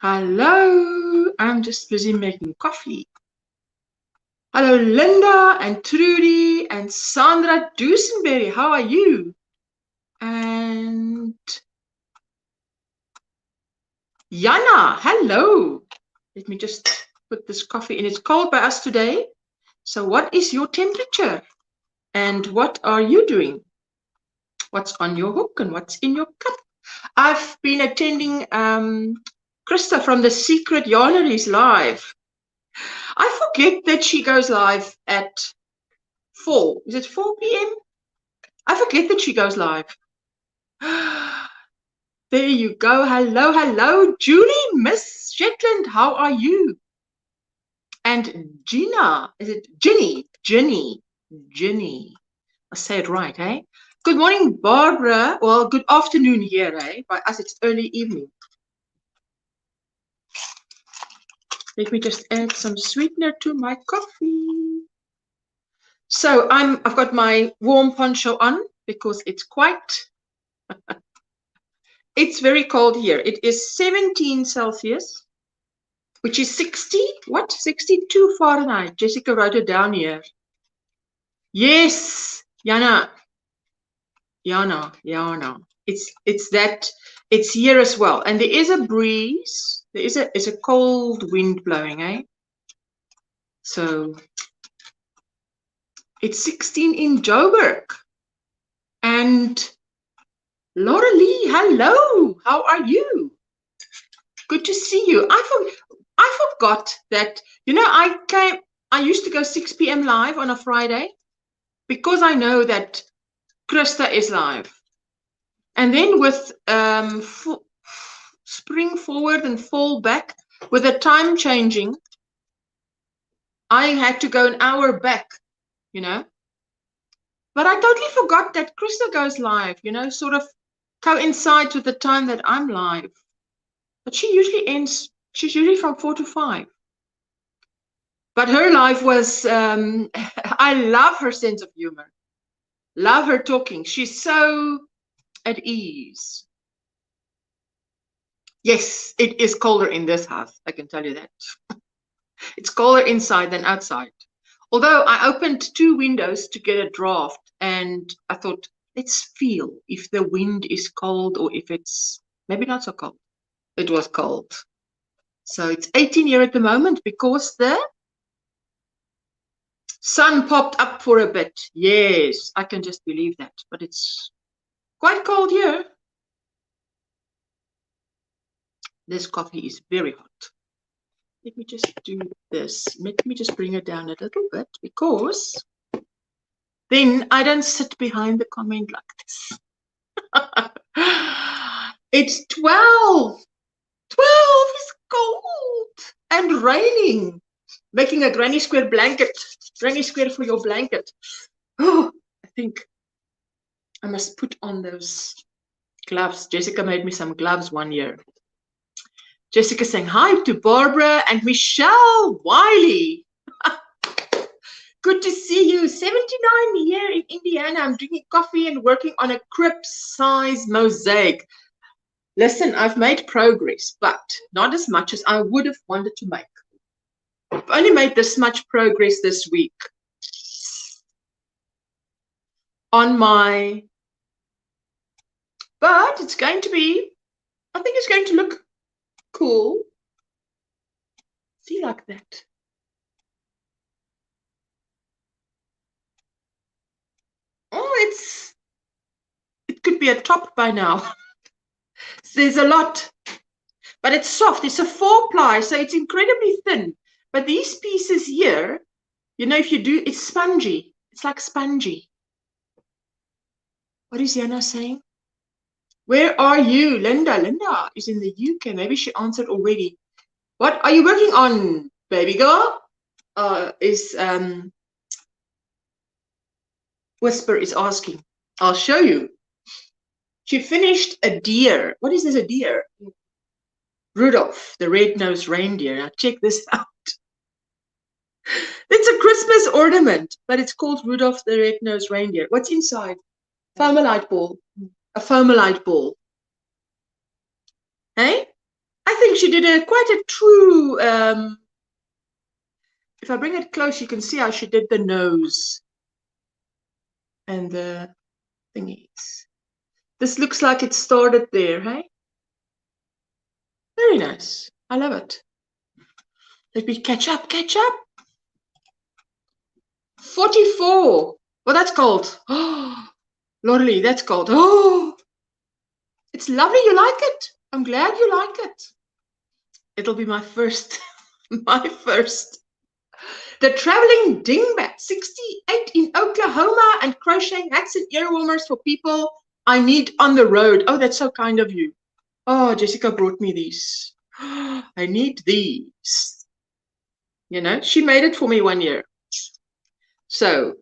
Hello, I'm just busy making coffee. Hello, Linda and Trudy and Sandra Dusenberry. How are you? And Jana, hello. Let me just put this coffee in. It's cold by us today. So what is your temperature? And what are you doing? What's on your hook and what's in your cup? I've been attending Krista from the Secret Yarneries live. I forget that she goes live at 4. Is it 4 p.m.? I forget that she goes live. There you go. Hello, hello, Julie, Miss Shetland. How are you? And Gina, is it Ginny? Ginny. I say it right, eh? Good morning, Barbara. Well, good afternoon here, eh? By us, it's early evening. Let me just add some sweetener to my coffee. So I've got my warm poncho on because it's quite, it's very cold here. It is 17 Celsius, which is 62 Fahrenheit. Jessica wrote it down here. Yes, Jana. It's here as well. And there is a breeze. It's a cold wind blowing, eh? So it's 16 in Joburg. And Laura Lee, hello. How are you? Good to see you. I forgot that, you know, I used to go 6 p.m. live on a Friday because I know that Krista is live. And then with spring forward and fall back, with the time changing, I had to go an hour back, you know. But I totally forgot that Krista goes live, you know, sort of coincides with the time that I'm live. But she usually ends, she's usually from 4 to 5. But her live was, I love her sense of humor. Love her talking. She's so at ease. Yes, it is colder in this house. I can tell you that. It's colder inside than outside. Although I opened 2 windows to get a draft, and I thought, let's feel if the wind is cold or if it's maybe not so cold. It was cold. So it's 18 here at the moment because the sun popped up for a bit. Yes, I can just believe that. But it's quite cold here. This coffee is very hot. Let me just do this. Let me just bring it down a little bit because then I don't sit behind the comment like this. It's 12. 12 is cold and raining. Making a granny square blanket. Granny square for your blanket. Oh, I think I must put on those gloves. Jessica made me some gloves one year. Jessica saying hi to Barbara and Michelle Wiley. Good to see you. 79 here in Indiana. I'm drinking coffee and working on a crib size mosaic. Listen, I've made progress, but not as much as I would have wanted to make. I've only made this much progress this week on my, but it's going to be, I think it's going to look cool. See, like that. Oh, it could be a top by now. There's a lot, but it's soft. It's a 4-ply, so it's incredibly thin. But these pieces here, you know, if you do, it's spongy. It's like spongy. What is Jana saying? Where are you, Linda? Linda is in the UK. Maybe she answered already. What are you working on, baby girl? Whisper is asking. I'll show you. She finished a deer. What is this, a deer? Rudolph, the red-nosed reindeer. Now check this out. It's a Christmas ornament, but it's called Rudolph the red-nosed reindeer. What's inside? Foamolite ball. A foamolite ball. Hey? I think she did quite a true, if I bring it close, you can see how she did the nose and the thingies. This looks like it started there, hey? Very nice. I love it. Let me catch up, catch up. 44. Well, that's gold. Oh, Lorelei, that's gold. Oh, it's lovely. You like it. I'm glad you like it. It'll be my first, my first. The Traveling Dingbat, 68 in Oklahoma, and crocheting hats and ear warmers for people I meet on the road. Oh, that's so kind of you. Oh, Jessica brought me these. I need these. You know, she made it for me one year. So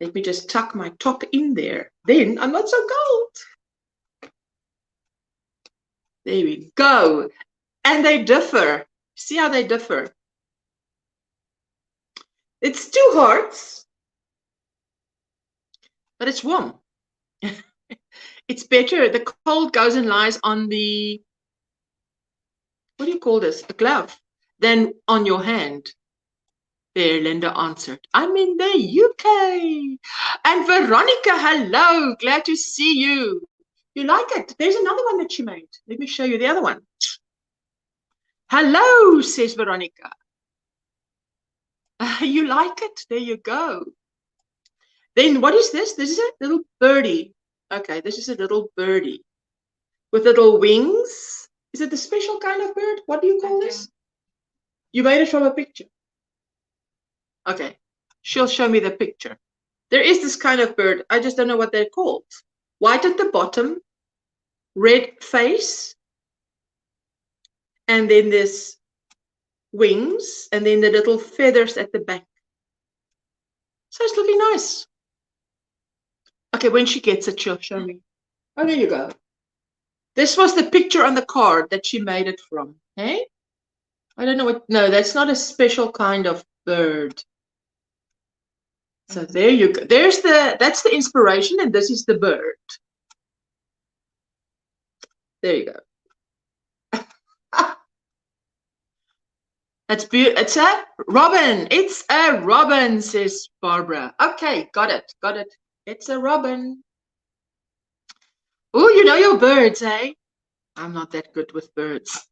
let me just tuck my top in there. Then I'm not so cold. There we go. And they differ. See how they differ? It's 2 hearts, but it's warm. It's better. The cold goes and lies on the, what do you call this? A glove, than on your hand. There, Linda answered. I'm in the UK. And Veronica, hello. Glad to see you. You like it? There's another one that she made. Let me show you the other one. Hello, says Veronica. You like it? There you go. Then what is this? This is a little birdie. Okay, this is a little birdie with little wings. Is it the special kind of bird? What do you call this? You made it from a picture. Okay, she'll show me the picture. There is this kind of bird. I just don't know what they're called. White at the bottom, red face, and then there's wings, and then the little feathers at the back. So it's looking nice. Okay, when she gets it, she'll show me. Oh, there you go. This was the picture on the card that she made it from. Hey? I don't know what. No, that's not a special kind of bird. So there you go. That's the inspiration, and this is the bird. There you go. It's a robin. It's a robin, says Barbara. Okay, got it. Got it. It's a robin. Oh, you know your birds, eh? I'm not that good with birds.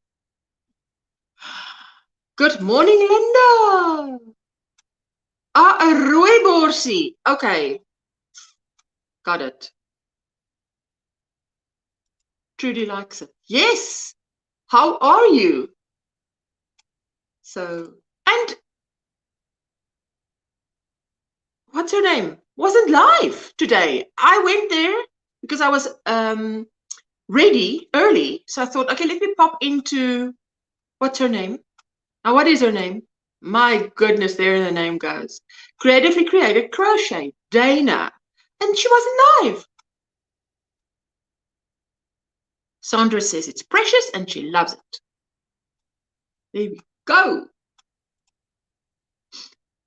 Good morning, Linda. Ah, a rooiborsie. Okay. Got it. Trudy likes it. Yes. How are you? So, and what's her name? Wasn't live today. I went there because I was ready early. So I thought, okay, let me pop into, what's her name? Now, what is her name? My goodness, there the name goes. Creatively Created Crochet, Dana. And she wasn't live. Sandra says it's precious and she loves it. There we go.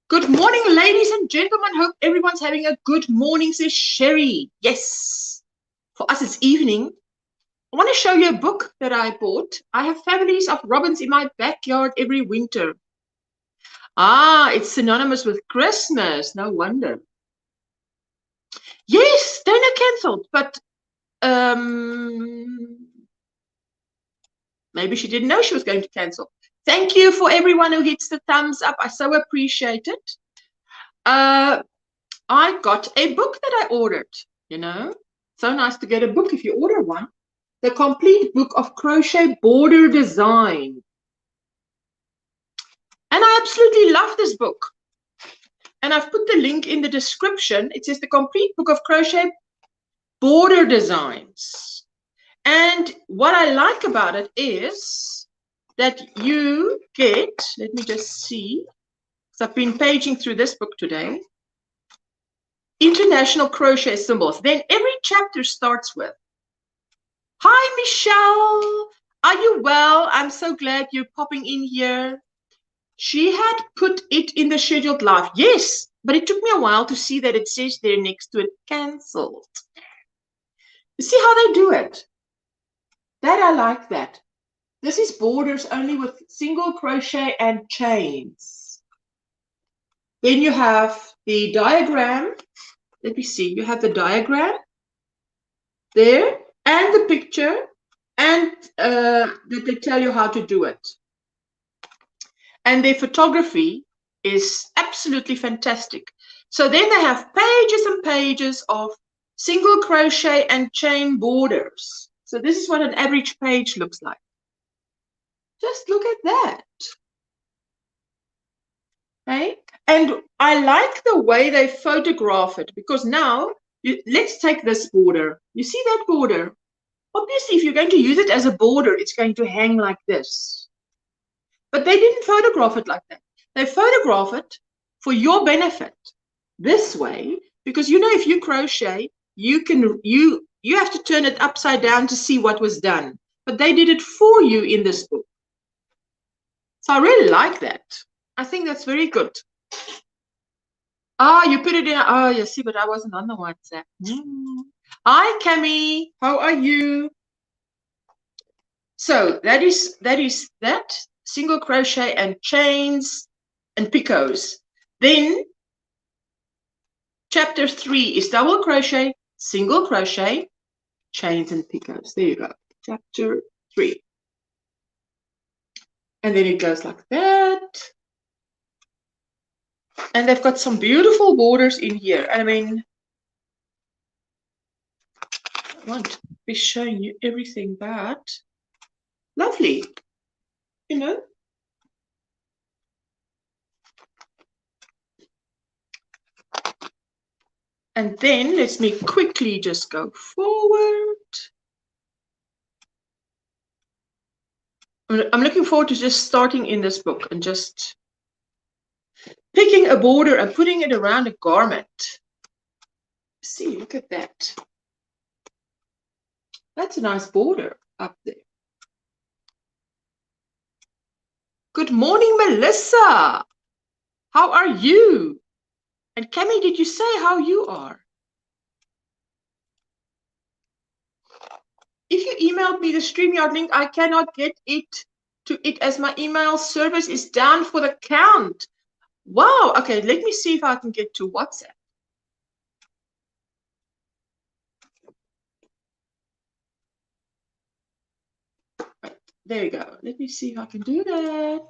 Good morning, ladies and gentlemen. Hope everyone's having a good morning, says Sherry. Yes. For us, it's evening. I want to show you a book that I bought. I have families of robins in my backyard every winter. Ah, it's synonymous with Christmas. No wonder. Yes, Dana cancelled, but maybe she didn't know she was going to cancel. Thank you for everyone who hits the thumbs up. I so appreciate it. I got a book that I ordered, you know. So nice to get a book if you order one. The complete book of crochet border design. And I absolutely love this book. And I've put the link in the description. It says the complete book of crochet border designs. And what I like about it is that you get, let me just see, because I've been paging through this book today, international crochet symbols. Then every chapter starts with, hi, Michelle. Are you well? I'm so glad you're popping in here. She had put it in the scheduled live. Yes, but it took me a while to see that it says there next to it, cancelled. You see how they do it? That I like that. This is borders only with single crochet and chains. Then you have the diagram. Let me see. You have the diagram there and the picture, and that they tell you how to do it. And their photography is absolutely fantastic. So then they have pages and pages of single crochet and chain borders. So this is what an average page looks like. Just look at that. Okay? And I like the way they photograph it, because now, let's take this border. You see that border? Obviously, if you're going to use it as a border, it's going to hang like this. But they didn't photograph it like that. They photograph it for your benefit this way, because you know, if you crochet, you have to turn it upside down to see what was done. But they did it for you in this book. So I really like that. I think that's very good. Ah, you put it in. Oh, you see, but I wasn't on the WhatsApp. Hi, Cami. How are you? So that is that. Single crochet and chains and picots. Then chapter 3 is double crochet, single crochet, chains and picots. There you go. Chapter 3. And then it goes like that. And they've got some beautiful borders in here. I mean, I won't be showing you everything, but lovely, you know. And then let me quickly just go forward. I'm looking forward to just starting in this book and just picking a border and putting it around a garment. See, look at that. That's a nice border up there. Good morning, Melissa. How are you? And Cami, did you say how you are? If you emailed me the StreamYard link, I cannot get it to it as my email service is down for the count. Wow. Okay, let me see if I can get to WhatsApp. Right, there you go. Let me see if I can do that.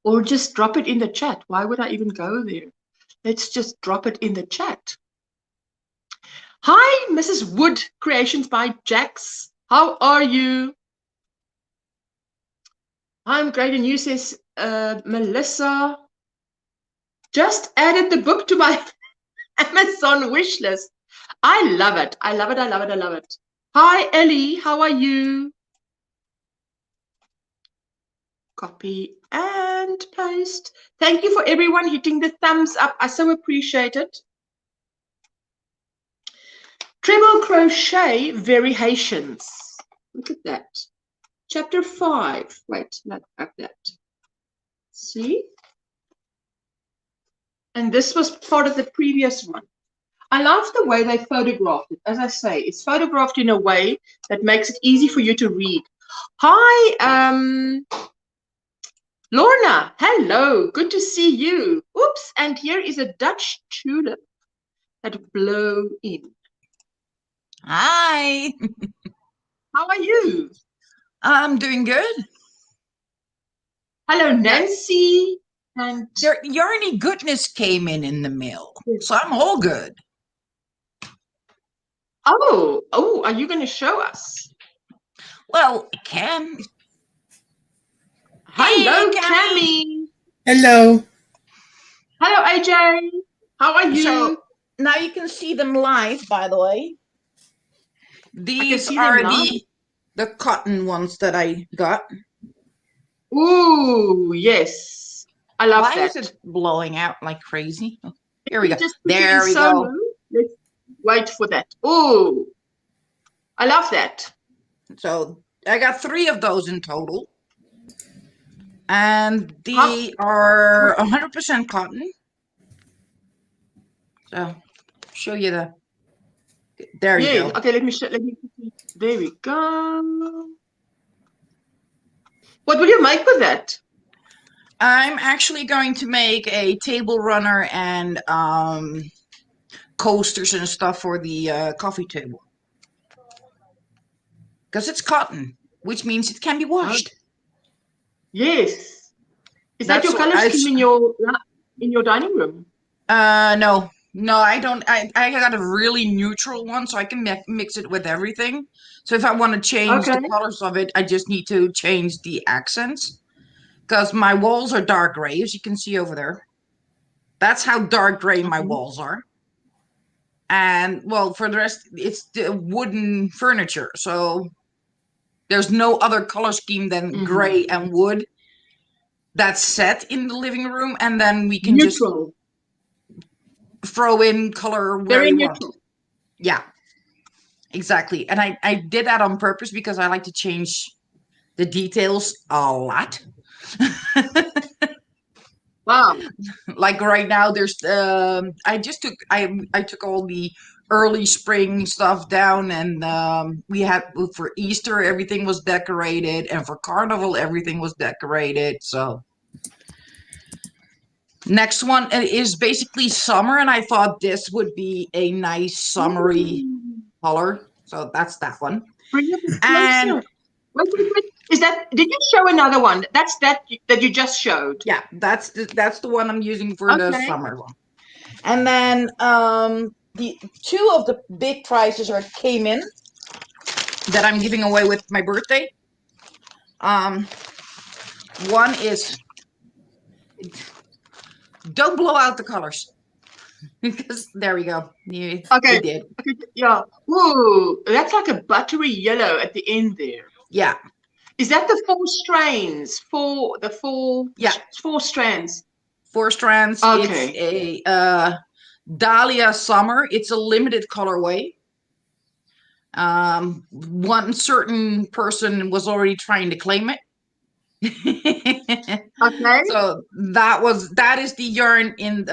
Or just drop it in the chat. Why would I even go there? Let's just drop it in the chat. Hi, Mrs. Wood, Creations by Jax. How are you? I'm great, and you, says Melissa. Just added the book to my Amazon wish list. I love it. I love it. I love it. I love it. Hi, Ellie. How are you? Copy and paste. Thank you for everyone hitting the thumbs up. I so appreciate it. Treble crochet variations. Look at that. Chapter 5. Wait, not like that. See? And this was part of the previous one. I love the way they photographed it. As I say, it's photographed in a way that makes it easy for you to read. Hi, Lorna. Hello. Good to see you. Oops. And here is a Dutch tulip that blow in. Hi. How are you? I'm doing good. Hello, Nancy. And Yarny goodness came in the mail, so I'm all good. Oh, are you going to show us? Well, I can. Hello, hey, Cammy. Hello. Hello, AJ. How are you? So now you can see them live, by the way. These are the cotton ones that I got. Ooh, yes. I love that. Why is it blowing out like crazy? Oh, here we go. There we go. go. Let's wait for that. Ooh, I love that. So I got 3 of those in total. And they are 100% cotton. So show you the. There you go. Okay, let me show. There we go. What will you make with that? I'm actually going to make a table runner and coasters and stuff for the coffee table. Because it's cotton, which means it can be washed. Yes. Is that your color scheme in your dining room? No, I don't. I got a really neutral one, so I can mix it with everything. So if I want to change the colors of it, I just need to change the accents. Because my walls are dark gray, as you can see over there. That's how dark gray my walls are. And, well, for the rest, it's the wooden furniture. So there's no other color scheme than gray and wood that's set in the living room. And then we can just throw in color where we want. Yeah, exactly. And I did that on purpose because I like to change the details a lot. Wow. Like right now there's I took all the early spring stuff down, and we had for Easter everything was decorated, and for Carnival everything was decorated. So next one is basically summer, and I thought this would be a nice summery color. So that's that one. And wait. Did you show another one? That's that you just showed. Yeah, that's the one I'm using for the summer one. And then the two of the big prizes came in that I'm giving away with my birthday. One is, don't blow out the colors. Because there we go. Okay. Did. Yeah. Ooh, that's like a buttery yellow at the end there. Yeah. Is that the 4 strands? Yeah. 4 strands. 4 strands. Okay. It's a Dahlia Summer. It's a limited colorway. One certain person was already trying to claim it. Okay. So that is the yarn in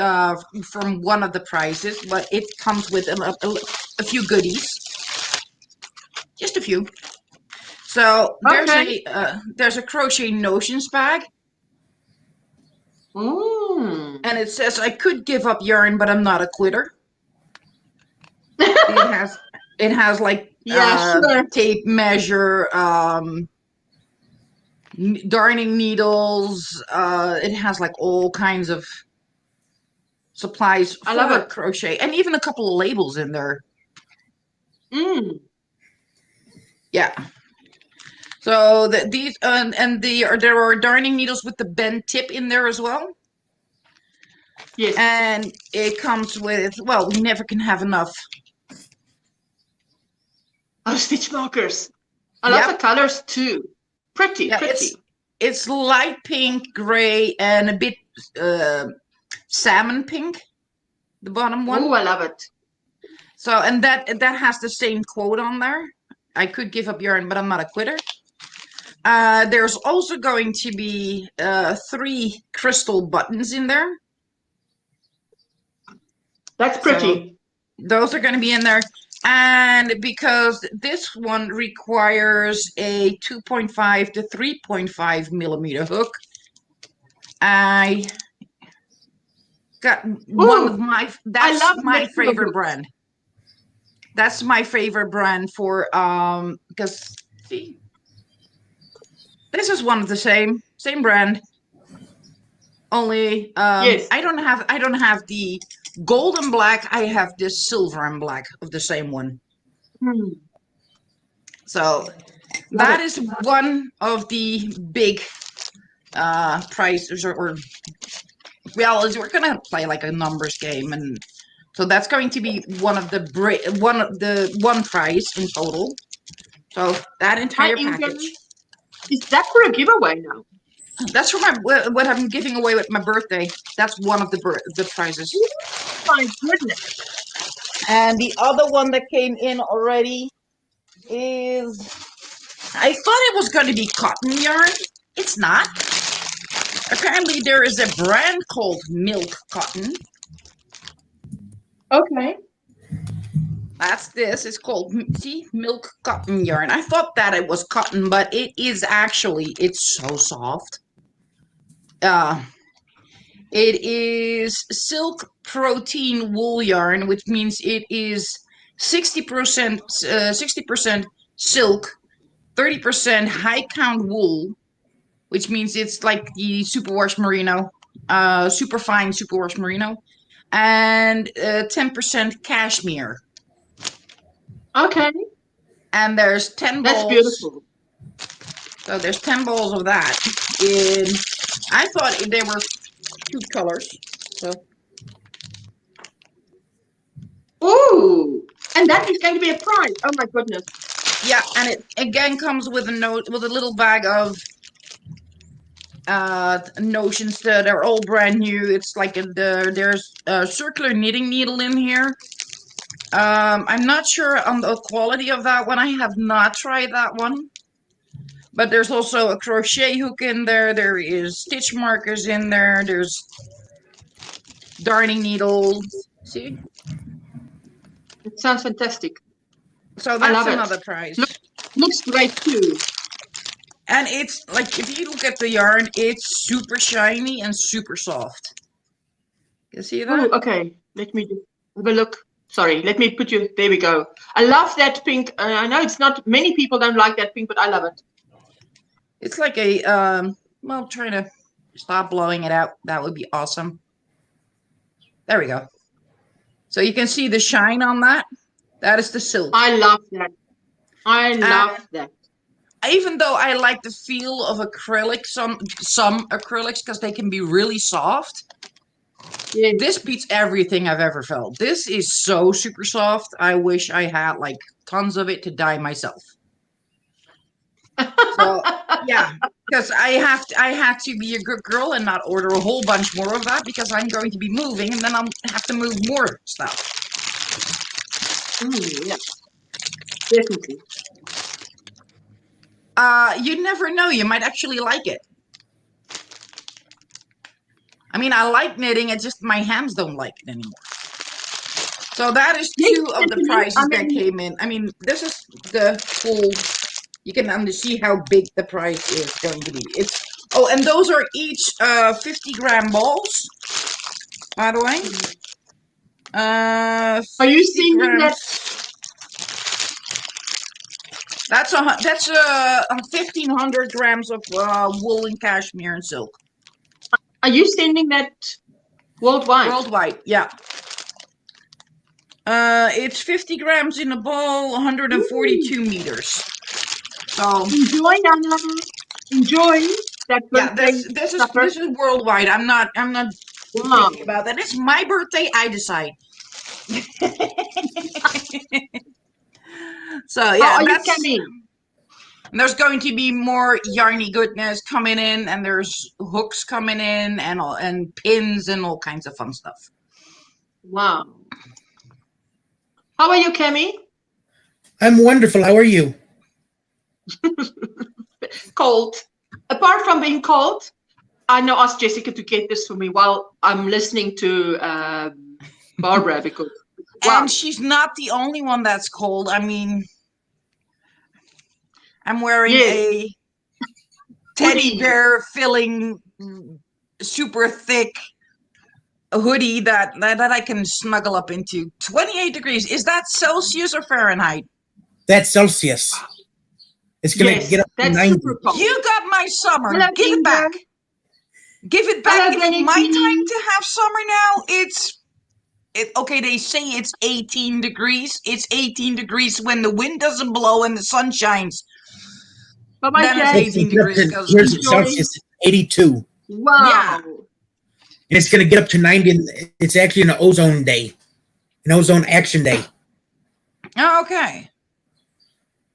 from one of the prizes, but it comes with a few goodies. Just a few. So there's a Crochet Notions bag. And it says I could give up yarn, but I'm not a quitter. it has like tape measure, darning needles. It has like all kinds of supplies for crochet, and even a couple of labels in there. Yeah. So these there are darning needles with the bent tip in there as well. Yes. And it comes with, well, we never can have enough. Stitch markers. I love the colors too. Pretty. It's light pink, gray, and a bit salmon pink. The bottom one. Oh, I love it. So, and that has the same quote on there. I could give up yarn, but I'm not a quitter. There's also going to be 3 crystal buttons in there. That's pretty. So those are going to be in there. And because this one requires a 2.5 to 3.5 millimeter hook, I got one of my, that's my favorite brand. That's my favorite brand for, because, see, this is one of the same brand. Only, I don't have the gold and black. I have this silver and black of the same one. So that is one of the big prizes, or well, we're gonna play like a numbers game, and so that's going to be one one prize in total. So that entire package. Is that for a giveaway now? That's for what I'm giving away with my birthday. That's one of the prizes. Oh my goodness. And the other one that came in already is, I thought it was going to be cotton yarn. It's not. Apparently there is a brand called Milk Cotton. Okay. That's this. It's called, see, milk cotton yarn. I thought that it was cotton, but it is actually, it's so soft. It is silk protein wool yarn, which means it is 60% 60% silk, 30% high count wool, which means it's like the superwash merino, super fine superwash merino, and 10% cashmere. Okay. And there's 10 That's balls. beautiful. So there's 10 balls of that. In, I thought there were 2 colors. So. Ooh, and that is going to be a prize. Oh my goodness. Yeah, and it again comes with a note, with a little bag of notions that are all brand new. It's like there's a circular knitting needle in here. I'm not sure on the quality of that one. I have not tried that one. But there's also a crochet hook in there. There is stitch markers in there. There's darning needles. See? It sounds fantastic. So I that's love another it. prize. Looks great too. And it's like, if you look at the yarn, it's super shiny and super soft. You see that? Ooh, okay. Let me have a look. Sorry, let me put you. There we go. I love that pink. I know it's not many people don't like that pink, but I love it. It's like a well, trying to stop blowing it out. That would be awesome. There we go. So you can see the shine on that. That is the silk. I love that. I love that. Even though I like the feel of acrylic, some acrylics, because they can be really soft. Yes. This beats everything I've ever felt. This is so super soft. I wish I had like tons of it to dye myself. So yeah, because I have to be a good girl and not order a whole bunch more of that, because I'm going to be moving and then I'll have to move more stuff. Yeah, definitely. You never know. You might actually like it. I mean, I like knitting. It's just my hands don't like it anymore. So that is 2 of the prizes that came in. I mean, this is the full. You can see how big the prize is going to be. It's and those are each 50-gram balls. By the way, Are you seeing that? That's 1,500 grams of wool and cashmere and silk. Are you sending that worldwide? Worldwide, yeah. It's 50 grams in a ball, 142 meters. So enjoy, Anna. Enjoy that birthday. Yeah, this is worldwide. I'm not thinking about that. It's my birthday. I decide. So yeah, how are you coming? There's going to be more yarny goodness coming in, and there's hooks coming in, and pins and all kinds of fun stuff. Wow. How are you, Cami? I'm wonderful. How are you? Cold. Apart from being cold, I now ask Jessica to get this for me while I'm listening to Barbara, because wow. And she's not the only one that's cold. I mean, I'm wearing a teddy bear filling super thick hoodie that I can snuggle up into. 28 degrees. Is that Celsius or Fahrenheit? That's Celsius. It's going to get up to 90. You got my summer. Hello, give it back. Give it back. Hello, it's my time to have summer now. Okay, they say it's 18 degrees. It's 18 degrees when the wind doesn't blow and the sun shines. Then it's 18 degrees. Here's Celsius, 82. Wow. Yeah. And it's going to get up to 90. It's actually an ozone day, an ozone action day. Okay.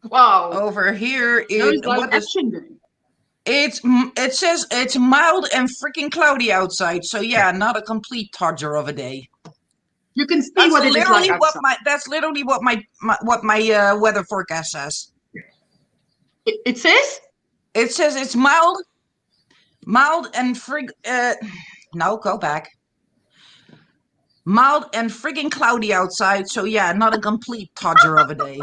Wow. Over here is action day. It says it's mild and freaking cloudy outside. So yeah, not a complete todger of a day. You can see what it is like outside. That's literally what my weather forecast says. It says? It says it's mild and no, go back. Mild and friggin' cloudy outside, so yeah, not a complete todger of a day.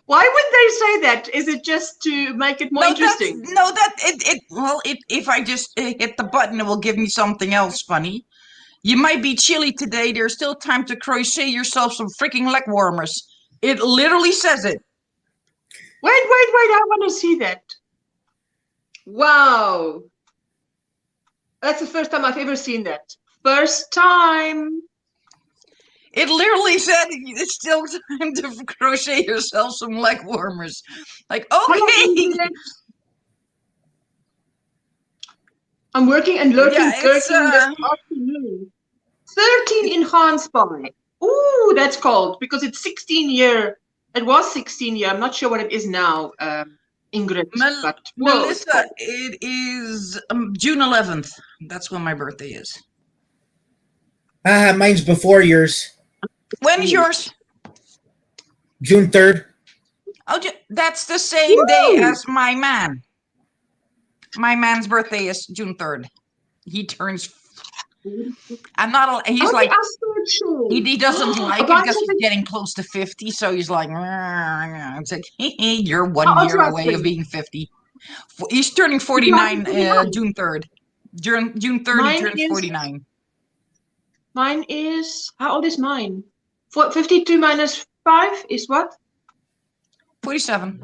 Why would they say that? Is it just to make it more interesting? If I just hit the button, it will give me something else funny. You might be chilly today. There's still time to crochet yourself some freaking leg warmers. It literally says it. Wait. I want to see that. Wow. That's the first time I've ever seen that. First time. It literally said it's still time to crochet yourself some leg warmers. Like, okay. I'm working and lurking this Yeah, afternoon. 13 in Gansbaai. Ooh, that's cold because it's 16 year. It was 16 year. I'm not sure what it is now, Ingrid. But Melissa, it is June 11th. That's when my birthday is. Mine's before yours. When is yours? June 3rd. Oh, that's the same day as my man. My man's birthday is June 3rd. He turns. I'm not. He's like. He doesn't like it because he's getting close to 50. So he's like, it's like, hey, you're 1 year away of being 50. He's turning 49 June 3rd. June 3rd, he turns 49. Mine is, how old is mine? 52 minus 5 is what? 47.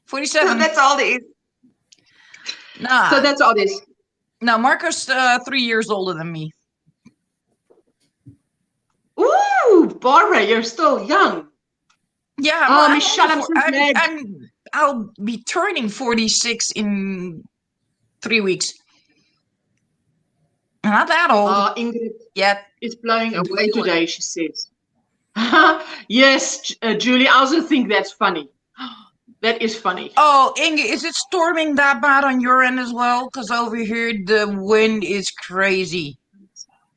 47. So that's all it is. Nah. So that's all it is. No, Marco's 3 years older than me. Ooh, Barbara, you're still young. Yeah. Oh, Michelle, I'm so glad. I'll be turning 46 in 3 weeks. Not that old. Ingrid yet. Is blowing away today, she says. Yes, Julie, I also think that's funny. That is funny. Oh, Inge, is it storming that bad on your end as well? Because over here, the wind is crazy.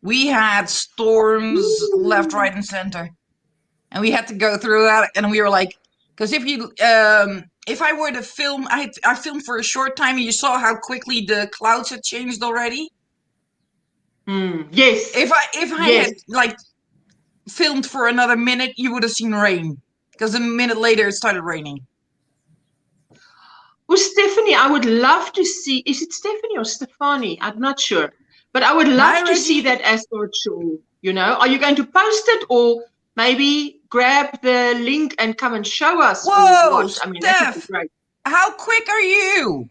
We had storms left, right, and center. And we had to go through that. And we were like, because if I were to film, I filmed for a short time and you saw how quickly the clouds had changed already. Yes. If I had like filmed for another minute, you would have seen rain. Because a minute later, it started raining. Well, Stephanie, I would love to see, is it Stephanie or Stefani? I'm not sure. But I would love to see that as virtual, you know. Are you going to post it or maybe grab the link and come and show us? Whoa, I mean, Steph, that would be great. How quick are you?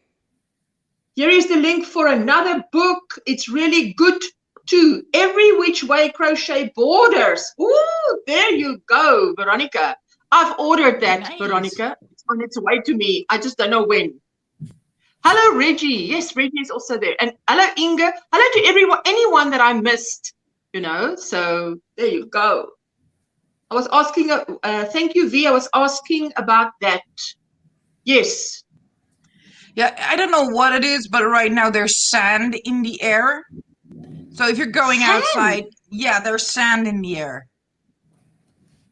Here is the link for another book. It's really good too. Every Which Way Crochet Borders. Ooh, there you go, Veronica. I've ordered that, nice. Veronica. It's on its way to me. I just don't know when. Hello, Reggie. Yes, Reggie is also there. And hello, Inga. Hello to anyone that I missed, you know. So there you go. I was asking, thank you, V. I was asking about that. Yes. Yeah, I don't know what it is, but right now there's sand in the air. So if you're going outside, yeah, there's sand in the air.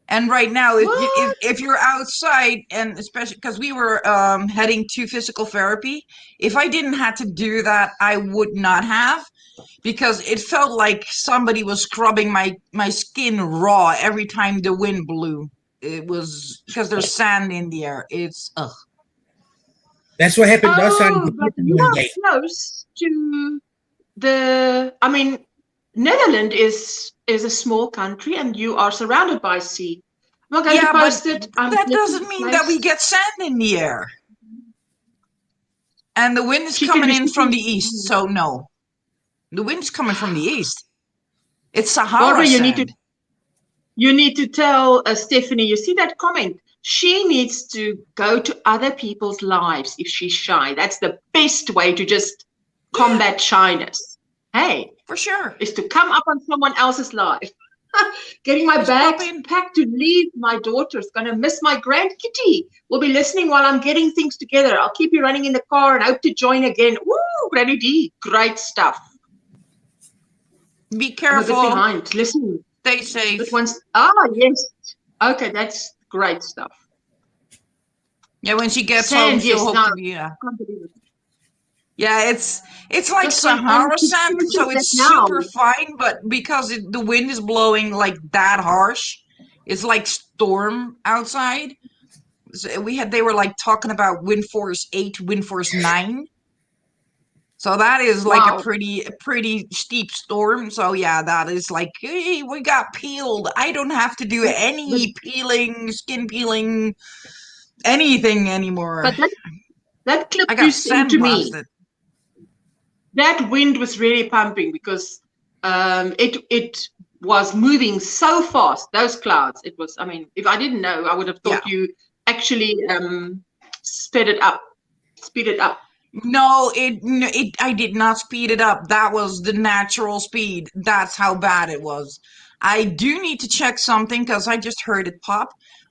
And right now, if you're outside, and especially because we were heading to physical therapy, if I didn't have to do that, I would not have, because it felt like somebody was scrubbing my skin raw every time the wind blew. It was because there's sand in the air. It's ugh. That's what happened to us on but you are close to the. I mean, Netherlands is a small country, and you are surrounded by sea. I'm not going to post it. That doesn't mean that we get sand in the air. And the wind is coming in from the east, so no. The wind's coming from the east. It's Sahara Barbara, sand. You need to tell Stephanie, you see that comment? She needs to go to other people's lives if she's shy. That's the best way to just combat shyness. Hey, for sure, is to come up on someone else's life. Getting my bags packed to leave. My daughter's gonna miss my grand kitty. We'll be listening while I'm getting things together. I'll keep you running in the car and hope to join again. Woo, Granny D, great stuff. Be careful. I'm a bit behind. Listen. Stay safe. Yes. Okay, that's great stuff. Yeah, when she gets home, she'll hope to be. Yeah, it's like Just went on Sahara to sand, so that it's now. super fine, but because the wind is blowing like that harsh, it's like storm outside. So they were like talking about wind force 8, wind force 9. So that is like a Wow. pretty steep storm. So yeah, that is like, hey, we got peeled. I don't have to do any peeling, skin peeling, anything anymore. But that clip I got you sent to me, sandblasted. that wind was really pumping because it was moving so fast, those clouds. It was, I mean, if I didn't know, I would have thought Yeah. you actually sped it up. Speed it up. No, I did not speed it up. That was the natural speed. That's how bad it was. I do need to check something because I just heard it pop.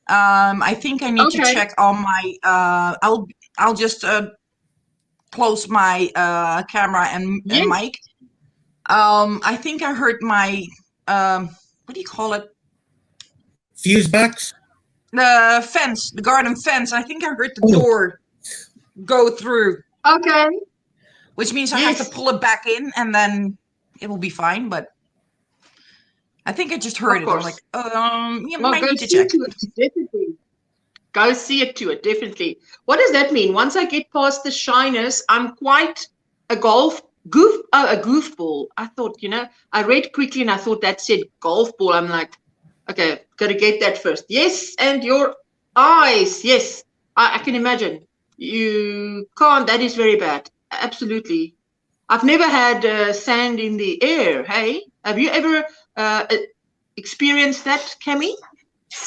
I think I need to Okay. check on my. I'll just close my camera and Yes. mic. I think I heard my what do you call it? Fuse box? The fence, the garden fence. I think I heard the Oh, door go through, Okay. which means I have to Yes. pull it back in and then it will be fine. But I think I just heard Of it. I'm like, course. you Well, might go need to see check. to it, definitely. Go see it to it, definitely. What does that mean? Once I get past the shyness, I'm quite a goofball. I thought, I read quickly and I thought that said golf ball. I'm like, okay, gotta get that first. Yes, and your eyes. Yes, I can imagine. You can't. That is very bad. Absolutely. I've never had sand in the air. Hey, have you ever experienced that, Cammy?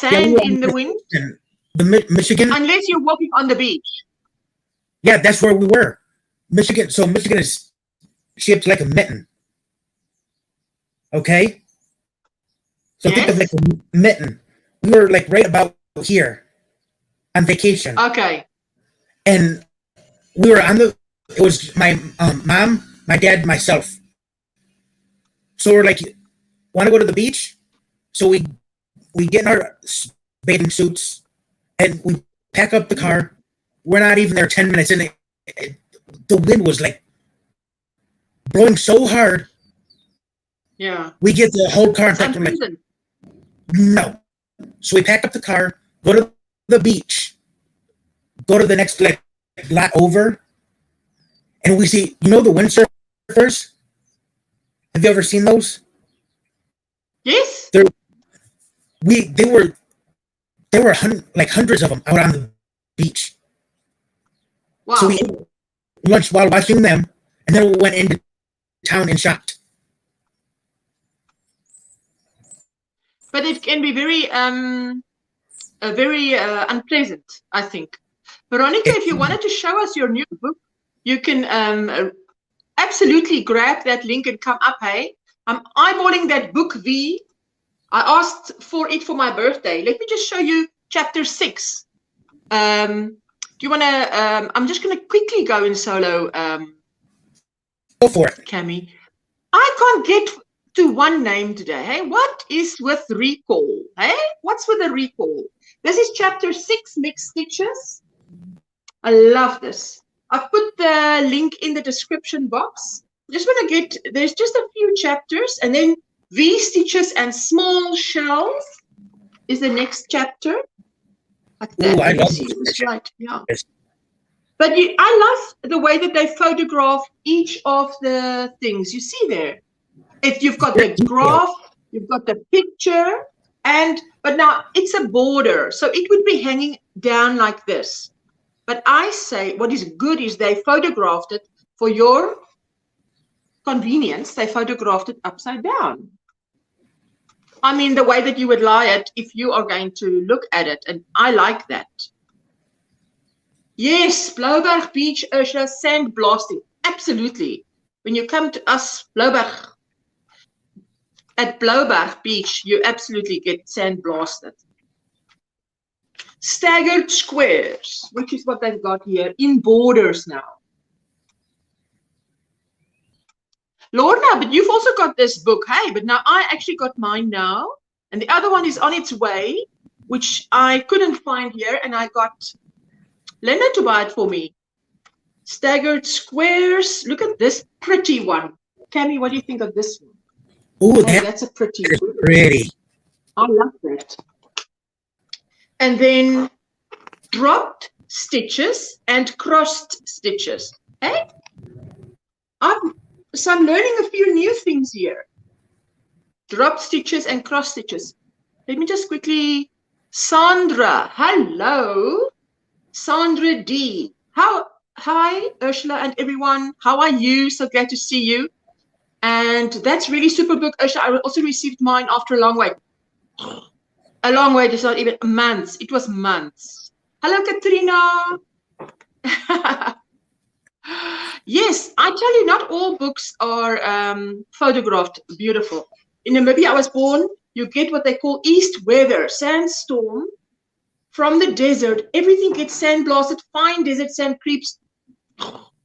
yeah, we Sand were in the wind? in Michigan. Unless you're walking on the beach. Yeah, that's where we were. Michigan. So Michigan is shaped like a mitten. Okay? So think of like Yes? a mitten. We were like right about here on vacation. Okay. And we were it was my mom, my dad, myself. So we're like, want to go to the beach? So we get in our bathing suits and we pack up the car. We're not even there 10 minutes and the wind was like blowing so hard. Yeah. We get the whole car It's and we're like, unpleasant. no. So we pack up the car, go to the beach, go to the next like lot over, and we see, the windsurfers? Have you ever seen those? Yes? They were like hundreds of them out on the beach. Wow. So we ate lunch while watching them, and then we went into town and shopped. But it can be very unpleasant, I think. Veronica, if you wanted to show us your new book, you can absolutely grab that link and come up, hey? I'm eyeballing that book, V. I asked for it for my birthday. Let me just show you chapter 6. Do you want to, I'm just going to quickly go in solo. Go for it. Cammy. I can't get to one name today, hey? What is with recall, hey? What's with the recall? This is chapter 6, Mixed Stitches. I love this. I've put the link in the description box. Just want to there's just a few chapters, and then V-stitches and small shells is the next chapter. Like that. Ooh, I love this. Right, yeah. But I love the way that they photograph each of the things. You see there. If you've got the graph, you've got the picture, but now it's a border, so it would be hanging down like this. But I say what is good is they photographed it for your convenience. They photographed it upside down. I mean, the way that you would lie it if you are going to look at it, and I like that. Yes, Blouberg Beach, Ursula, sand blasting. Absolutely. When you come to us, at Blouberg Beach, you absolutely get sand blasted. Staggered squares, which is what they've got here, in borders now. Lorna, but you've also got this book, hey, but now I actually got mine now, and the other one is on its way, which I couldn't find here, and I got Linda to buy it for me. Staggered squares. Look at this pretty one. Cami, what do you think of this one? Oh, That's a pretty one. pretty. I love that. And then dropped stitches and crossed stitches. Hey? So I'm learning a few new things here. Drop stitches and cross stitches. Let me just quickly. Sandra, hello. Sandra D. Hi, Ursula and everyone. How are you? So glad to see you. And that's really super book, Ursula. I also received mine after a long wait. A long wait is not even months. It was months. Hello, Katrina. Yes, I tell you, not all books are photographed beautiful. In Namibia, I was born. You get what they call east weather, sandstorm. From the desert, everything gets sandblasted, fine desert sand creeps.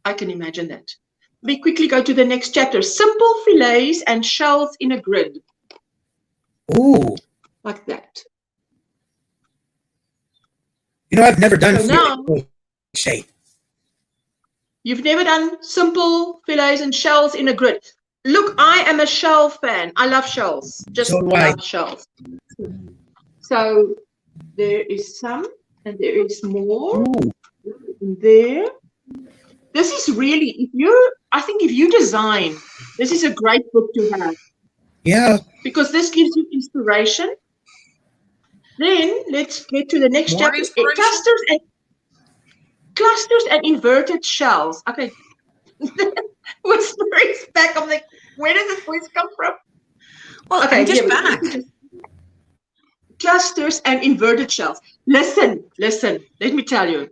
I can imagine that. We quickly go to the next chapter. Simple fillets and shells in a grid. Ooh. Like that. You know, I've never done crochet. You've never done simple fillets and shells in a grid. Look, I am a shell fan. I love shells. Just love shells. So there is some, and there is more. Ooh. There. This is really, I think if you design, this is a great book to have. Yeah. Because this gives you inspiration. Then let's get to the next chapter. Clusters and inverted shells. Okay. Whisper's back. I'm like, where does this voice come from? Well, okay, I'm just back. Clusters and inverted shells. Listen. Let me tell you.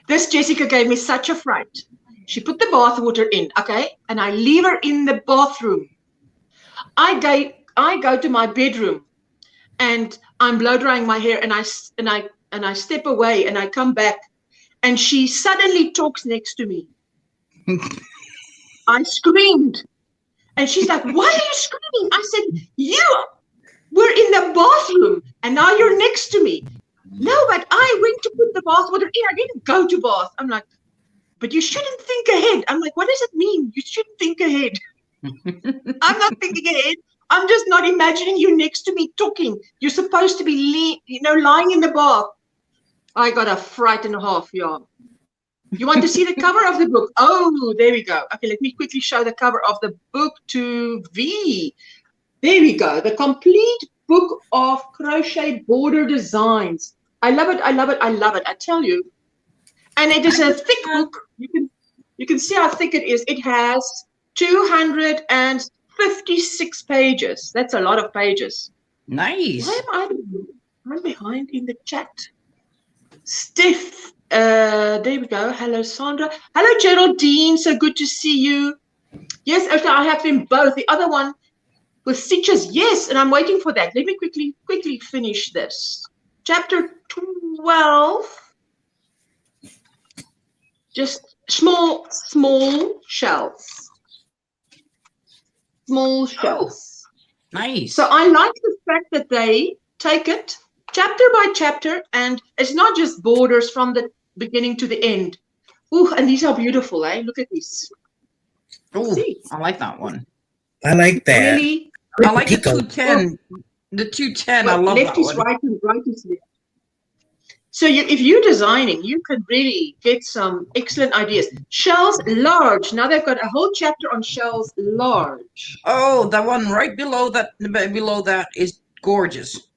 This Jessica gave me such a fright. She put the bath water in, okay, and I leave her in the bathroom. I go to my bedroom, and I'm blow drying my hair, and I step away, and I come back, and she suddenly talks next to me. I screamed, and she's like, "Why are you screaming?" I said, "You were in the bathroom, and now you're next to me." "No, but I went to put the bath water in. I didn't go to bath." I'm like, "But you shouldn't think ahead." I'm like, "What does it mean? You shouldn't think ahead." I'm not thinking ahead. I'm just not imagining you next to me talking. You're supposed to be, lying in the bath. I got a fright and a half, yeah. You want to see the cover of the book? Oh, there we go. Okay, let me quickly show the cover of the book to V. There we go. The complete book of crochet border designs. I love it. I tell you. And it is a thick book. You can see how thick it is. It has 256 pages. That's a lot of pages. Nice. Why am I'm behind in the chat? Steph, there we go. Hello, Sandra. Hello, Geraldine. So good to see you. Yes, okay, I have them both. The other one with stitches, yes, and I'm waiting for that. Let me quickly finish this. Chapter 12. Just small shells. Small shells. Oh, nice. So I like the fact that they take it chapter by chapter, and it's not just borders from the beginning to the end. Ooh, and these are beautiful, eh? Look at these. Oh, I like that one. I like that. Really? I like the 210. The 210, I love left that is one. right and right is left. So if you're designing, you can really get some excellent ideas. Shells large. Now they've got a whole chapter on shells large. Oh, the one right below that is gorgeous.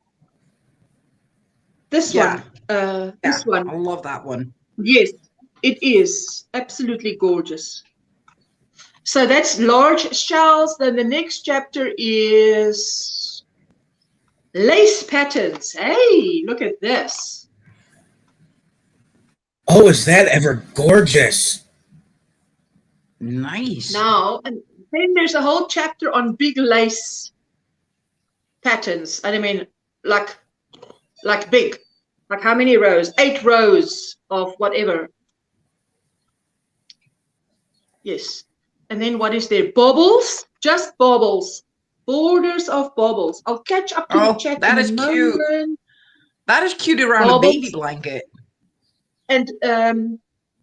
This one. This one. I love that one. Yes, it is absolutely gorgeous. So that's large shells. Then the next chapter is lace patterns. Hey, look at this. Oh, is that ever gorgeous? Nice. Now, and then there's a whole chapter on big lace patterns. And I mean, like big. Like how many rows? 8 rows of whatever. Yes. And then what is there? Bobbles? Just bobbles. Borders of bobbles. I'll catch up to the chat. That is cute. That is cute around a baby blanket. and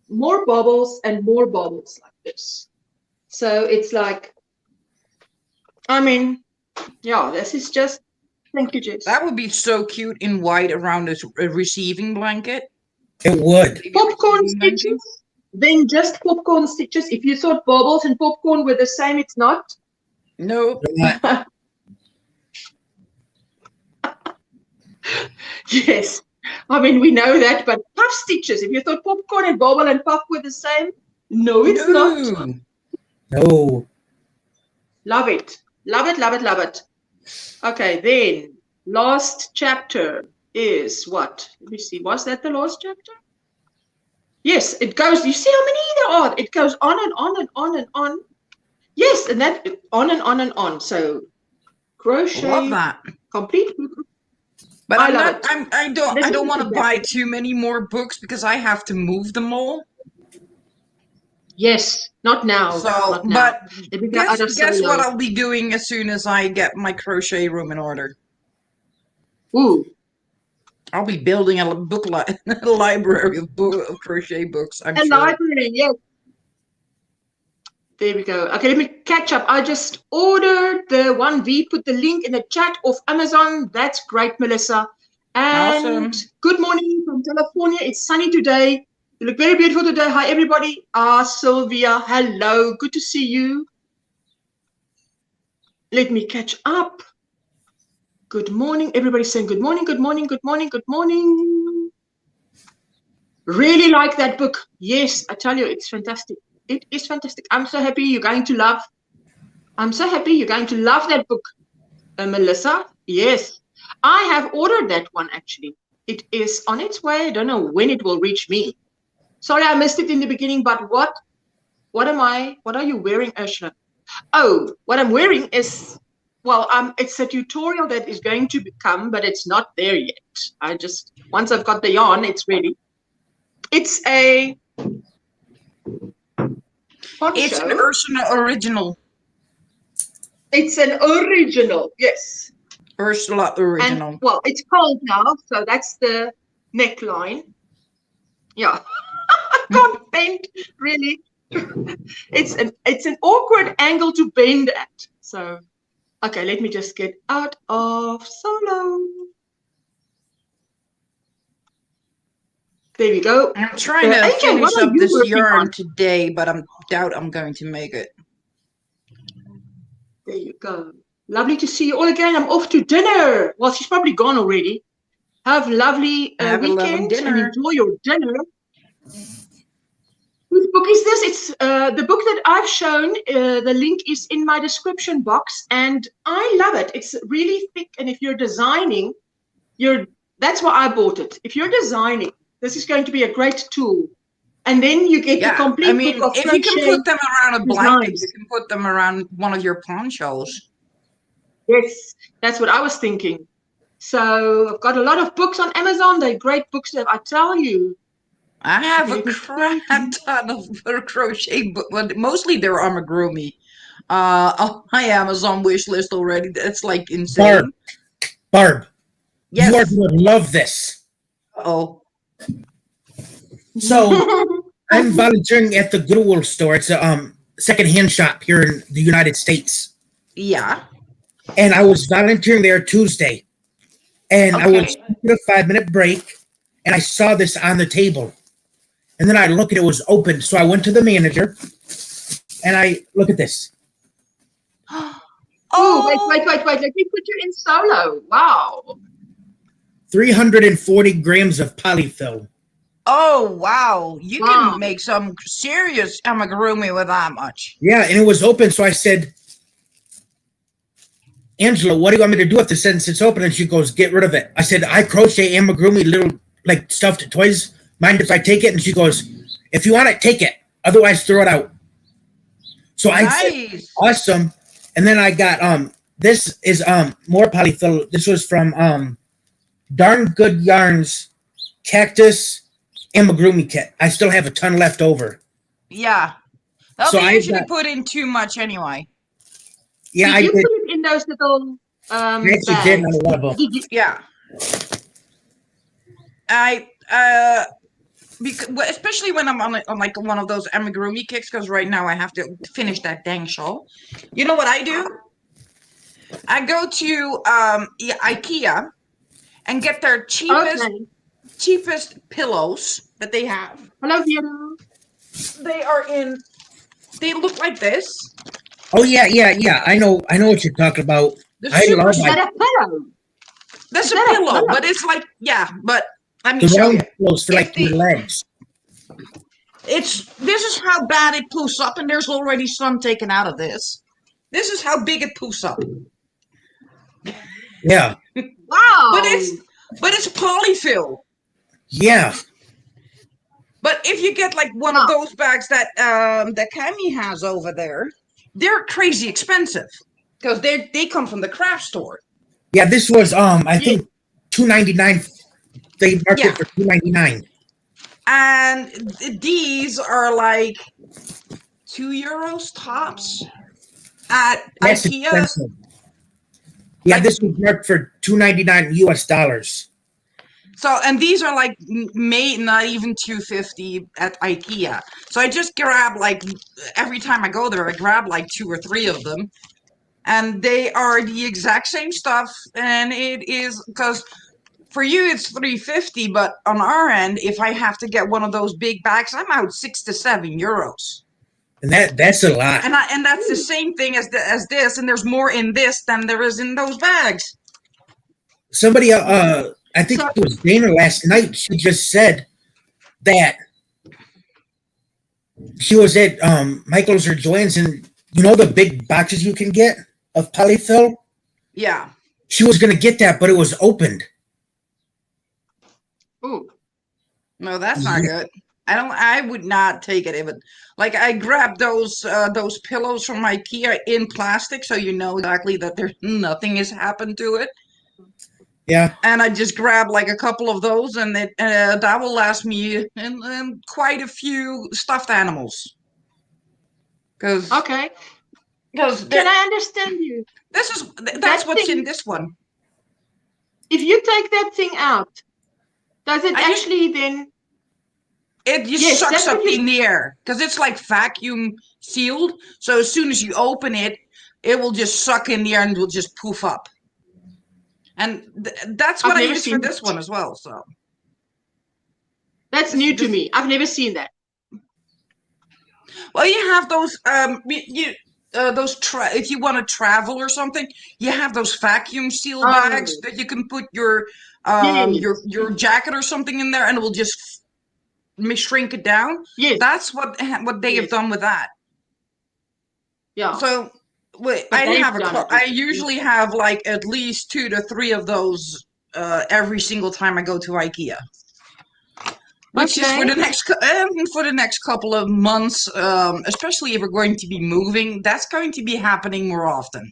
more bobbles and more bobbles like this. So it's like, I mean, yeah, this is just, thank you, Jess. That would be so cute in white around this receiving blanket. It would. Popcorn stitches, then just popcorn stitches. If you thought bobbles and popcorn were the same, it's not. No. Yes, I mean, we know that, but puff stitches, if you thought popcorn and bobble and puff were the same, no, it's not. No. Love it. Love it, love it, love it. Okay, then last chapter is what? Let me see. Was that the last chapter? Yes, it goes. You see how many there are? It goes on and on and on and on. Yes, and that on and on and on. So crochet. Love that. Complete. But I don't want to buy too many more books because I have to move them all. Yes, not now. So, not now. But guess what I'll be doing as soon as I get my crochet room in order? Ooh. I'll be building a book library of crochet books. I'm sure. Library, yes. There we go. Okay, let me catch up. I just ordered the one. V put the link in the chat of Amazon. That's great, Melissa. And awesome. Good morning from California. It's sunny today. You look very beautiful today. Hi, everybody. Sylvia, hello. Good to see you. Let me catch up. Good morning. Everybody's saying good morning, good morning, good morning, good morning. Really like that book. Yes, I tell you, it's fantastic. It is fantastic. I'm so happy you're going to love. I'm so happy you're going to love that book, Melissa. Yes, I have ordered that one actually. It is on its way. I don't know when it will reach me. Sorry, I missed it in the beginning. But what are you wearing, Ursula? Oh, what I'm wearing is, well, it's a tutorial that is going to become, but it's not there yet. Once I've got the yarn, it's ready. It's a poncho. It's an Ursula original. It's an original, yes. Ursula original. And, well, it's cold now, so that's the neckline. Yeah, I can't bend really. It's an awkward angle to bend at. So, okay, let me just get out of solo. There we go. I'm trying to finish up this yarn today, but I doubt I'm going to make it. There you go. Lovely to see you all again. I'm off to dinner. Well, she's probably gone already. Have a lovely weekend and enjoy your dinner. Whose book is this? It's the book that I've shown. The link is in my description box, and I love it. It's really thick, and if you're designing, that's why I bought it. If you're designing, this is going to be a great tool. And then you get the complete book of if you can put them around a blanket, you can put them around one of your ponchos. Yes, that's what I was thinking. So I've got a lot of books on Amazon. They're great books that I tell you. I have a crap ton of crochet books, but mostly they're amigurumi. On my Amazon wish list already. That's like insane. Barb, yes. You are going to love this. Uh-oh. So I'm volunteering at the Goodwill store. It's a secondhand shop here in the United States. Yeah. And I was volunteering there Tuesday. And I was taking a 5-minute break, and I saw this on the table. And then I look at it was open. So I went to the manager, and I look at this. Oh, wait. Let me put you in solo. Wow. 340 grams of polyfill. Oh, wow. You can make some serious amigurumi with that much. Yeah, and it was open. So I said, Angela, what do you want me to do with this since it's open? And she goes, get rid of it. I said, I crochet amigurumi, little like stuffed toys. Mind if I take it? And she goes, if you want it, take it. Otherwise, throw it out. So I said, awesome. And then I got, this is more polyfill. This was from Darn Good Yarns Cactus amigurumi kit. I still have a ton left over. Yeah. They usually put in too much anyway. Yeah, I did. Put it in those little I actually did on one of them. Yeah. because especially when I'm on like one of those amigurumi kicks, because right now I have to finish that dang show. You know what I do? I go to IKEA and get their Okay. cheapest pillows that they have. Hello, Vera. They look like this. Oh yeah. I know what you're talking about. The I super love Is that a pillow? That's Is a that a pillow, pillow? but it's like, yeah, but let me the show you. round pillows for like your legs. This is how bad it poofs up, and there's already some taken out of this. This is how big it poofs up. Yeah. Wow. But it's polyfill. Yeah. But if you get like one of those bags that that Cami has over there, they're crazy expensive because they come from the craft store. Yeah, this was I think $2.99. They marked it for $2.99. And these are like €2 tops at That's IKEA. expensive. Yeah, this was marked for $2.99 US. So, and these are like not even $2.50 at IKEA. So I just grab like every time I go there, I grab like 2 or 3 of them, and they are the exact same stuff. And it is because for you it's $3.50, but on our end, if I have to get one of those big bags, I'm out €6 to €7. And that's a lot. And that's the same thing as this, and there's more in this than there is in those bags. Somebody I think it was Dana last night, she just said that she was at Michael's or Joann's, and you know the big boxes you can get of polyfill? Yeah. She was gonna get that, but it was opened. Ooh. No, that's not good. I would not take it even. Like I grabbed those pillows from IKEA in plastic, so you know exactly that there's nothing has happened to it. Yeah. And I just grabbed like a couple of those, and that will last me in quite a few stuffed animals. Because can I understand you? That's what's in this one. If you take that thing out, does it actually then? It just sucks up in the air because it's like vacuum sealed. So as soon as you open it, it will just suck in the air and will just poof up. And that's what I use for this one as well. So that's new to me. I've never seen that. Well, you have those if you want to travel or something, you have those vacuum seal bags that you can put your jacket or something in there, and it will just shrink it down. Yes, that's what they have done with that. Yeah. So I usually have like at least 2 to 3 of those every single time I go to IKEA. Which is for the next couple of months, especially if we're going to be moving, that's going to be happening more often.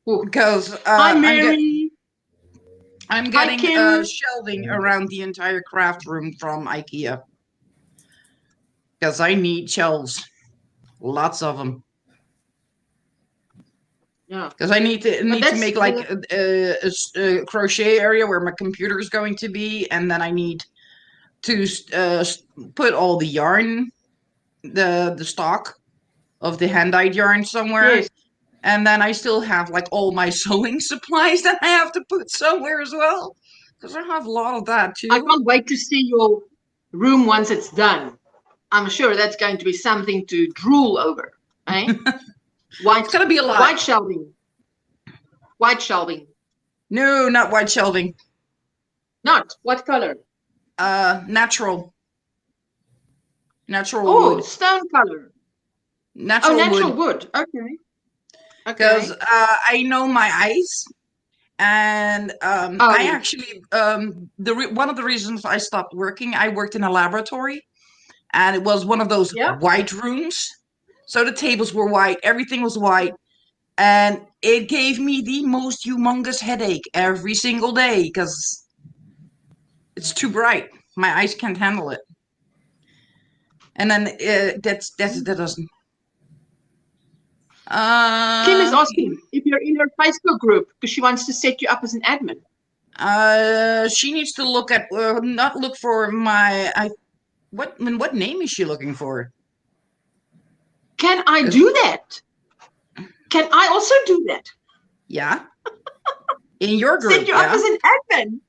Because I'm getting shelving around the entire craft room from IKEA. Because I need shelves, lots of them. Yeah. Because I need to make like a crochet area where my computer is going to be, and then I need to put all the yarn, the stock of the hand-dyed yarn somewhere. Yes. And then I still have like all my sewing supplies that I have to put somewhere as well. Because I have a lot of that too. I can't wait to see your room once it's done. I'm sure that's going to be something to drool over. Eh? It's going to be a lot. White shelving. White shelving. No, not white shelving. Not? What color? Natural. Natural wood. Oh, stone color. Natural wood. Okay. Because I know my ice, and I actually one of the reasons I stopped working, I worked in a laboratory, and it was one of those white rooms. So the tables were white, everything was white, and it gave me the most humongous headache every single day because it's too bright. My eyes can't handle it. And then that doesn't. Kim is asking if you're in her Facebook group because she wants to set you up as an admin. She needs to look at not look for my what name is she looking for? Can I do that? Can I also do that? Yeah. In your group, Set you up as an admin.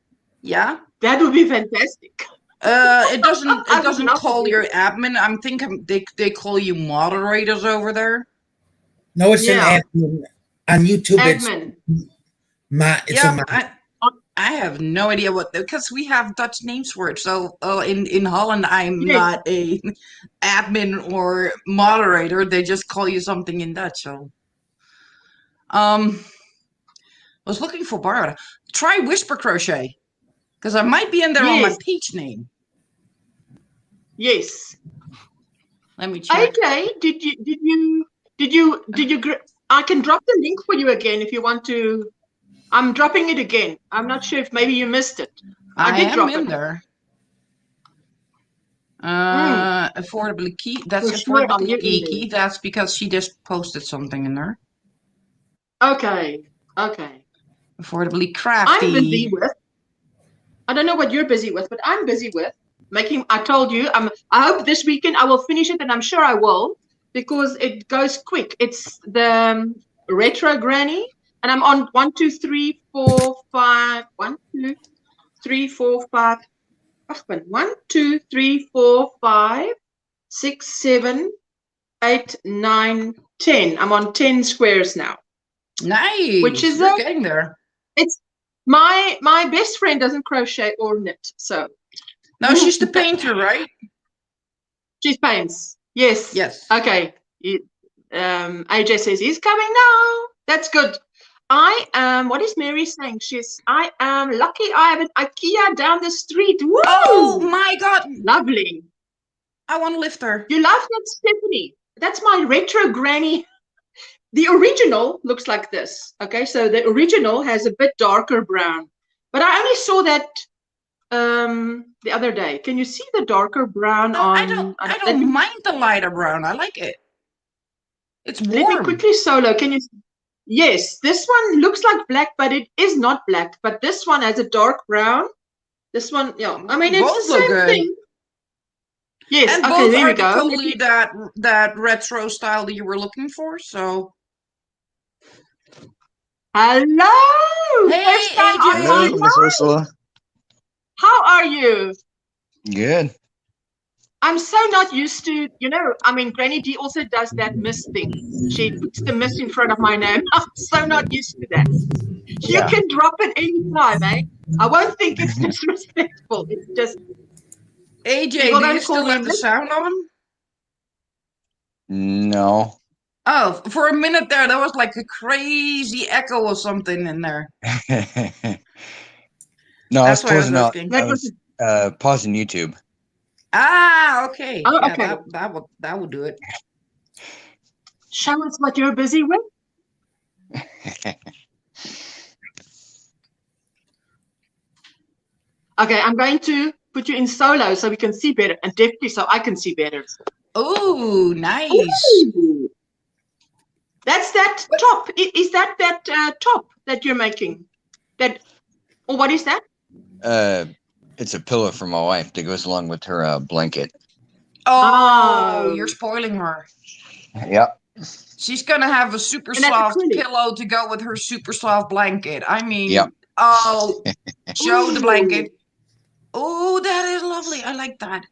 Yeah. That would be fantastic. It doesn't I would love to call do your it. admin. I'm thinking they call you moderators over there. No, it's an Yeah. admin. On YouTube, Admin. it's a I have no idea what, because we have Dutch names for it. So in Holland, I'm Yes. not a admin or moderator. They just call you something in Dutch. So, I was looking for Barbara. Try Whisper Crochet, because I might be in there on my Yes. peach name. Yes. Let me check. Okay. Did you? I can drop the link for you again if you want to. I'm dropping it again. I'm not sure if maybe you missed it. I did am drop in it. there. Affordably key. That's For sure, affordably you're in geeky. That's because she just posted something in there. Okay. Okay. Affordably crafty. I'm busy with. I don't know what you're busy with, but I'm busy with making. I told you. I hope this weekend I will finish it, and I'm sure I will because it goes quick. It's the retro granny, and I'm on 1, 2, 3, 4, 5. 1, 2, 3, 4, 5. 1, 2, 3, 4, 5, 6, 7, 8, 9, 10. I'm on 10 squares now. Nice. Which is You're getting there. It's my best friend doesn't crochet or knit, so. No, she's the painter, right? She paints. Yes. Yes. Okay. AJ says he's coming now. That's good. I am. What is Mary saying? I am lucky. I have an IKEA down the street. Woo! Oh my God! Lovely. I want to lift her. You love that, Stephanie? That's my retro granny. The original looks like this. Okay, so the original has a bit darker brown, but I only saw that the other day. Can you see the darker brown No, on? I don't mind the lighter brown. I like it. It's warm. Let me quickly solo. Can you? Yes, this one looks like black, but it is not black. But this one has a dark brown. This one, yeah. I mean, it's both the look same good. thing. Yes. And okay, both there are we go. totally that retro style that you were looking for. So. Hello. Hey, First time AJ. on my Hello, Miss Ursula. How are you? Good. I'm so not used to, I mean, Granny D also does that mist thing. She puts the mist in front of my name. I'm so not used to that. You Yeah. can drop it anytime, eh? I won't think it's disrespectful. It's just. AJ, do you still have the sound on? No. Oh, for a minute there was like a crazy echo or something in there. No, I was That's why I was closing out. asking. I was pausing YouTube. Ah, okay. Oh, yeah, okay. That will do it. Show us what you're busy with. Okay, I'm going to put you in solo so we can see better, and definitely so I can see better. Oh, nice. Ooh. That's that top. Is that top that you're making? Or what is that? It's a pillow for my wife that goes along with her blanket. Oh, you're spoiling her. Yep. She's gonna have a super soft pillow to go with her super soft blanket. I mean, yep. Oh, show the blanket. Oh, that is lovely. I like that.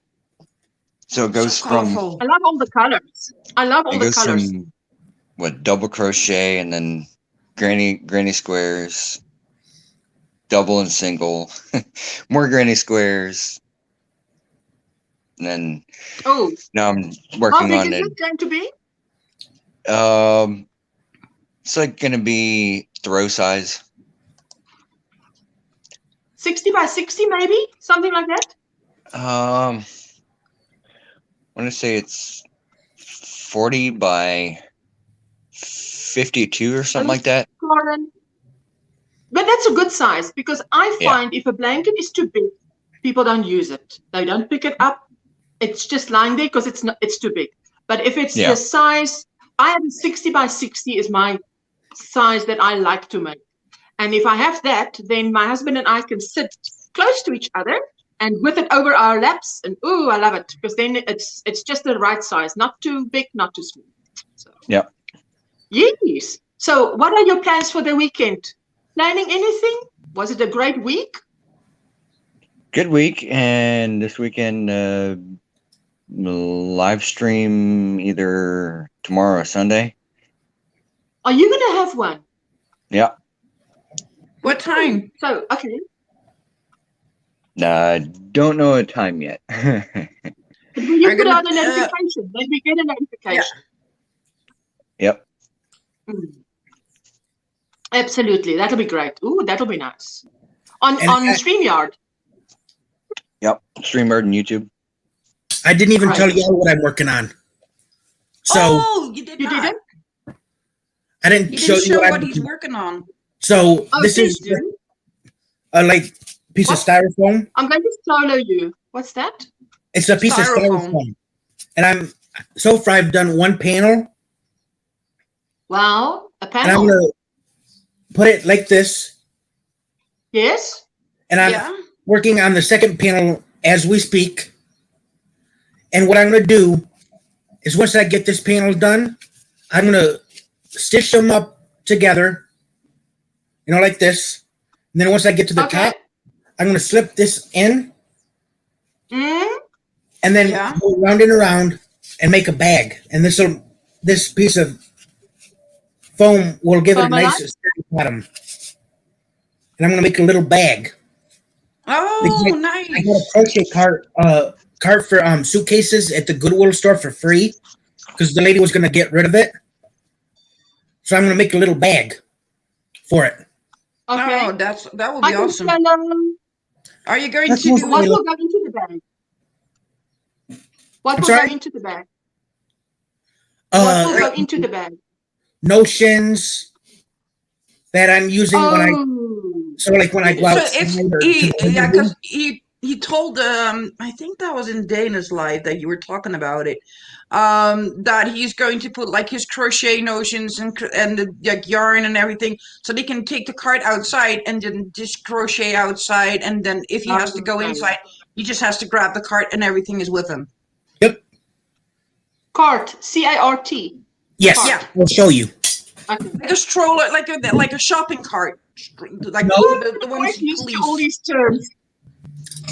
So it goes from. I love all the colors. I love all the colors. From double crochet and then granny squares, double and single, more granny squares, and then now I'm working on it. How big is it going to be? It's like going to be throw size. 60 by 60, maybe something like that. I want to say it's 40 by 52 or something like that. But that's a good size because I find if a blanket is too big, people don't use it. They don't pick it up. It's just lying there because it's too big. But if it's the size, I have a 60 by 60 is my size that I like to make. And if I have that, then my husband and I can sit close to each other and with it over our laps. And ooh, I love it because then it's just the right size, not too big, not too small. So, yeah. Yes. So what are your plans for the weekend? Planning anything? Was it a great week? Good week, and this weekend live stream either tomorrow or Sunday. Are you going to have one? Yeah. What time? So, okay. Don't know a time yet. But will you Are put gonna, out a notification? Then we get a notification. Yep. Absolutely. That'll be great. Ooh, that'll be nice. On StreamYard. Yep. StreamYard and YouTube. I didn't even Right. tell you all what I'm working on. So you did You not. didn't? I didn't You show didn't you show what, what he's working on. So Oh, this please is do. a like piece of What? styrofoam. I'm going to solo you. What's that? It's a piece Styrofoam. of styrofoam, and so far I've done one panel, Wow. A and I'm panel. gonna put it like this, Yes. and I'm Yeah. working on the second panel as we speak. And what I'm gonna do is once I get this panel done, I'm gonna stitch them up together, like this. And then once I get to the Okay. top, I'm gonna slip this in, Mm. and then Yeah. go round and around and make a bag. And this piece of foam will give it a nice Formula? sturdy bottom. And I'm gonna make a little bag. Oh, I got a nice. crochet cart for suitcases at the Goodwill store for free because the lady was gonna get rid of it. So I'm gonna make a little bag for it. Okay. Oh, that would I be can awesome. solo. Are you going That's to do What mostly- will go into the bag? What I'm will sorry? go into the bag? What will go Like into the bag? notions that I'm using when I when I go So outside if or he, to the yeah, living room. because he told I think that was in Dana's live that you were talking about it, that he's going to put like his crochet notions and the like yarn and everything, so they can take the cart outside and then just crochet outside, and then if he has to go Okay. inside, he just has to grab the cart and everything is with him. Yep. Cart. C-A-R-T. Yes. Yeah. I'll show you. Okay. Like a stroller, like a shopping cart, like No. the ones Quite used to police. all these terms.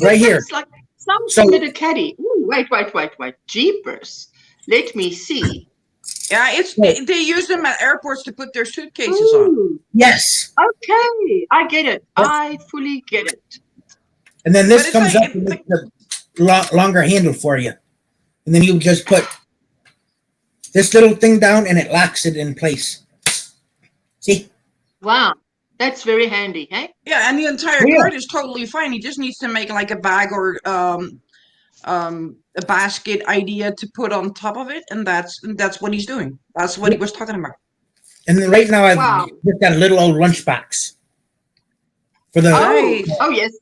Right here. It's like something So- with a caddy. Ooh, wait. Jeepers. Let me see. Yeah, they use them at airports to put their suitcases on. Ooh, Yes. okay. I get it. I fully get it. And then But this it's comes like- up and makes a longer handle for you. And then you just put this little thing down and it locks it in place. See? Wow. That's very handy, hey? Yeah, and the entire Yeah. cart is totally fine. He just needs to make like a bag or a basket idea to put on top of it, and that's what he's doing. That's what he was talking about. And then right now I've Wow. just got a little old lunchbox for the Nice. Oh yes.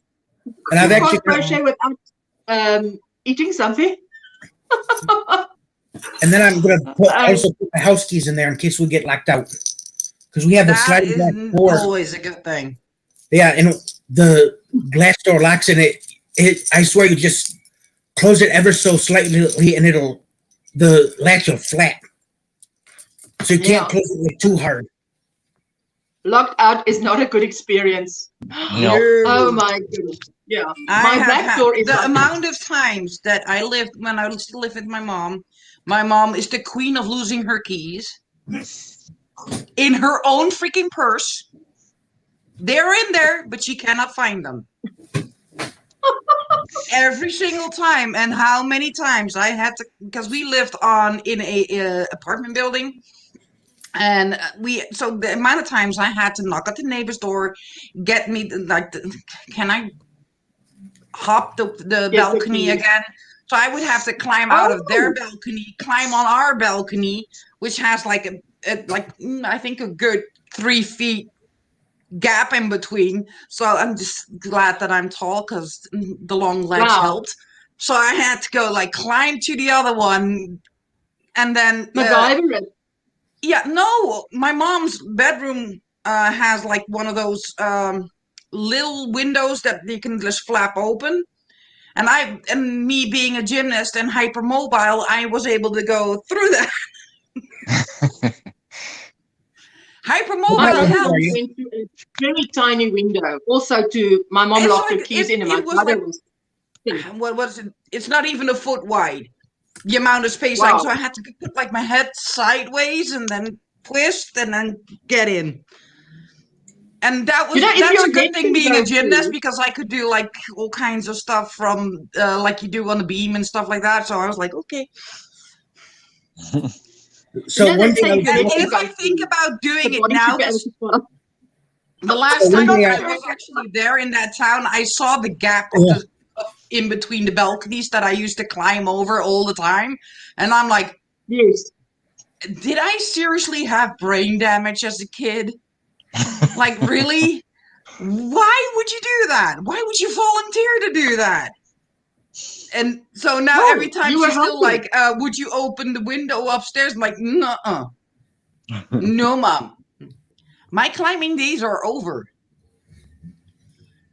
and I've You actually can't crochet without eating something. and then I'm gonna also put my house keys in there in case we get locked out. Because we have a That sliding is glass door. always a good thing. Yeah, and the glass door locks in it. I swear you just close it ever so slightly and the latch will flap. So you can't Yeah. close it like too hard. Locked out is not a good experience. No. Oh my goodness. Yeah. I My have back had door is the like amount of times that I lived when I used to live with my mom. My mom is the queen of losing her keys in her own freaking purse. They're in there, but she cannot find them. Every single time, and how many times I had to, because we lived in a apartment building, and so the amount of times I had to knock at the neighbor's door, get me can I hop the balcony please. again? So I would have to climb out of their balcony, climb on our balcony, which has like I think a good 3 feet gap in between. So I'm just glad that I'm tall because the long legs Wow. helped. So I had to go like climb to the other one, and then MacGyver it. yeah, no, my mom's bedroom has like one of those little windows that you can just flap open. And me being a gymnast and hypermobile, I was able to go through that. Hypermobile helps. Went through a very tiny window. Also, my mom It's locked like, her keys in, and it my was brother like, was. what was it? It's not even a foot wide. The amount of space, Wow. like, so I had to put like my head sideways and then twist and then get in. And that's a good thing being a gymnast, because I could do like all kinds of stuff from like you do on the beam and stuff like that. So I was like, okay. So one thing, if I think about doing it now, the last time I was actually there in that town, I saw the gap of in between the balconies that I used to climb over all the time, and I'm like, yes, did I seriously have brain damage as a kid? Like, really? Why would you do that? Why would you volunteer to do that? And so now every time she's still like, would you open the window upstairs? I'm like, nuh-uh. No, Mom. My climbing days are over.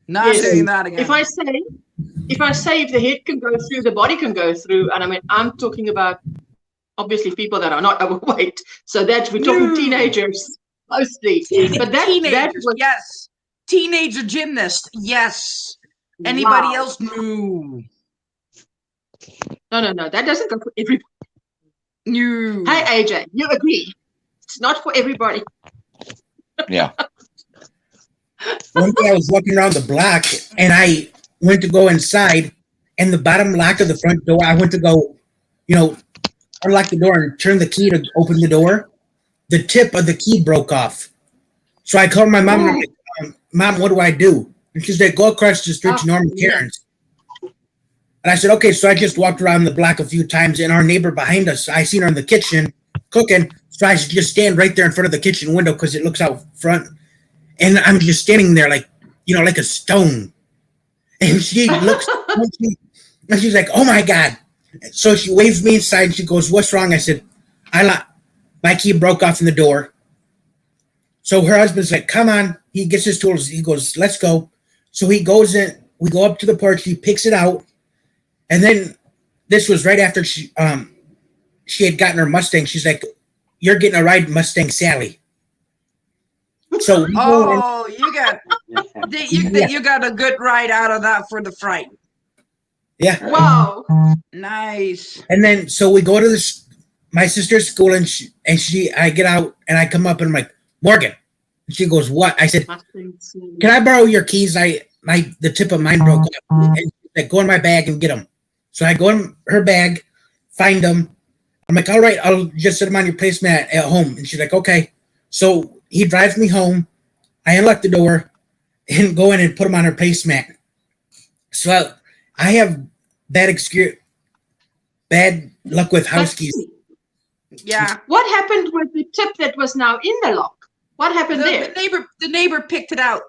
Not doing that again. If I say if the head can go through, the body can go through, and I mean, I'm talking about obviously people that are not overweight. So that we're talking teenagers mostly. But that was, yes. Teenager gymnast, yes. Anybody else? No. No. That doesn't go for everybody. No. Hey, AJ, you agree? It's not for everybody. Yeah. One day I was walking around the block, and I went to go inside, and the bottom lock of the front door, I went to go, unlock the door and turn the key to open the door. The tip of the key broke off. So I called my mom, and I'm like, Mom, what do I do? And she's like, go across the street to Norman Cairns. And I said, okay. So I just walked around the block a few times, and our neighbor behind us, I seen her in the kitchen cooking. So I just stand right there in front of the kitchen window because it looks out front. And I'm just standing there like a stone. And she looks, and she's like, oh my God. So she waves me inside, and she goes, what's wrong? I said, my key broke off in the door. So her husband's like, come on. He gets his tools. He goes, let's go. So he goes in. We go up to the porch. He picks it out. And then this was right after she had gotten her Mustang. She's like, you're getting a ride Mustang Sally. So you got a good ride out of that for the fright. Yeah. Wow. Nice. And then so we go to my sister's school, and I get out and I come up and I'm like, Morgan. And she goes, what? I said, can I borrow your keys? The tip of mine broke up. And she's like, go in my bag and get them. So I go in her bag, find them. I'm like, all right, I'll just set them on your placemat at home. And she's like, okay. So he drives me home. I unlock the door and go in and put them on her placemat. So I have bad luck with house keys. Yeah. What happened with the tip that was now in the lock? What happened there? The neighbor picked it out.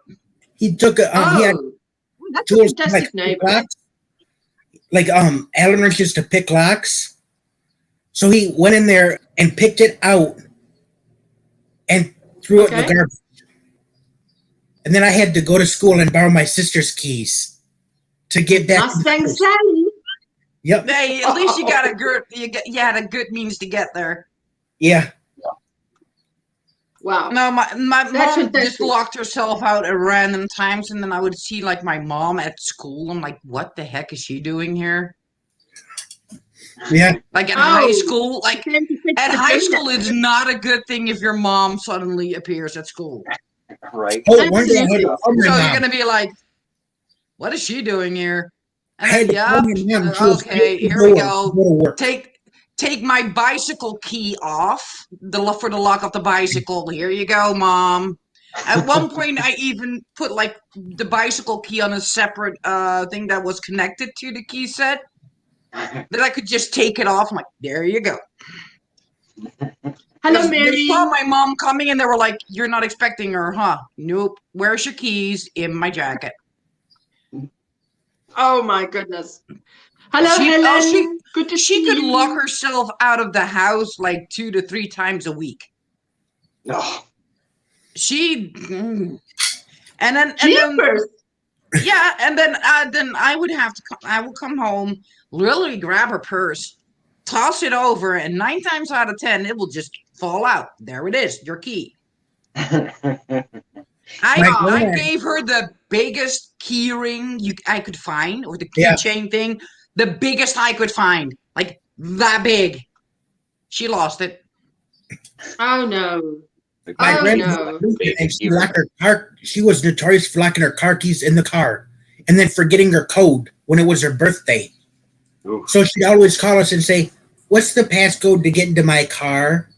He took he had that's tools a fantastic neighbor. Locks, Allen wrenches to pick locks. So he went in there and picked it out and threw it in the garbage. And then I had to go to school and borrow my sister's keys to get back. Mustang Sally. Yep. Hey, at least you got you had a good means to get there. Yeah. Wow. No, my mom just locked herself out at random times, and then I would see like my mom at school. I'm like, what the heck is she doing here? Yeah. Like at high school, it's not a good thing if your mom suddenly appears at school. Right. Oh, one day So you're gonna be like, what is she doing here? And then, okay, here we go. Take my bicycle key off for the lock of the bicycle. Here you go, Mom. At one point, I even put like the bicycle key on a separate thing that was connected to the key set. That I could just take it off. I'm like, there you go. Hello, Mary. They saw my mom coming and they were like, you're not expecting her, huh? Nope. Where's your keys? In my jacket. Oh my goodness. Hello, Helen. Good to see you. She could lock herself out of the house like 2 to 3 times a week. Oh. Jeepers. Yeah, and then I would have to I will come home, literally grab her purse, toss it over, and 9 times out of 10 it will just fall out. There it is, your key. I gave her the biggest key ring I could find, or the keychain thing, the biggest I could find, like that big. She lost it. Oh no. My no. And she locked her car. She was notorious for locking her car keys in the car and then forgetting her code when it was her birthday. Ooh. So she'd always call us and say, "What's the passcode to get into my car?"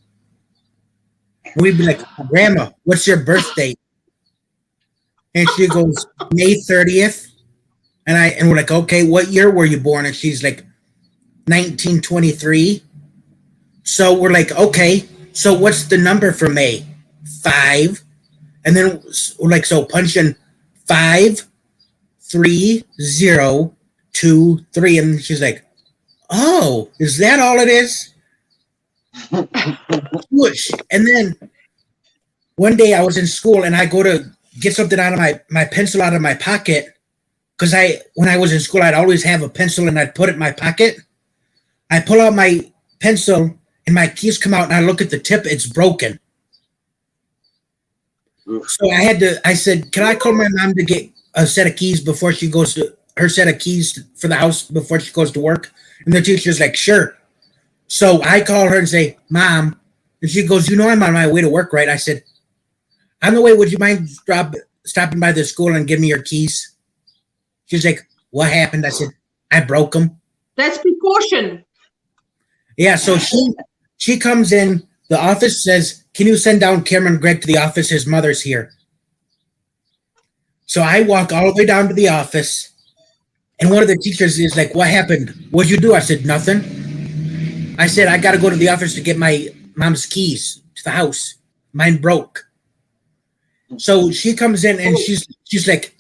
We'd be like, "Grandma, what's your birthday?" And she goes, "May 30th." And we're like, "Okay, what year were you born?" And she's like, 1923. So we're like, "Okay, so what's the number for May?" 5. And then we're like, so punch in 5 3 0 2 3. And she's like, "Oh, is that all it is?" Whoosh. And then one day I was in school and I go to get something out of my pencil out of my pocket, because when I was in school I'd always have a pencil and I'd put it in my pocket. I pull out my pencil and my keys come out and I look at the tip, it's broken. So I said, "Can I call my mom to get a set of keys before she goes to her set of keys for the house before she goes to work?" And the teacher's like, "Sure." So I call her and say, "Mom," and she goes, "You know I'm on my way to work, right?" I said, "On the way, would you mind stopping by the school and give me your keys?" She's like, "What happened?" I said, "I broke them." That's precaution. Yeah, so she comes in, the office says, "Can you send down Cameron Gregg to the office? His mother's here." So I walk all the way down to the office, and one of the teachers is like, "What happened? What'd you do?" I said, "Nothing." I said, "I got to go to the office to get my mom's keys to the house. Mine broke." So she comes in and she's like,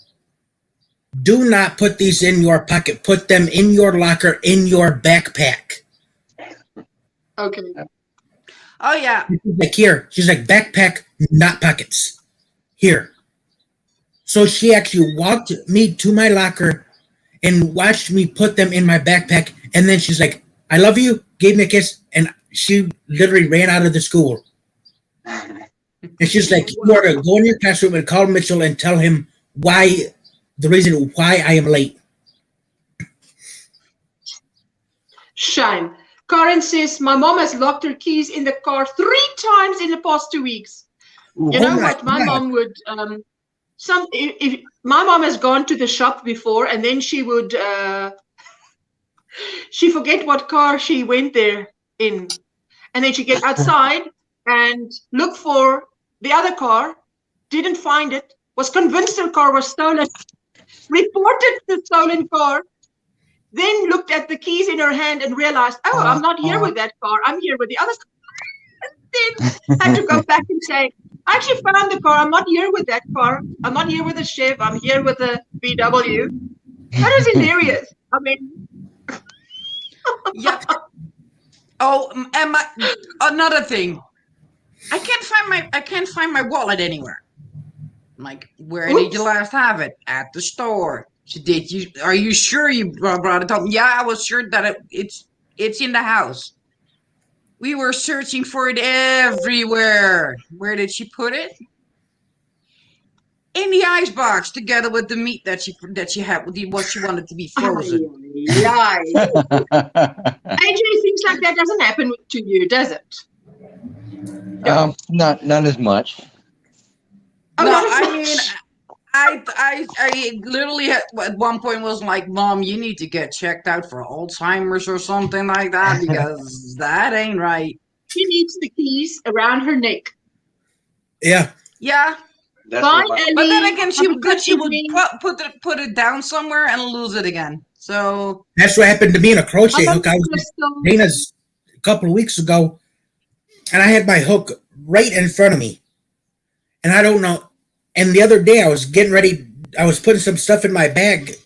"Do not put these in your pocket. Put them in your locker, in your backpack." Okay. Oh yeah. She's like, "Here." She's like, "Backpack, not pockets. Here." So she actually walked me to my locker and watched me put them in my backpack. And then she's like, "I love you," gave me a kiss, and she literally ran out of the school. And she's like, "You are to go in your classroom and call Mitchell and tell him the reason why I am late." Shame. Karen says, "My mom has locked her keys in the car 3 times in the past 2 weeks." You know what? My mom would, if my mom has gone to the shop before, and then she would, she forget what car she went there in. And then she get outside and look for the other car, didn't find it, was convinced her car was stolen, reported the stolen car, then looked at the keys in her hand and realized, "Oh, I'm not here with that car, I'm here with the other car." And then had to go back and say, "I actually found the car, I'm not here with that car, I'm not here with a Chev, I'm here with a VW." That is hilarious. I mean, Yeah. Oh, and another thing, I can't find my wallet anywhere. I'm like, "Where did you last have it?" "At the store." So are you sure you brought it home?" "Yeah, I was sure that it's in the house. We were searching for it everywhere." "Where did she put it?" "In the icebox, together with the meat that she had, with what she wanted to be frozen." yeah. AJ, things like that doesn't happen to you, does it? Not as much. Oh, No, not as I much. mean, I literally at one point was like, "Mom, you need to get checked out for Alzheimer's or something like that, because that ain't right." She needs the keys around her neck. Yeah. Yeah. That's Bye, what Ellie. But then again, she Have a would good evening. put it down somewhere and lose it again. So That's what happened to me in a crochet Hello, hook. I was Crystal. at Dana's a couple of weeks ago, and I had my hook right in front of me. And I don't know. And the other day I was getting ready. I was putting some stuff in my bag.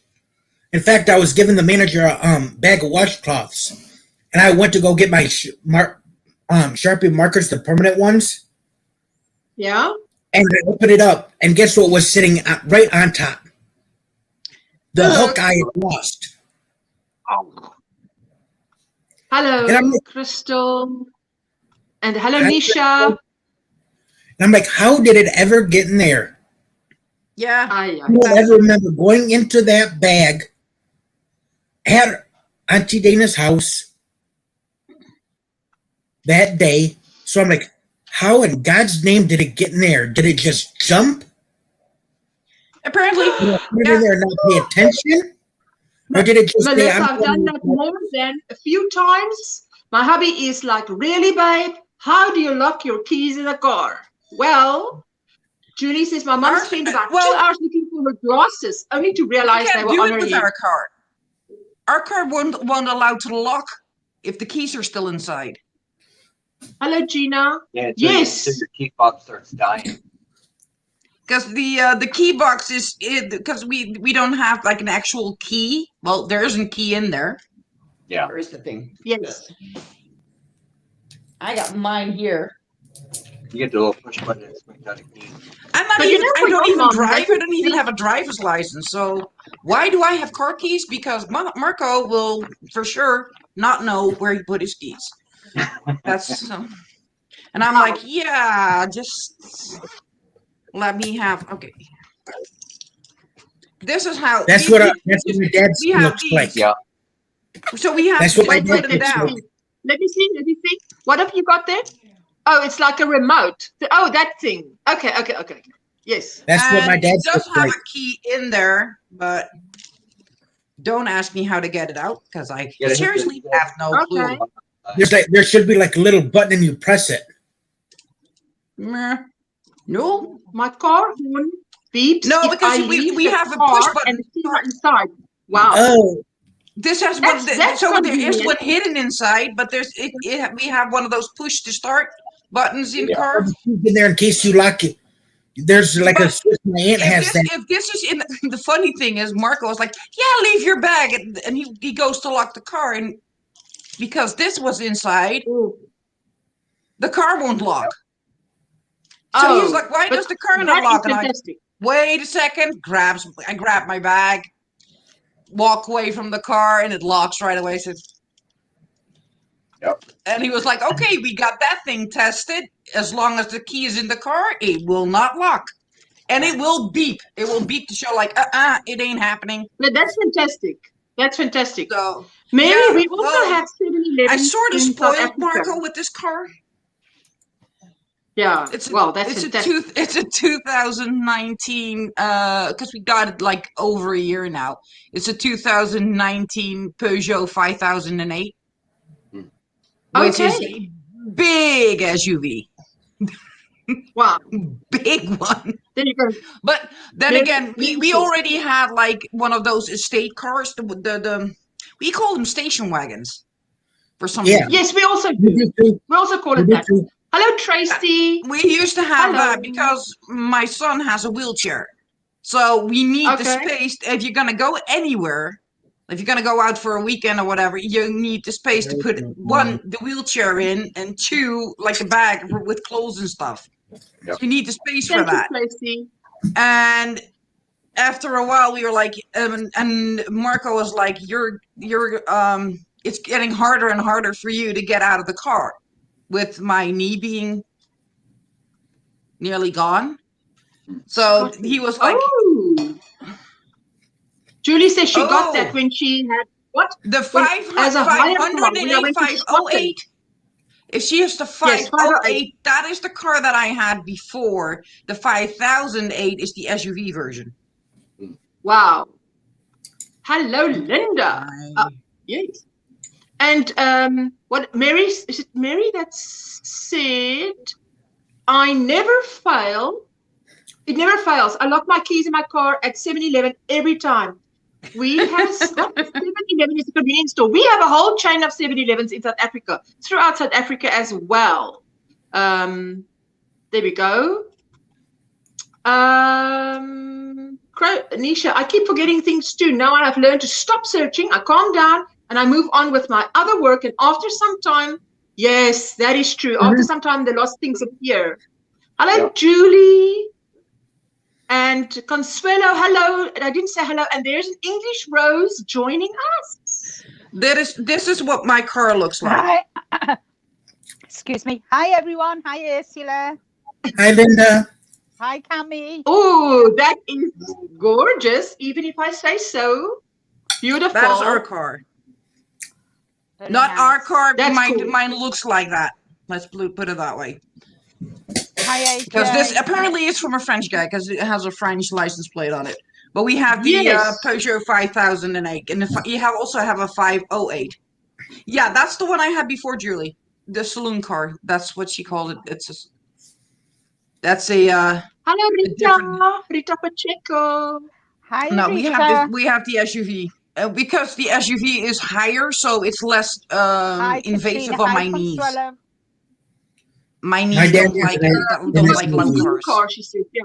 In fact, I was giving the manager a bag of washcloths. And I went to go get my Sharpie markers, the permanent ones. Yeah. And I opened it up, and guess what was sitting right on top? The hook I had lost. Oh. And Hello, I'm like, Crystal. And hello, Hi, Nisha. and I'm like, how did it ever get in there? Yeah. I don't ever remember going into that bag at Auntie Dana's house that day. So I'm like, how in God's name did it get in there? Did it just jump? Apparently. Did I put it in there and not pay attention? Or did it just say, Melissa, I've done that more than a few times. My hubby is like, really, babe? How do you lock your keys in a car? Well, Julie says my mom spent about 2 hours looking for her glasses, only to realize they were on her head. Our car. Our car won't allow to lock if the keys are still inside. Hello, Gina. Yeah, yes. Until your key fob starts dying. Because the key box is because we don't have like an actual key. Well, there isn't key in there. Yeah. Where is the thing? Yes. I got mine here. You get the little push button and swings out a key. I'm not But even. you know I what, don't even Mom, drive. I don't even have a driver's license. So why do I have car keys? Because Marco will for sure not know where he put his keys. That's and I'm like, yeah, just let me have. Okay. This is how. That's what my dad's looks like. Yeah. So we have. That's what my to dad put it looks down. like. Let me see. What have you got there? Oh, it's like a remote. Oh, that thing. Okay. Yes. That's what my dad It does looks have like. a key in there, but don't ask me how to get it out because I seriously have no clue. There should be like a little button and you press it. No, my car beeps. No, if because I leave we the have a car push button and the keys are inside. Wow. Oh. This has one. So there is one hidden inside, but we have one of those push to start buttons in car. In there in case you lock it. There's like a switch. My aunt has that. If this is in the funny thing is, Marco was like, "Yeah, leave your bag," and he goes to lock the car, and because this was inside, the car won't lock. So he was like, "Why does the car not lock?" And I wait a second. I grab my bag, walk away from the car, and it locks right away. So, yep. And he was like, "Okay, we got that thing tested. As long as the key is in the car, it will not lock, and it will beep. It will beep to show like, it ain't happening." But that's fantastic. That's fantastic. So, Mary, we also have 7-Eleven. I sort of spoiled Marco with this car. Yeah, that's fantastic. It's a 2019, because we got it like over a year now. It's a 2019 Peugeot 5008, which is a big SUV. Wow. Big one. There you go. But then again, we already had like one of those estate cars, we call them station wagons for some reason. Yes, we also do. We also call it that. Hello, Tracy. We used to have that because my son has a wheelchair. So we need the space. If you're going to go anywhere, if you're going to go out for a weekend or whatever, you need the space to put one, the wheelchair in, and two, like a bag with clothes and stuff. Yep. So you need the space for that. Tracy. And after a while, we were like, and Marco was like, it's getting harder and harder for you to get out of the car. With my knee being nearly gone. So he was like... Oh. Julie says she got that when she had, what? The 508. If she has the 508, that is the car that I had before. The 5008 is the SUV version. Wow. Hello, Linda. Yes. And what Mary, is it Mary that said, I never fail. It never fails. I lock my keys in my car at 7-Eleven every time. We have 7-Eleven is a convenience store. We have a whole chain of 7-Elevens in South Africa, throughout South Africa as well. There we go. Nisha, I keep forgetting things too. Now I've learned to stop searching. I calm down. And I move on with my other work. And after some time, yes, that is true. After some time, the lost things appear. Hello, Julie. And Consuelo, hello. And I didn't say hello. And there's an English Rose joining us. This is what my car looks like. Hi. Excuse me. Hi, everyone. Hi, Ursula. Hi, Linda. Hi, Cami. Oh, that is gorgeous, even if I say so. Beautiful. That is our car. Very Not nice. our car. That's Mine, cool. mine looks like that. Let's put it that way. Hi, AJ. Because this apparently is from a French guy, because it has a French license plate on it. But we have the Yes. Peugeot 5008, and you also have a 508. Yeah, that's the one I had before, Julie. The saloon car. That's what she called it. That's a Hello, Rita. different- Rita Pacheco. Hi, no. Rita. We have the SUV because the SUV is higher, so it's less Hi, invasive Katrina. on Hi, my knees. Consuelo. My My knees dad don't has like an don't like SUV. loud New cars. car, she said, yeah.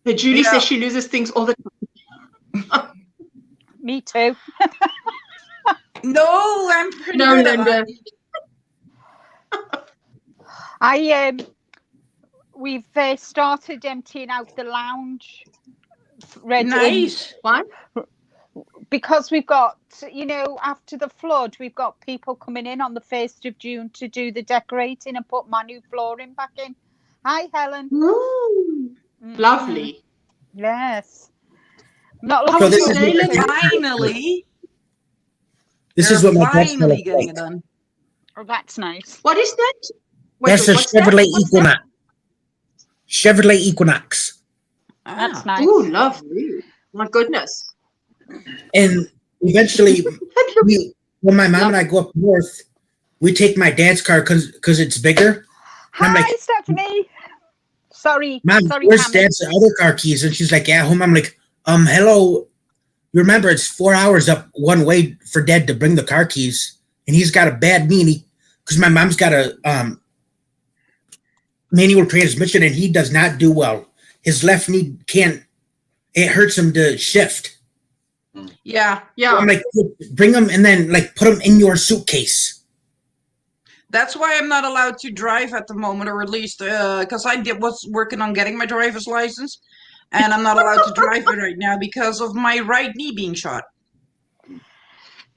But Julie Yeah. says she loses things all the time. Me too. No, I'm pretty No, good at Linda. I we've started emptying out the lounge. Ready Nice. What? because we've got, after the flood, we've got people coming in on the 1st of June to do the decorating and put my new flooring back in. Hi, Helen. Ooh, Mm. lovely. Yes. Not How looking was this your is day, what Linda? Finally, This they're is what my dad's gonna finally look getting like. it done. Oh, that's nice. What is that? Wait, That's a what's that? Chevrolet What's that? Equinox. Chevrolet Equinox. That's Ah. nice. Ooh, lovely. My goodness. And eventually, when my mom and I go up north, we take my dad's car because it's bigger. Hi, I'm like, Stephanie. Sorry. Mom, Sorry, where's Cami. Dad's other car keys? And she's like, yeah, home. I'm like, hello. Remember, it's 4 hours up one way for Dad to bring the car keys. And he's got a bad knee because my mom's got a manual transmission and he does not do well. His left knee it hurts him to shift. Yeah, Yeah. I'm like, bring them and then put them in your suitcase. that's why I'm not allowed to drive at the moment, or at least because was working on getting my driver's license, and I'm not allowed to drive it right now because of my right knee being shot.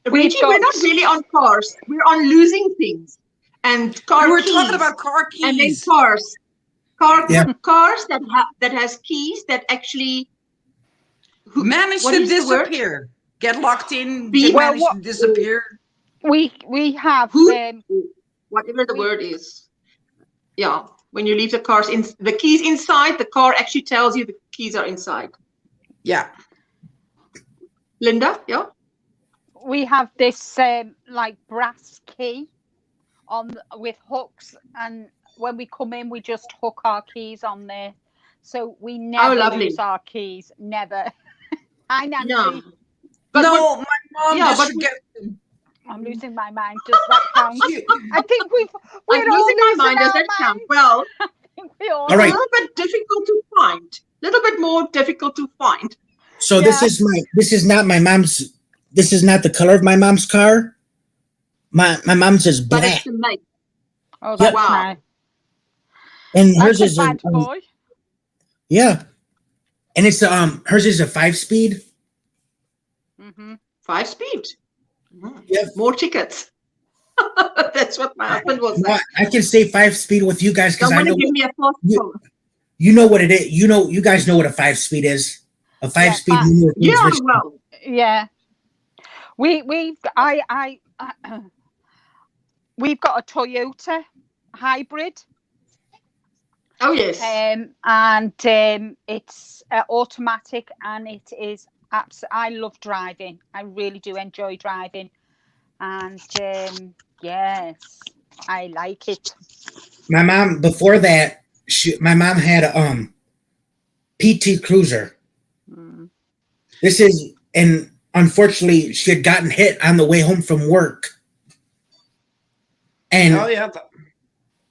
Reggie, we're not really on cars. We're on losing things. And car We were keys. talking about car keys. And then cars. Yeah. Cars that has keys that actually managed what to is the word? disappear. Get locked in. Be- Well, Managed to disappear. We have whatever the word is. Yeah. When you leave the keys inside, the car actually tells you the keys are inside. Yeah. Linda, yeah? we have this brass key with hooks, and when we come in, we just hook our keys on there, so we never lovely. lose our keys. Never. Hi, Nancy. No. No, my mom Yeah, just but forgets them. I'm losing my mind. Does that count? I think we're I'm all losing my mind. Does our that count? minds. Well, I think we all. All right. a little bit difficult to find. A little bit more difficult to find. So Yeah. this is not my mom's. This is not the color of my mom's car. My mom's is But black, it's the make. Oh, that's Wow. nice. and hers That's is a bad boy. yeah, and it's hers is a 5-speed. Mm-hmm. 5-speed. Yep. More tickets. That's what my husband was No, saying. I can say 5-speed with you guys because I Someone know give me a fast phone. you know what it is. You guys know what a 5-speed is. A 5-speed Yeah, manual Yeah, transmission. well. Yeah. We've got a Toyota hybrid. Oh, yes. And it's automatic, and it is I love driving. I really do enjoy driving, and yes, I like it. My mom before that, my mom had a PT Cruiser. Mm. And unfortunately, she had gotten hit on the way home from work, and Oh yeah.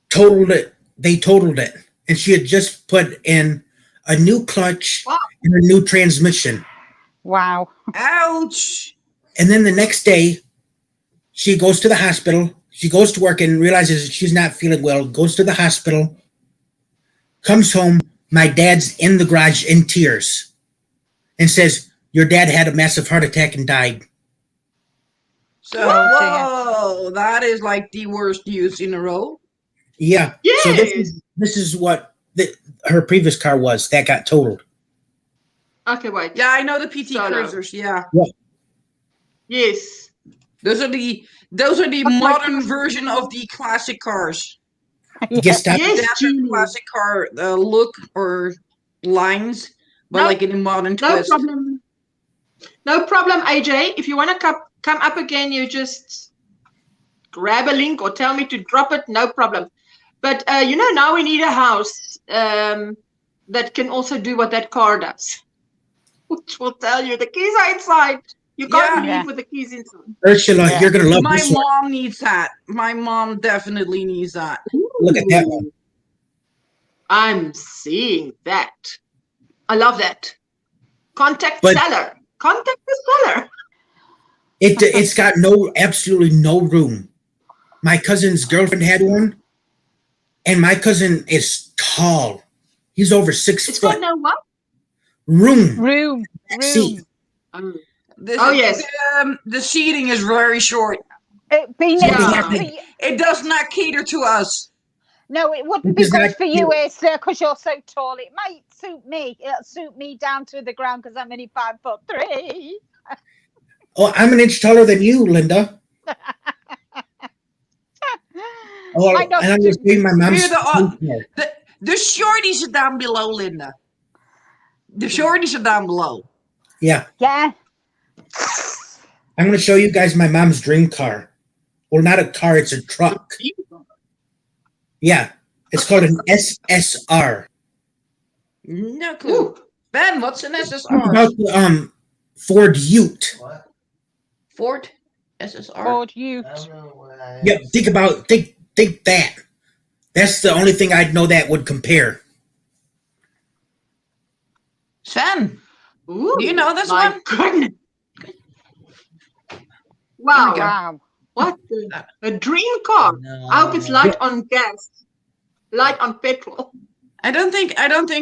totaled it. They totaled it, and she had just put in a new clutch and a new transmission. Wow. Ouch. And then the next day, she goes to the hospital. She goes to work and realizes she's not feeling well, goes to the hospital, comes home. My dad's in the garage in tears and says, your dad had a massive heart attack and died. So, Oh, whoa, that is like the worst news in a row. Yeah. Yes. So this is what her previous car was that got totaled. Okay, wait. Yeah, I know the PT Solo. Cruisers. Yeah, Yes. those are the modern version of the classic cars. Gets down. Yes, They have Julie. the classic car look or lines, but No, like in a modern No twist. problem. No problem, AJ. If you want to come up again, you just grab a link or tell me to drop it. No problem. But now we need a house that can also do what that car does, which will tell you the keys are inside. You can't Yeah. leave with the keys inside. Ursula, Yeah. you're gonna love My this one. mom needs that. My mom definitely needs that. Look at that one. I'm seeing that. I love that. Contact But- seller. Contact the seller. It's got absolutely no room. My cousin's girlfriend had one, and my cousin is tall. He's over 6 It's foot. got no what? Room. Oh, Seat. yes. The seating is very short. It'd be Yeah. nice Yeah. for you. It does not cater to us. No, it wouldn't It be does good not for you, feel- Esther, because you're so tall. It might suit me. It'll suit me down to the ground because I'm only 5'3". Oh, I'm an inch taller than you, Linda. Oh, Might not and I'm just saying my mom's. We're the shorties are down below, Linda. The shorties are down below. Yeah, Yeah. I'm going to show you guys my mom's dream car. Well, not a car; it's a truck. Yeah, it's called an SSR. No clue. Ooh. Ben, what's an Think SSR? about the Ford Ute. Ford SSR. Ford Ute. Yeah, think that. That's the only thing I'd know that would compare. Sven, Ooh, do you know this my one? goodness. Here we Wow. go. Wow. What? A dream car. I hope it's light on gas. Light on petrol. I don't think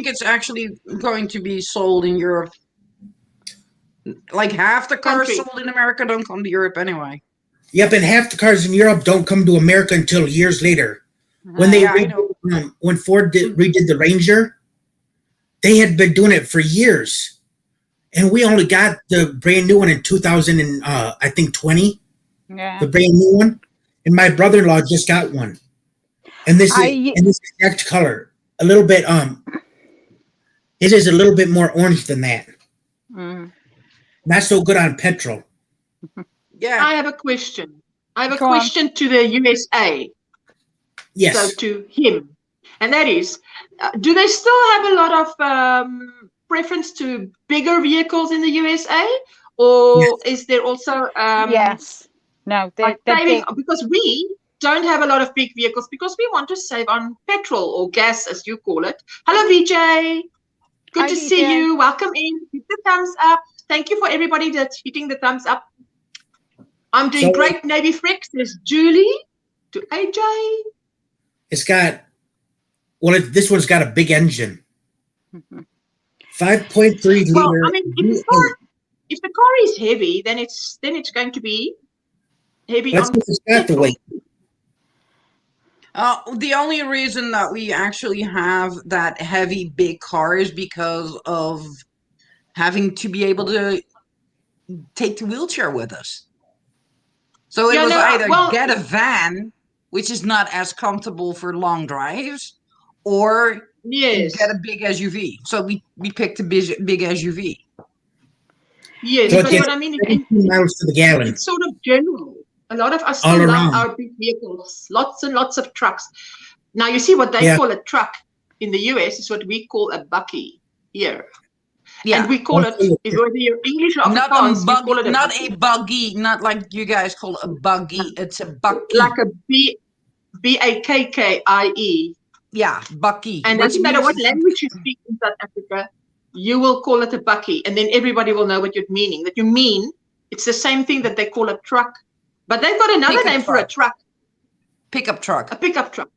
it's actually going to be sold in Europe. Like half the cars Country. sold in America don't come to Europe anyway. Yep, and half the cars in Europe don't come to America until years later. When they Yeah, I know. when Ford redid the Ranger, they had been doing it for years, and we only got the brand new one in 2000 and I think 20, Yeah. the brand new one. And my brother-in-law just got one, and this is in this exact color. A little bit it is a little bit more orange than that. Mm. Not so good on petrol. Yeah. I have a question. I have a Go on. question to the USA. Yes. So to him. And that is, do they still have a lot of preference to bigger vehicles in the USA? Or Yes. is there also Yes. No, like they're saving? big. Because we don't have a lot of big vehicles because we want to save on petrol or gas, as you call it. Hello, VJ. Good Hi, to see VJ. you. Welcome in. Hit the thumbs up. Thank you for everybody that's hitting the thumbs up. I'm doing So- great, Navy Fricks. There's Julie to AJ. It's got this one's got a big engine. 5.3 Well, liter. I mean, if the car is heavy, then it's going to be heavy Let's on see if it's got the petrol. weight. The only reason that we actually have that heavy big car is because of having to be able to take the wheelchair with us. So it Yeah, was no, either well- get a van, which is not as comfortable for long drives, or Yes, get a big SUV. So we picked a big SUV. yes. So it But gets what I mean, 32 miles to the gallon. it's sort of general. A lot of us All still love around. our big vehicles. Lots and lots of trucks. Now, you see what they Yeah. call a truck in the US is what we call a bucky here. Yeah, And we call it, Okay. whether you're English or not Afrikaans, a you buggy, call it a not bucky. a buggy, not like you guys call it a buggy. It's a bucky. Like a B-A-K-K-I-E. Yeah, bucky. And which doesn't matter means what it's- language you speak in South Africa, you will call it a bucky. And then everybody will know what you're meaning. That you mean it's the same thing that they call a truck. But they've got another Pickup name for a truck. Pickup truck. A pickup truck.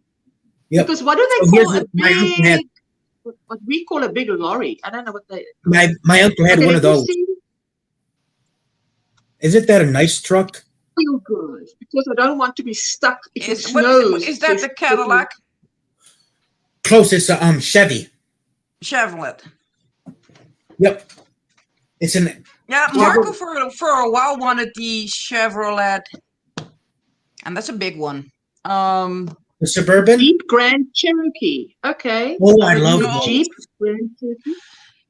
Yep. Because what do they So here's call a my uncle had. big? What we call a big lorry. I don't know what they. My uncle had Okay, one let of me those. see. Isn't that a nice truck? Feel good because I don't want to be stuck if it Is snows. that the Cadillac? Close. It's a Chevy. Chevrolet. Yep. It's an. Yeah, Marco for a while wanted the Chevrolet, and that's a big one. The Suburban. Jeep Grand Cherokee. Okay. Oh, I love No. Jeep Grand Cherokee.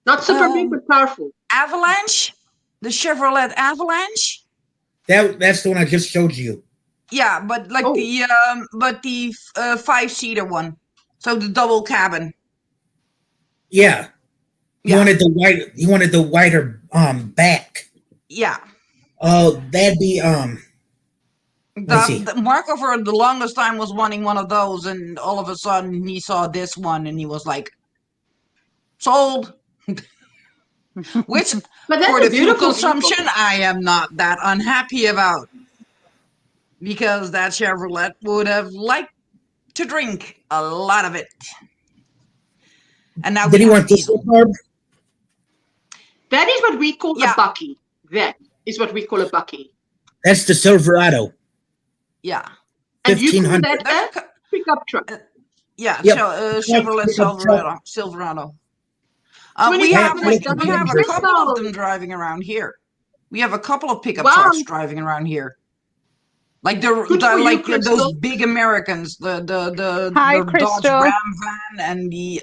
Not super big, but powerful. Avalanche, the Chevrolet Avalanche. That's the one I just showed you. Yeah, but like Oh. the 5-seater one, so the double cabin. Yeah. He Yeah. wanted the white. He wanted the wider back. Yeah. Oh, that'd be Let's see. Marco for the longest time was wanting one of those, and all of a sudden he saw this one, and he was like, "Sold." Which, But that's for a the fuel beautiful consumption, vehicle. I am not that unhappy about, because that Chevrolet would have liked to drink a lot of it. And now Did we he have want this diesel. one, Barb? That is what we call Yeah. a bucky. That is what we call a bucky. That's the Silverado. Yeah. And you call 1500. that a pickup truck. Yeah, Yep. Chevrolet Pickup truck. Silverado. 20 We have minutes a double couple of them crystal. driving around here. We have a couple of pickup Wow. trucks driving around here. Like Good for you, those Crystal. big Americans, the Hi, Dodge Crystal. Ram van and the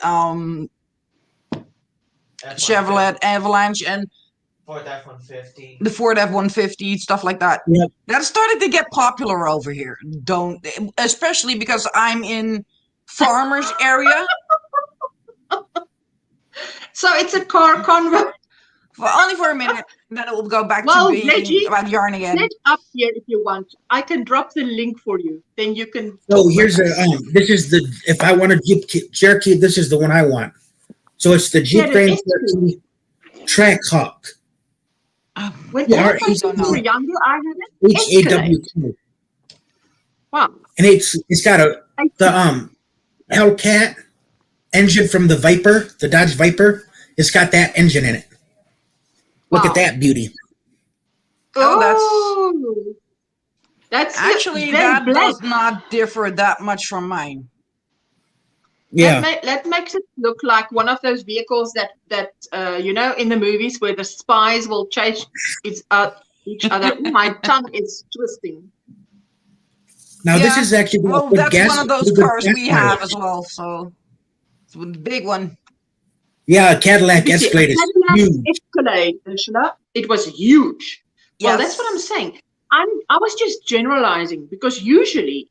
Chevrolet Avalanche and Ford F-150. the Ford F-150, stuff like that. Yep. That started to get popular over here. Especially because I'm in farmers area. So it's a car convert. Only for a minute, then it will go back Well, to being Reggie, about yarn again. Set up here if you want. I can drop the link for you. Then you can. So here's a this is the if I want a Jeep Cherokee, this is the one I want. So it's the Jeep Yeah, Grand the Cherokee Track Hawk. When Yeah, all our my children were H- younger, I had an Escalade. HAW2. Wow. And it's got the Hellcat engine from the Viper, the Dodge Viper. It's got that engine in it. Look Wow. at that beauty. Oh, that's Actually, then that does not differ that much from mine. Yeah. That makes it look like one of those vehicles that you know, in the movies where the spies will chase each other. Ooh, my tongue is twisting. Now this Yeah. is actually Well, good that's gas. one of those good cars gas we have mileage. as well. So it's a big one. Yeah, a Cadillac You see, Escalade is Cadillac huge. Escalade, Ursula, it was huge. Well, that's what I'm Yes. saying. I was just generalizing because usually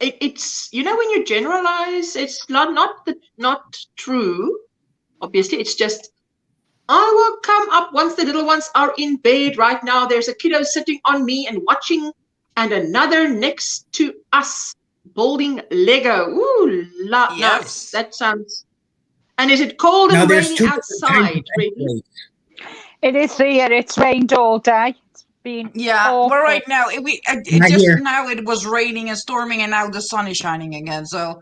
it's you know, when you generalize, it's not true. Obviously, it's just I will come up once the little ones are in bed. Right now, there's a kiddo sitting on me and watching, and another next to us building Lego. Ooh, Yes. nice. That sounds. And is it cold Now and there's rainy two different kinds outside, of Reggie? Escalades. It is here. It's rained all day. It's been Yeah, awful. but right now it Not just here. now it was raining and storming, and now the sun is shining again. So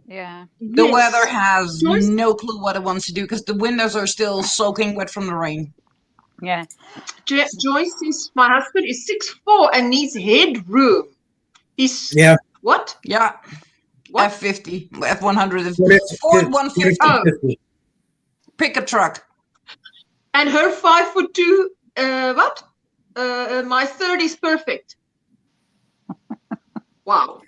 Yeah. the Yes. weather has Joyce- no clue what it wants to do because the windows are still soaking wet from the rain. Yeah. Joyce is my husband is 6'4" and needs headroom. He's Yeah. what? Yeah, What? F50, F100, What is- Ford what 150 is Oh. 50? pickup truck. And her 5'2", what? My third is perfect. Wow.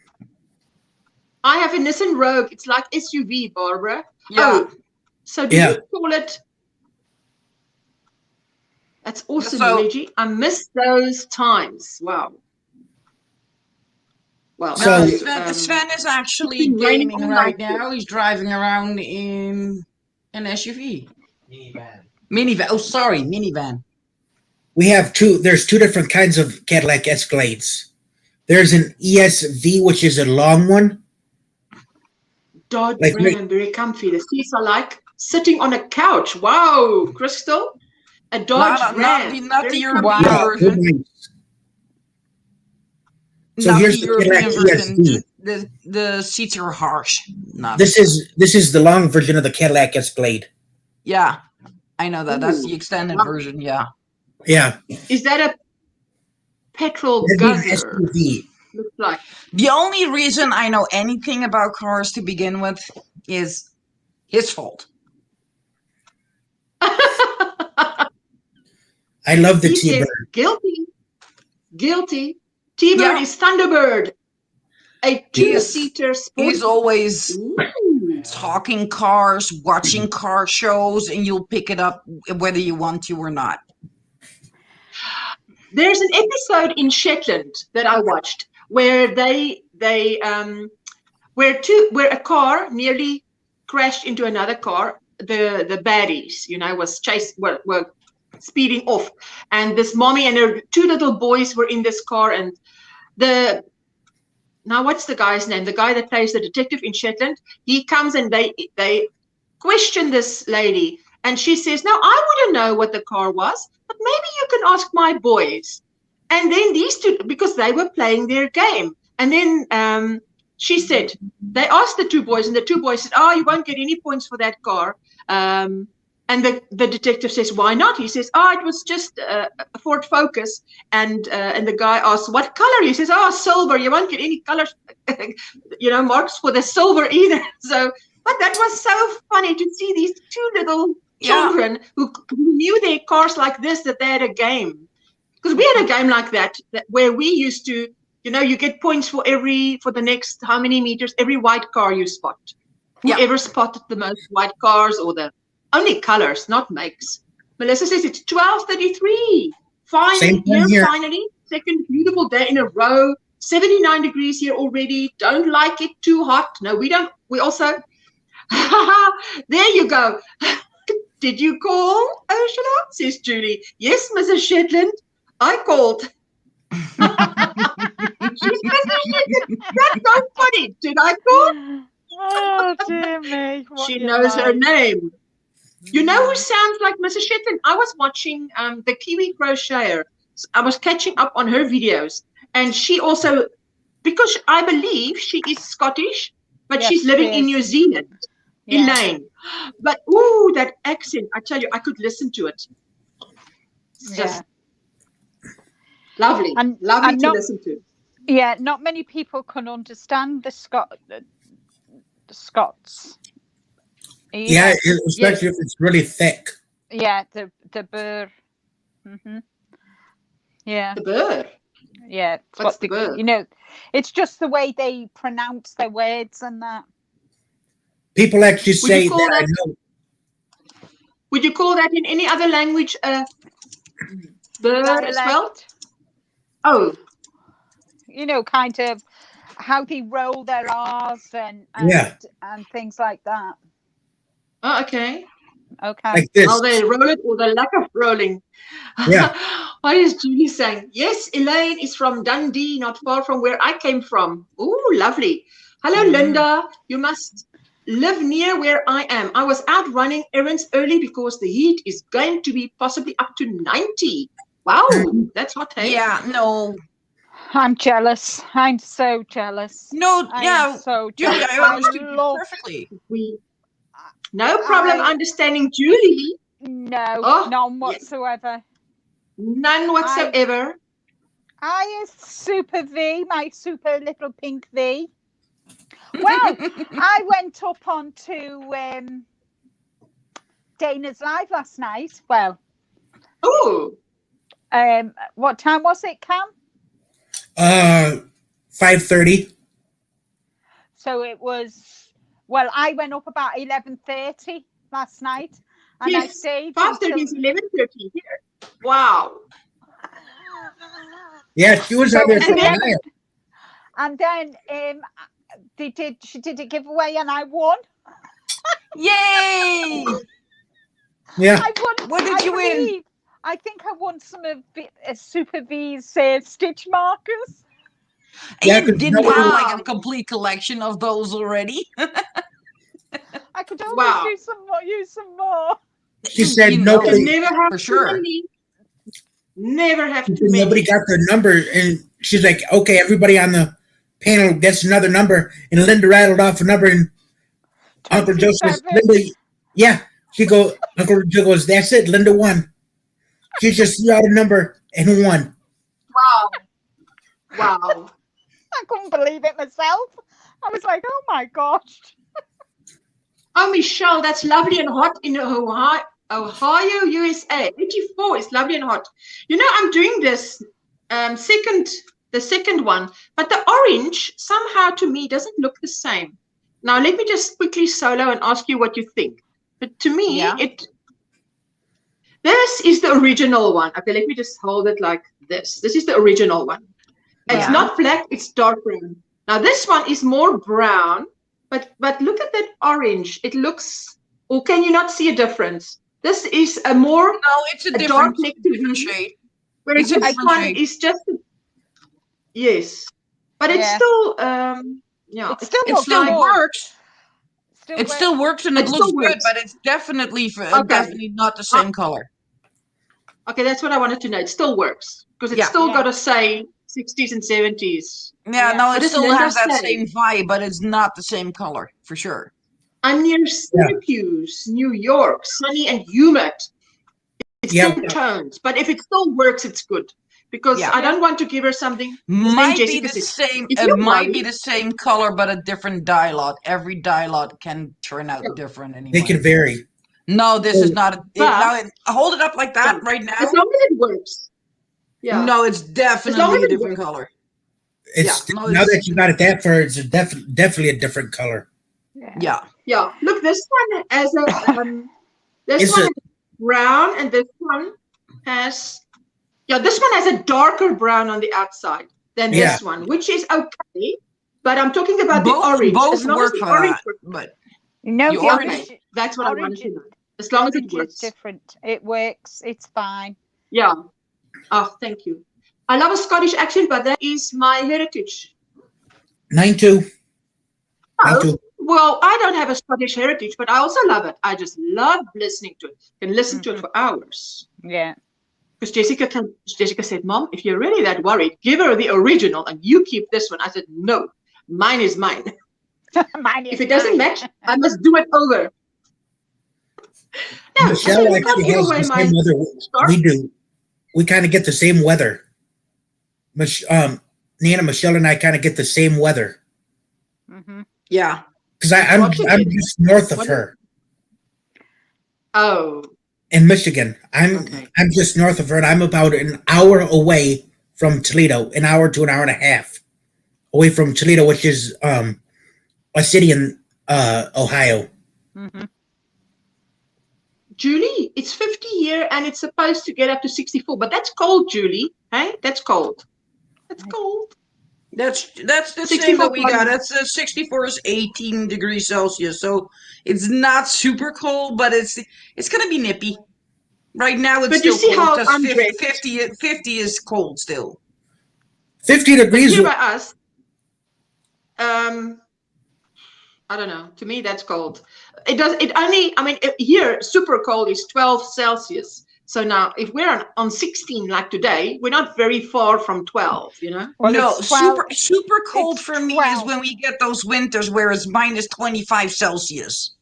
I have a Nissan Rogue. It's like SUV, Barbara. Yeah. Oh, so do Yeah. you call it? That's awesome, So- Reggie. I miss those times. Wow. Well, So- Sven is actually it's been raining gaming all right night here. now. He's driving around in an SUV. Minivan. Minivan. Oh, sorry, minivan. We have there's two different kinds of Cadillac Escalades. There's an ESV, which is a long one. Dodge Like Ram, very comfy. The seats are like sitting on a couch. Wow, Crystal. A Dodge Not Ram. the very European comfy. Wow. version. Nice. So Not here's the the Cadillac European version. ESV. the seats are harsh. Not This is the long version of the Cadillac Escalade. yeah, I know that. That's the Ooh, extended wow. version. Yeah. Yeah. Is that a petrol That'd be an guzzler? SUV. Looks like. The only reason I know anything about cars to begin with is his fault. I love the He says, T-Bird. guilty. Guilty. T-Bird Yeah. is Thunderbird. A two-seater sport. He's always Ooh. talking cars, watching car shows, and you'll pick it up whether you want to or not. There's an episode in Shetland that I watched where where a car nearly crashed into another car. The baddies, were speeding off, and this mommy and her two little boys were in this car, and what's the guy's name? The guy that plays the detective in Shetland, he comes and they question this lady, and she says, "Now I wouldn't know what the car was, but maybe you can ask my boys." And then these two, because they were playing their game, and then she said, they asked the two boys, and the two boys said, "Oh, you won't get any points for that car." And the detective says, "Why not?" He says, "Oh, it was just a Ford Focus." And the guy asks, "What color?" He says, "Oh, silver. You won't get any color, marks for the silver either." So, but that was so funny to see these two little children who knew their cars like this, that they had a game. Because we had a game like that where we used to, you get points for the next how many meters, every white car you spot. Whoever spotted the most white cars, or the only colors, not makes. Melissa says it's 12:33. Finally, second beautiful day in a row. 79 degrees here already. Don't like it too hot. No, we don't. We also, there you go. Did you call, Ursula? Says Julie. Yes, Mrs. Shetland, I called. She's Mrs. Shetland. That's so funny. Did I call? Oh, dear me. She knows her name. You know who sounds like Mrs. Shetland? I was watching the Kiwi Crocheter. I was catching up on her videos. And she also, because I believe she is Scottish, but she's living in New Zealand. Yeah. Elaine. But, ooh, that accent. I tell you, I could listen to it. It's just lovely. Lovely to listen to. Yeah, not many people can understand the Scots. Yeah, especially if it's really thick. Yeah, the burr. Mm-hmm. Yeah. The burr. Yeah. What's the burr? It's just the way they pronounce their words and that. People actually say that I know. Would you call that in any other language burr as well? Oh. Kind of how they roll their R's and things like that. Oh, okay. Okay. Like this. How they roll it, or the lack of rolling. Yeah. What is Julie saying? Yes, Elaine is from Dundee, not far from where I came from. Oh, lovely. Hello, Linda. You must live near where I am. I was out running errands early because the heat is going to be possibly up to 90. Wow, that's hot, hey? Yeah, no. I'm jealous. I'm so jealous. No, I'm so jealous. Julie, I understood you perfectly. No problem understanding Julie. No, none whatsoever. None whatsoever. I is Super V, my super little pink V. Well, I went up onto Dana's live last night. Well, what time was it, Cam? 5:30. So it was. Well, I went up about 11:30 last night, and I stayed. 5:30 is 11:30 here. Wow. Yeah, she was out there for a And then she did a giveaway, and I won. Yay! Yeah. I won. What did you win? I think I won some of Super V's stitch markers. And you didn't have like a complete collection of those already? I could always use some more. She said nobody. Never have for sure. Never have to. Nobody got their number, and she's like, "Okay, everybody on the panel gets another number, and Linda rattled off a number, and Uncle Joe says, 27. Linda, yeah. Uncle Joe goes, that's it, Linda won. She just threw out a number and won. Wow. Wow. I couldn't believe it myself. I was like, oh my gosh. Oh, Michelle, that's lovely and hot in Ohio, USA. 84 is lovely and hot. You know, I'm doing this the second one, but the orange somehow to me doesn't look the same. Now, let me just quickly solo and ask you what you think. But to me, this is the original one. Okay, let me just hold it like this. This is the original one. It's not black, it's dark brown. Now, this one is more brown, but look at that orange. It looks, or can you not see a difference? This is a more it's a dark different shade. Whereas It's a this different one shade. is just yes, but it's still It It still works. It still works and it It looks still good, works. but it's definitely Okay. definitely not the same color. Okay, that's what I wanted to know. It still works because it's still got to say 60s and 70s. Yeah, no, What it does still Linda has that say? same vibe, but it's not the same color for sure. I'm near Syracuse, New York, sunny and humid. It's 10 tones, but if it still works, it's good because I don't want to give her something. Might be the same. It might be the same color, but a different dye lot. Every dye lot can turn out different anyway. They can vary. No, this is not. Hold it up like that right now. As long as it works. Yeah. No, it's definitely a different color. It's now that you got it that far, it's definitely a different color. Yeah. Yeah. Look, this one has a this one has brown, and this one has this one has a darker brown on the outside than this one, which is okay. But I'm talking about the orange. Both work for that, but no, the orange. That's what I wanted to know. As long as it works. It's different. It works. It's fine. Yeah. Oh, thank you. I love a Scottish accent, but that is my heritage. Mine too. Oh, well, I don't have a Scottish heritage, but I also love it. I just love listening to it. I can listen to it for hours. Yeah. Because Jessica said, Mom, if you're really that worried, give her the original and you keep this one. I said, no, mine is mine. If it doesn't match, I must do it over. No, Michelle actually has the same weather we do. We kind of get the same weather. Nana, Michelle, and I kind of get the same weather. Yeah. Because I'm just north of her. Oh. In Michigan. I'm just north of her, and I'm about an hour away from Toledo, an hour to an hour and a half away from Toledo, which is a city in Ohio. Julie, it's 50 here and it's supposed to get up to 64, but that's cold, Julie. Hey, that's cold. That's cold. That's the same that we got. That's 64 is 18 degrees Celsius, so it's not super cold, but it's gonna be nippy. Right now it's still cold because 50 is cold still. 50 degrees. Here by us, I don't know. To me, that's cold. Here, super cold is 12 Celsius. So now, if we're on 16 like today, we're not very far from 12, you know? Well, no, super cold for me is when we get those winters where it's minus 25 Celsius.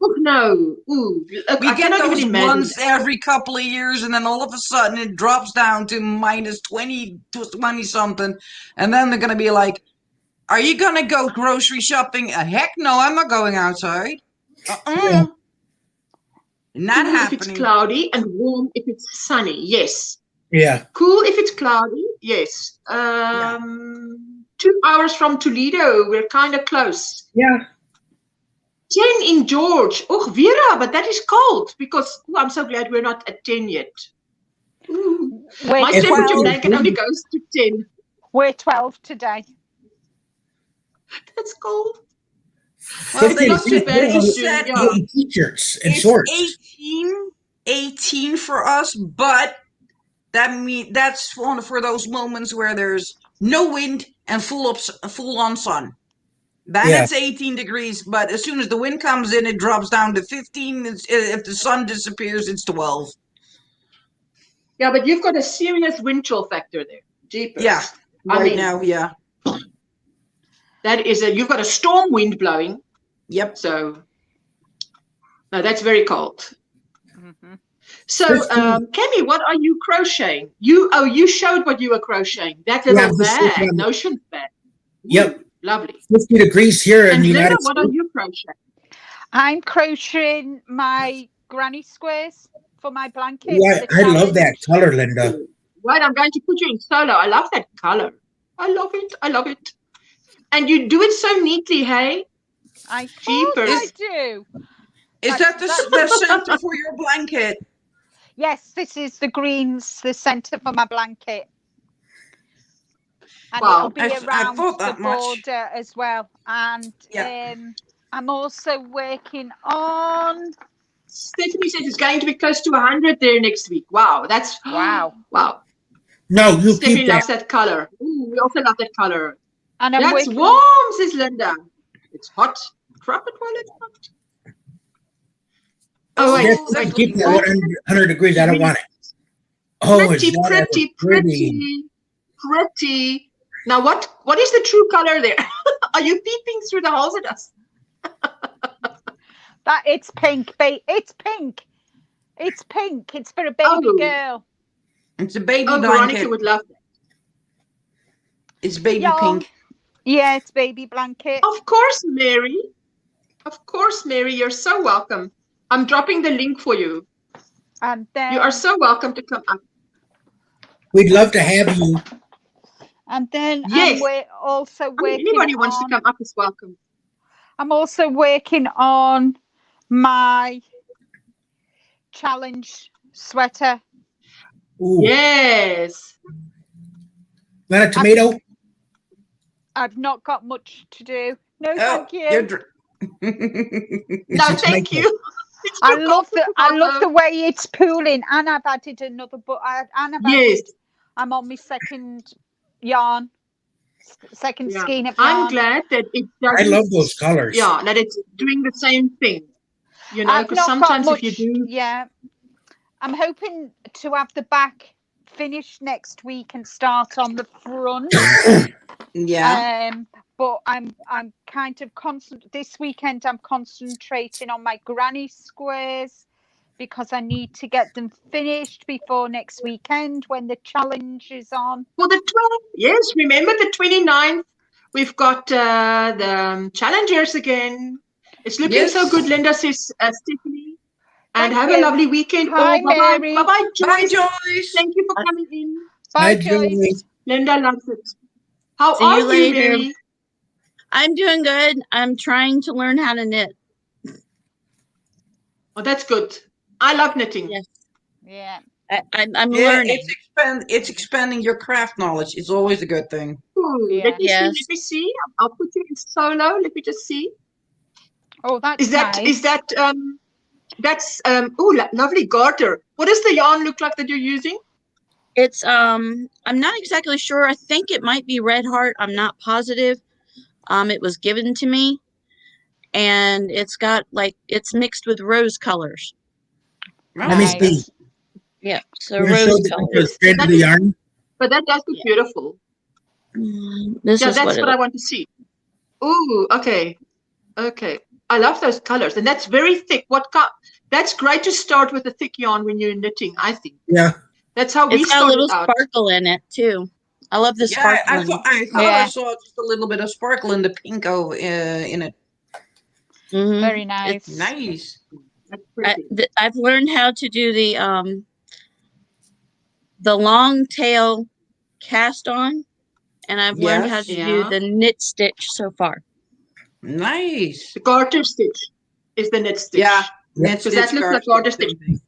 Oh, no. Ooh, we get those ones every couple of years, and then all of a sudden it drops down to minus 20 to 20 something. And then they're going to be like, are you going to go grocery shopping? Heck no, I'm not going outside. Yeah. Not cool happening. If it's cloudy and warm if it's sunny, yes. Yeah. Cool if it's cloudy, yes. 2 hours from Toledo, we're kind of close. Yeah. 10 in George. Oh, Vera, but that is cold because I'm so glad we're not at 10 yet. My temperature blanket only goes to 10. We're 12 today. That's cold. Well, they said t-shirts and shorts. 18 for us, but that's one for those moments where there's no wind and full on sun. It's 18 degrees, but as soon as the wind comes in, it drops down to 15. If the sun disappears, it's 12. Yeah, but you've got a serious wind chill factor there. Jeepers. Yeah, now, yeah. That is you've got a storm wind blowing. Yep. So, no, that's very cold. Mhm. So, Christine. Cammy, what are you crocheting? You showed what you were crocheting. That little I'm just bag, looking on- notion bag. Yep. Ooh, lovely. 50 degrees here in And the Linda, United what are States. you crocheting? I'm crocheting my granny squares for my blanket. Yeah, the I love that challenge. color, Linda. Right, I'm going to put you in solo. I love that color. I love it. I love it. And you do it so neatly, hey? Of course I Jeepers. do. Is that the center for your blanket? Yes, this is the greens, the centre for my blanket. And Wow. it'll be I around thought the that much. border as well. And Yeah. I'm also working on... Stephanie says it's going to be close to 100 there next week. Wow, that's Wow. Wow. No, you Stephanie keep that. loves that color. Ooh, we also love that color. And I'm That's working... warm, says Linda. It's hot. Drop it while it's hot. Oh, wait. Yes, wait. keep that Oh, 100 degrees. I don't want it. Oh, pretty, is that pretty, pretty? pretty. Now, what is the true color there? Are you peeping through the holes at us? That it's pink, it's pink. It's pink. It's for a baby Oh. girl. It's a baby Oh, blanket. Veronica would love that. It's baby Yeah. pink. Yeah, it's baby blanket. Of course, Mary. Of course, Mary. You're so welcome. I'm dropping the link for you. And then You are so welcome to come up. We'd love to have you. And then Yes. I'm also working Anybody wants to on... come up is welcome. I'm also working on my challenge sweater. Ooh. Yes. Want a tomato? I've not got much to do. No, Oh, thank you. you're dr- No, a thank tomato. you. It's I too love cold I to love the bother. way it's pooling, and I've added another. But Yes. I'm on my second yarn, second Yeah. skein of I'm yarn. glad that it I doesn't. love those colors. Yeah, that it's doing the same thing. You know, I've because not got sometimes much. if you do, Yeah, I'm hoping to have the back finished next week and start on the front. yeah. But I'm kind of this weekend. I'm concentrating on my granny squares because I need to get them finished before next weekend when the challenge is on. for the 12th, yes, remember the 29th, we've got the challengers again. It's looking so Yes. good, Linda, says Stephanie. And Thank have you. a lovely weekend. Hi, bye-bye. Mary. Bye-bye, Bye, Joyce. Joyce. Thank you for coming in. Bye, Hi, Joyce. Joyce. Linda loves it. How See are you you, later. Mary? I'm doing good. I'm trying to learn how to knit. Oh, that's good. I love knitting. Yes, Yeah. I'm Yeah, learning. it's expanding your craft knowledge. It's always a good thing. Ooh, Yeah. let me see. Yes. Let me see. I'll put you in solo. Let me just see. Oh, that's Is that nice. that's lovely garter. What does the yarn look like that you're using? It's I'm not exactly sure. I think it might be Red Heart. I'm not positive. It was given to me, and it's got it's mixed with rose colors. Oh, Let me Nice. see. Yeah, so You want to show rose the colors. strand of the yarn? But that does look beautiful. This Yeah, is that's what what I want to see. Ooh, okay. Okay. I love those colors. And that's very thick. That's great to start with a thick yarn when you're knitting, I think. Yeah. That's how we It's got a started little out. sparkle in it too. I love the yeah. sparkle. I in thought it. I Yeah. saw just a little bit of sparkle in the pinko in it. Mhm. Very nice. Nice. That's pretty. I've learned how to do the long tail cast on, and I've learned how Yes. to Yeah. do the knit stitch so far. Nice. The garter stitch is the knit stitch. Yeah. Yeah. Knit Because that stitch looks like garter garter stitch. stitch.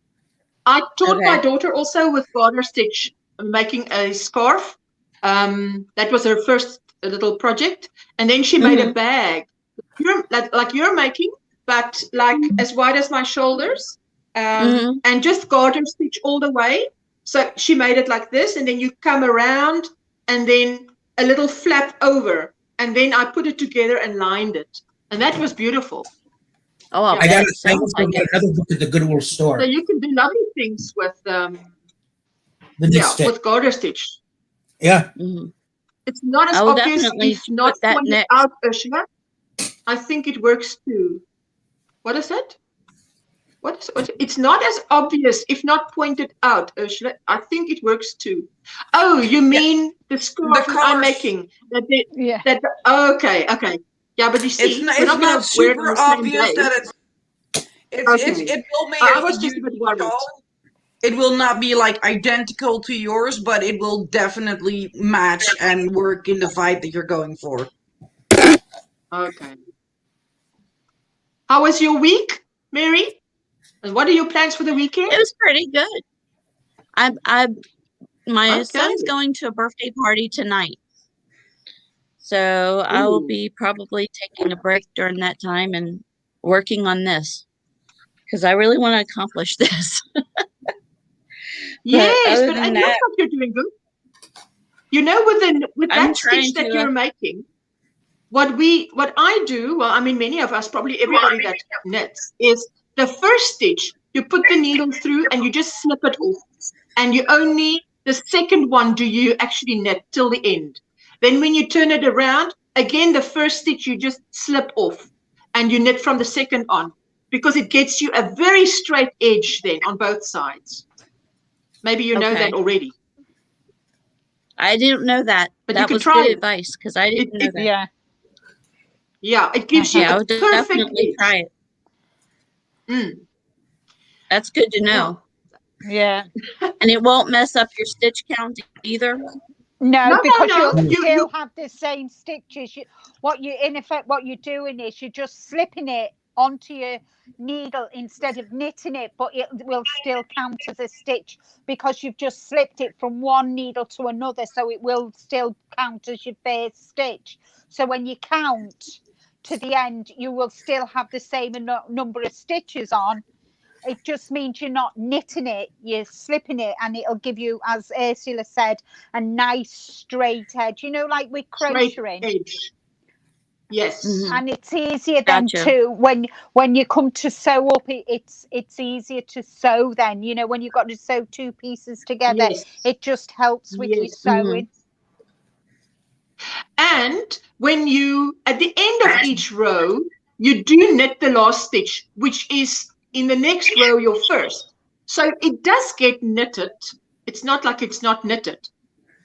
I taught my Okay. daughter also with garter stitch, making a scarf. That was her first little project. And then she made a bag. Like you're making, but like as wide as my shoulders. Mhm. And just garter stitch all the way. So she made it like this, and then you come around, and then a little flap over, and then I put it together and lined it, and that was beautiful. Oh, I'll Yeah. I bet got it sounds also like got it. another book at the Goodwill So store. you can do lovely things with The knit stitch. with garter stitch. Yeah. Mhm. It's not as I will obvious definitely if not put that pointed next. out, Ursula. I think it works too. What is that? What? It's not as obvious if not pointed out, Ursula. I think it works too. Oh, you mean the scarf that I'm colors. making? Yeah. Okay. Yeah, but you see, It's we're not going not to wear it on super the same obvious day. that Okay. it will make I was just a bit worried. it will not be like identical to yours, but it will definitely match and work in the vibe that you're going for. Okay. How was your week, Mary? And what are your plans for the weekend? It was pretty good. My Okay. son's going to a birthday party tonight. So I will Ooh. be probably taking a break during that time and working on this because I really want to accomplish this. Yes, other but than it looks that, like you're doing good. You know, with I'm that trying stitch that to, you're making, what I do, well, I mean, many of us, probably everybody that knits, is the first stitch, you put the needle through and you just slip it off. And you only, the second one, do you actually knit till the end. Then when you turn it around, again, the first stitch, you just slip off and you knit from the second on because it gets you a very straight edge then on both sides. Maybe you know that already. I didn't know that. But that you could was try good it. advice because I didn't know that. Yeah. Yeah, it gives you Yeah, I a would perfect definitely edge. try it. That's good to know. Yeah. And it won't mess up your stitch count either. No, because no. you'll still have the same stitches. In effect, what you're doing is you're just slipping it onto your needle instead of knitting it, but it will still count as a stitch because you've just slipped it from one needle to another, so it will still count as your first stitch. So when you count to the end, you will still have the same number of stitches on. It just means you're not knitting it, you're slipping it, and it'll give you, as Ursula said, a nice straight edge. You know, like with crocheting. Straight edge. Yes. And it's easier then to when you come to sew up, it's easier to sew then. You know, when you've got to sew two pieces together, it just helps with your sewing. And when you, at the end of each row, you do knit the last stitch, which is in the next row your first. So it does get knitted. It's not like it's not knitted.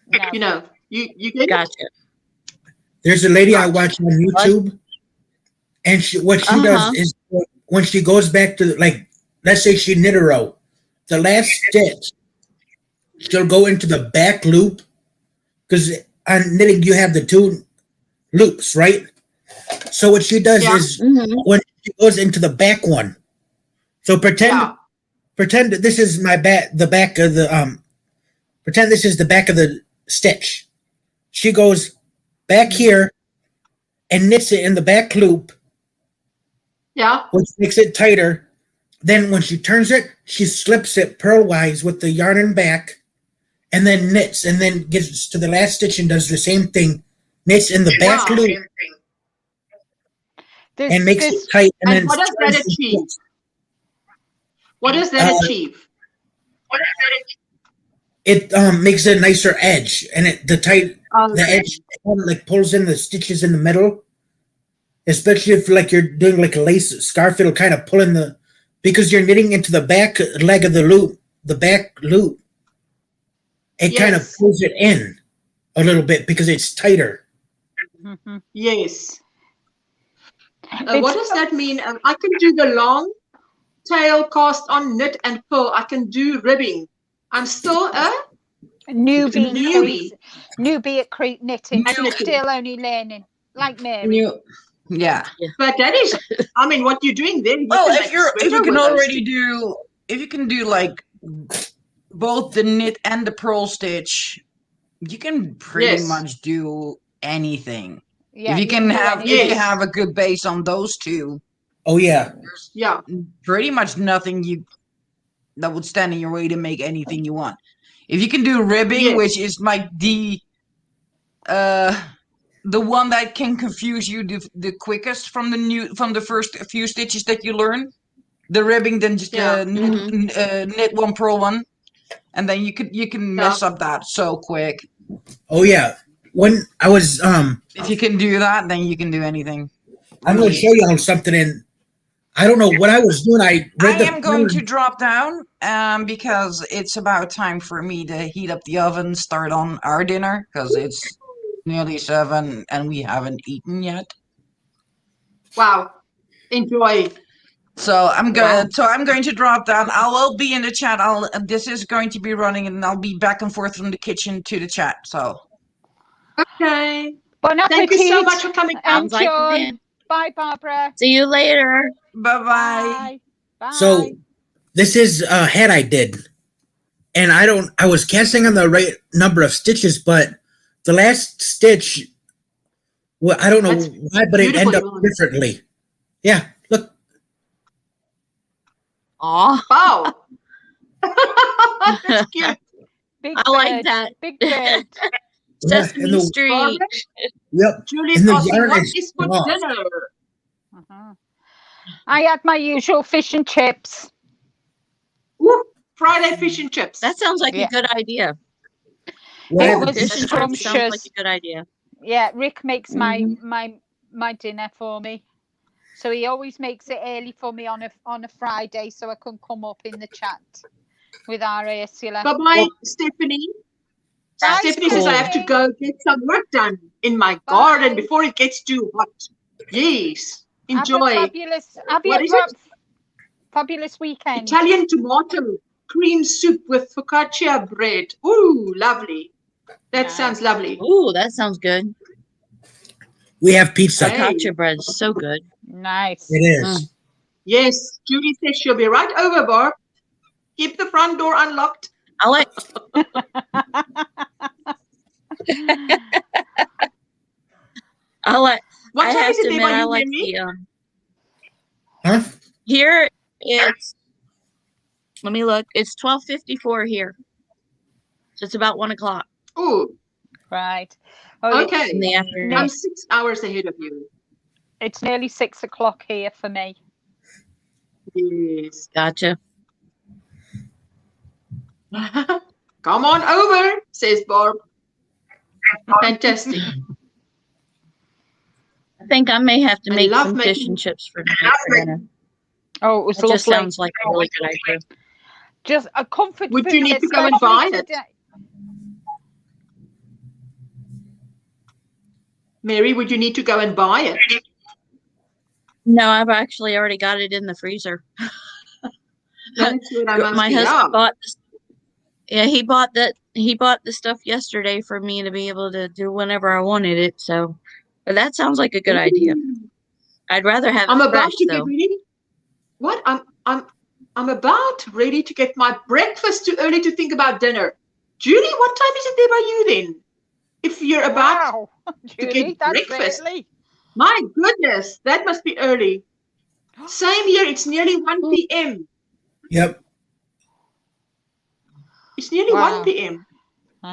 No. You know, you get it? There's a lady I watch on YouTube, and what she does is when she goes back to, like, let's say she knit a row, the last stitch, she'll go into the back loop, because on knitting you have the two loops, right? So what she does is when she goes into the back one, so pretend that this is the back of the pretend this is the back of the stitch. She goes back here and knits it in the back loop. Yeah. Which makes it tighter. Then when she turns it, she slips it purlwise with the yarn in back, and then knits, and then gets to the last stitch and does the same thing. Knits in the back loop and makes it tight. And then what does that achieve? What does that achieve? It makes a nicer edge, and the edge like pulls in the stitches in the middle. Especially if like you're doing like a lace scarf, it'll kind of pull in because you're knitting into the back leg of the loop, the back loop. It kind of pulls it in a little bit because it's tighter. Yes. What does that mean? I can do the long tail cast on, knit and purl. I can do ribbing. I'm still a newbie at knitting. I'm still only learning, like Mary. Yeah. But that is, I mean, what you're doing then. Well, if you can do like both the knit and the purl stitch, you can pretty much do anything. Yeah, if you have a good base on those two. Oh yeah. Yeah. Pretty much nothing that would stand in your way to make anything you want. If you can do ribbing, which is like the one that can confuse you the quickest from the first few stitches that you learn, the ribbing, then just knit one, purl one, and then you can mess up that so quick. Oh yeah, when I was If you can do that, then you can do anything. I'm going to show y'all something, and I don't know what I was doing. I read I the am going to drop down because it's about time for me to heat up the oven, start on our dinner, because it's nearly 7 and we haven't eaten yet. Wow. Enjoy. So I'm Wow. going to drop down. I will be in the chat. This is going to be running, and I'll be back and forth from the kitchen to the chat. So Okay. Bon Thank you so appetit. much for coming. Sounds like a Enjoy. plan. Bye, Barbara. See you later. bye-bye. Bye. Bye. So this is a hat I did, and I was casting on the right number of stitches, but the last stitch, well, I don't know That's why, but it ended up beautiful. differently. Yeah, look. Aw. Wow. That's cute. Big I bird. like that. Big bird. Yeah, Sesame and the, Street. Barbara, yep. Julie's And the asking, yarn what is is for soft. dinner? Uh-huh. I had my usual fish and chips. Ooh, Friday fish and chips. That sounds like Yeah. a good idea. What It happened? was Fish and chips sounds like scrumptious. a good idea. Yeah, Rick makes Mhm. my dinner for me. So he always makes it early for me on a Friday, so I can come up in the chat with our Ursula. Bye-bye, Stephanie. Bye, Stephanie says I have to go get some work done in my garden before it gets too hot. Yes. Enjoy. Have you What is a it? fabulous weekend. Italian tomato cream soup with focaccia bread. Ooh, lovely. That Nice. sounds lovely. Ooh, that sounds good. We have pizza. Hey. Focaccia bread is so good. Nice. It is. Yes, Julie says she'll be right over, Barb. Keep the front door unlocked. I like. I like. What I time have is it to there admit, by I you, like Mary? the Huh? here. It's. Let me look. It's 12:54 here. So it's about 1 o'clock Ooh, Right. Oh, okay. in the afternoon. I'm 6 hours ahead of you. it's nearly 6 o'clock here for me. Yes. Gotcha. Come on over, says Barb. Fantastic. I think I may have to I make love some fish making- and chips for dinner. Oh, it was It just lovely. sounds like a really good idea. Just a comfort Would food, you need to go and especially buy it? today. Mary, would you need to go and buy it? No, I've actually already got it in the freezer. That's what I'm My asking. husband Yeah. bought this. Yeah, he bought the stuff yesterday for me to be able to do whenever I wanted it. So, but that sounds like a good idea. I'd rather have I'm it about fresh to get though. ready. What? I'm about ready to get my breakfast. Too early to think about dinner. Julie, what time is it there by you then? If you're about Wow, to Julie, get that's breakfast. early. My goodness, that must be early. Same here. It's nearly 1 p.m. Yep. It's nearly Wow. 1 p.m.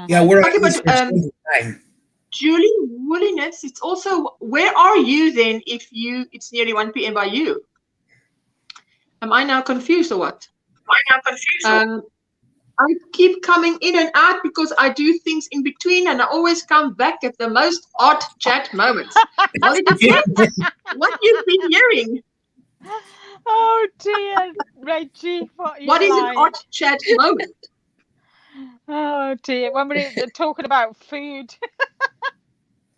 Yeah, we're Okay, on but, Eastern Standard Time. Julie, Wooliness, it's also, where are you then if it's nearly 1 p.m. by you? Am I now confused or what? I keep coming in and out because I do things in between and I always come back at the most odd chat moments. Well, it depends what you've been hearing. Oh dear, Reggie, What is an odd chat moment? Oh dear, when we're talking about food.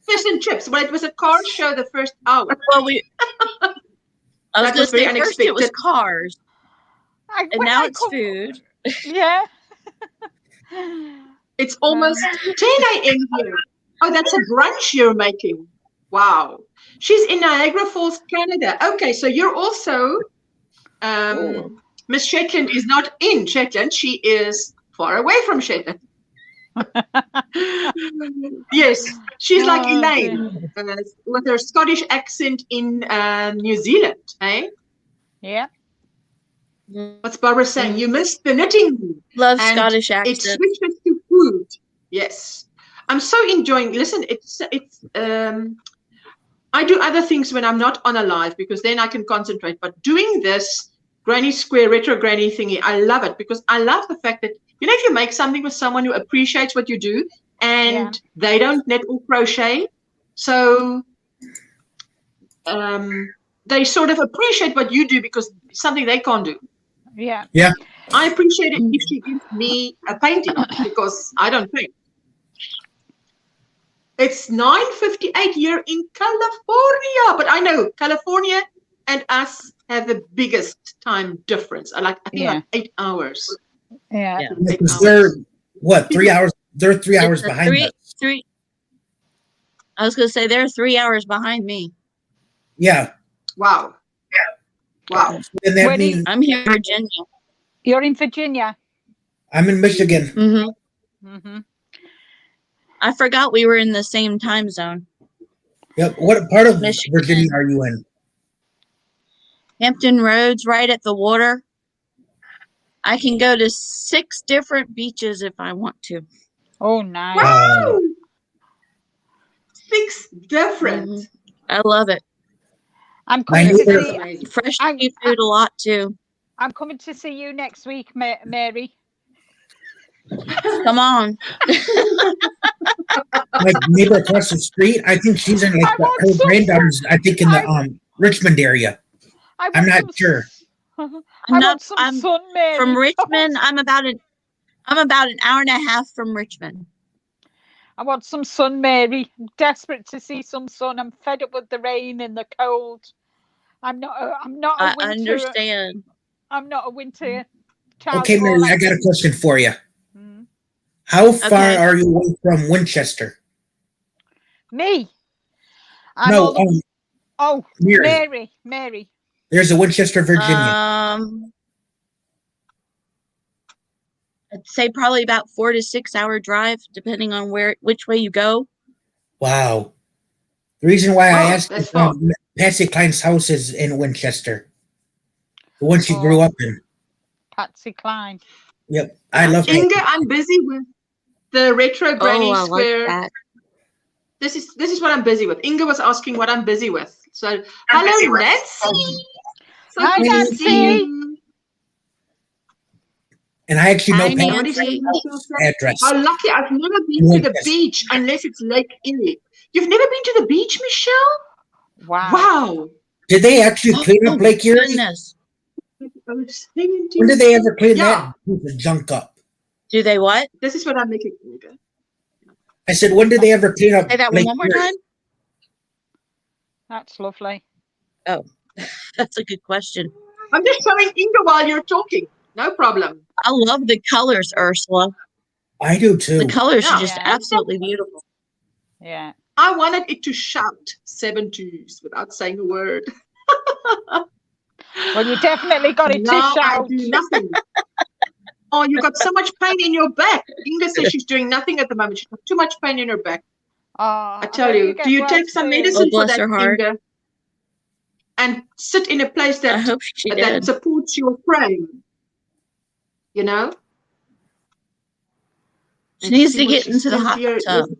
Fish and chips. Well, it was a car show the first hour. Well, I was That going was to very say first it was unexpected. cars, and now it's food. Yeah. It's almost 10 a.m. here. Oh, that's a brunch you're making. Wow. She's in Niagara Falls, Canada. Okay, so you're also, Miss Shetland is not in Shetland. She is far away from Shetland. Yes, she's like Elaine with her Scottish accent in New Zealand. Eh? Yeah. What's Barbara saying? You missed the knitting. Love And Scottish it accent. switches to food. Yes, I'm so enjoying. Listen, it's I do other things when I'm not on a live because then I can concentrate. But doing this Granny Square retro granny thingy, I love it because I love the fact that if you make something with someone who appreciates what you do and they don't knit or crochet. So they sort of appreciate what you do because it's something they can't do. Yeah. Yeah. I appreciate it if she gives me a painting because I don't paint. It's 9:58 here in California, but I know California and us have the biggest time difference. I think like 8 hours. Yeah. Because they're what, 3 hours? They're 3 hours behind us. I was going to say they're 3 hours behind me. Yeah. Wow. Wow. And that means I'm here in Virginia. You're in Virginia. I'm in Michigan. I forgot we were in the same time zone. Yep. What part of Michigan. Virginia are you in? Hampton Roads, right at the water. I can go to 6 different beaches if I want to. Oh, nice. Wow. 6 different. I love it. I'm coming to see fresh seafood a lot too. I'm coming to see you next week, Mary. Come on. My neighbor across the street, I think she's in like her granddaughter's, I think in the Richmond area. I'm not sure. I'm from Richmond. I'm about an hour and a half from Richmond. I want some sun, Mary. I'm desperate to see some sun. I'm fed up with the rain and the cold. I'm not a winter. I understand. I'm not a winter child. Okay, Mary, I got a question for you. How far are you away from Winchester? Me? Mary. There's a Winchester, Virginia. I'd say probably about 4 to 6 hour drive, depending on which way you go. Wow. The reason why I asked is Patsy Cline's house is in Winchester. The one she grew up in. Patsy Cline. Yep. I love Inga, I'm busy with the retro granny square. Like this is what I'm busy with. Inga was asking what I'm busy with. So hello, Nancy. So hi, Nancy. And I actually know Patsy's address. How lucky! I've never been to the beach unless it's Lake Erie. You've never been to the beach, Michelle? Wow. Did they actually clean up Lake Erie? Goodness. When did they ever clean that piece of junk up? Do they what? This is what I'm making. I said, when did they ever clean up? Say that Lake one more Erie? time. That's lovely. Oh, that's a good question. I'm just showing Inga while you're talking. No problem. I love the colors, Ursula. I do too. The colors are just absolutely beautiful. Yeah. I wanted it to shout 7 twos without saying a word. Well, you definitely got it to shout. I do nothing. Oh, you got so much pain in your back. Inga says she's doing nothing at the moment. She's got too much pain in her back. I tell you, do you take some medicine for that, Inga? And sit in a place that supports your frame. You know? She needs to get into the hot tub.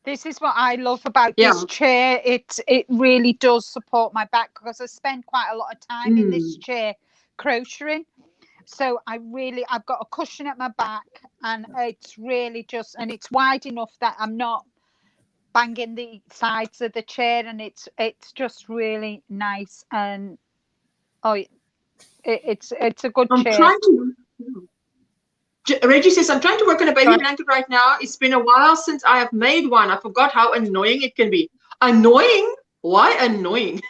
This is what I love about this chair. It really does support my back because I spend quite a lot of time in this chair crocheting. So I've got a cushion at my back, and it's really just, and it's wide enough that I'm not banging the sides of the chair, and it's just really nice. And it's a good chair. Reggie says, I'm trying to work on a baby blanket right now. It's been a while since I have made one. I forgot how annoying it can be. Annoying? Why annoying?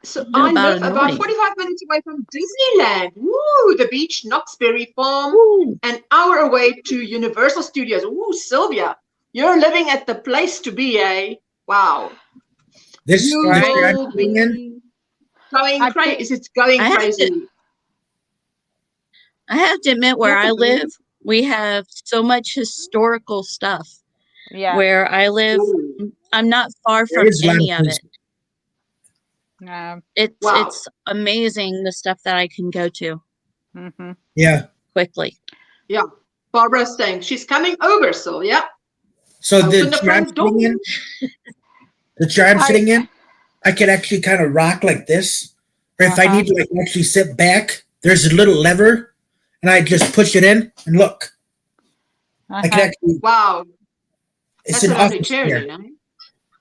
So I live about 45 minutes away from Disneyland. Woo, the beach, Knoxberry Farm, an hour away to Universal Studios. Ooh, Sylvia, you're living at the place to be, eh? Wow. This going crazy. It's going crazy. I have to admit, where I live, we have so much historical stuff. Yeah. Where I live, I'm not far from any of it. It's amazing the stuff that I can go to. Yeah. Quickly. Yeah. Barbara's saying she's coming over, so yeah. So the chair I'm sitting in, I could actually kind of rock like this. Or if I need to actually sit back, there's a little lever, and I just push it in, and look, I can actually. Wow, It's that's an a lovely office chair, chair. then, eh?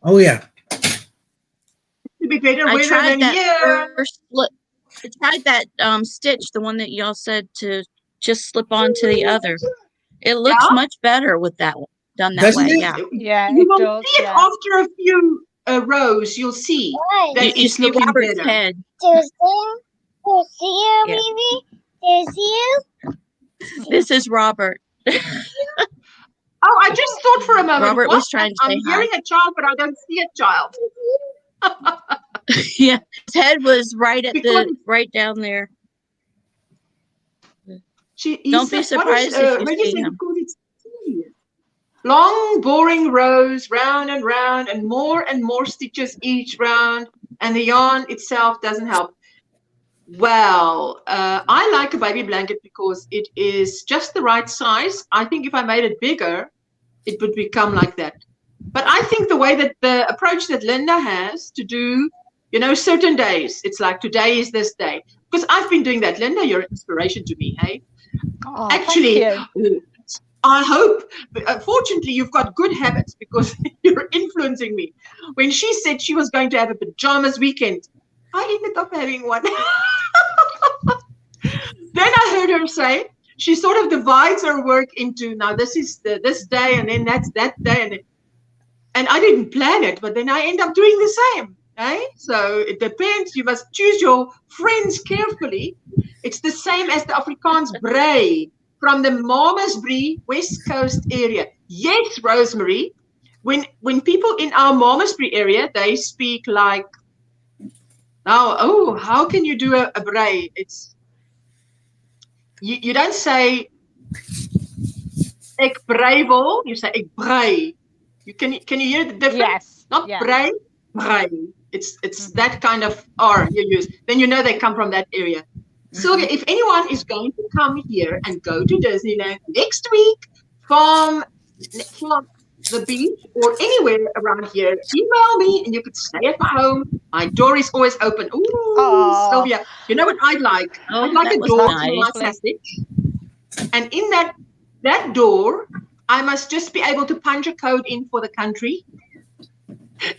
Oh yeah. To be better I weather tried than that here. first slip. I tried that stitch, the one that y'all said to just slip onto the other. It looks Yeah? much better with that one done that Doesn't way. it? Yeah. Yeah, You it will does. see it Yeah. after a few rows. You'll see that You it's see looking Robert's better. head. Do you see you, Yeah. Mimi? Do you see you? This is Robert. Oh, I just thought for a moment, Robert what? was trying to say I'm hearing a child, but I don't see a child. Yeah, his head was right at Because right down there. he Don't be said, what is, surprised if you Maggie see said, him. because it's tedious. Long, boring rows, round and round, and more stitches each round, and the yarn itself doesn't help. Well, I like a baby blanket because it is just the right size. I think if I made it bigger, it would become like that. But I think the way that the approach that Linda has to do, you know, certain days, it's like today is this day. Because I've been doing that. Linda, you're an inspiration to me, hey? Oh, Actually, thank you. I hope, fortunately, you've got good habits because you're influencing me. When she said she was going to have a pajamas weekend, I ended up having one. Then I heard her say she sort of divides her work into, now this is this day, and then that's that day, and I didn't plan it, but then I end up doing the same. Eh? So it depends. You must choose your friends carefully. It's the same as the Afrikaans brei from the Malmesbury West Coast area. Yes, Rosemary. When people in our Malmesbury area, they speak like, now, oh, how can you do a brei? It's you don't say ek breiwel, you say ek brei. Can you hear the difference? Yes. Not Yeah. brei, brei. It's that kind of R you use. Then you know they come from that area. Sylvia, if anyone is going to come here and go to Disneyland next week from the beach or anywhere around here, email me and you could stay at my home. My door is always open. Ooh, Aw. Sylvia, you know what I'd like? Oh, I'd like that a was door nice. to my passage. And in that door, I must just be able to punch a code in for the country.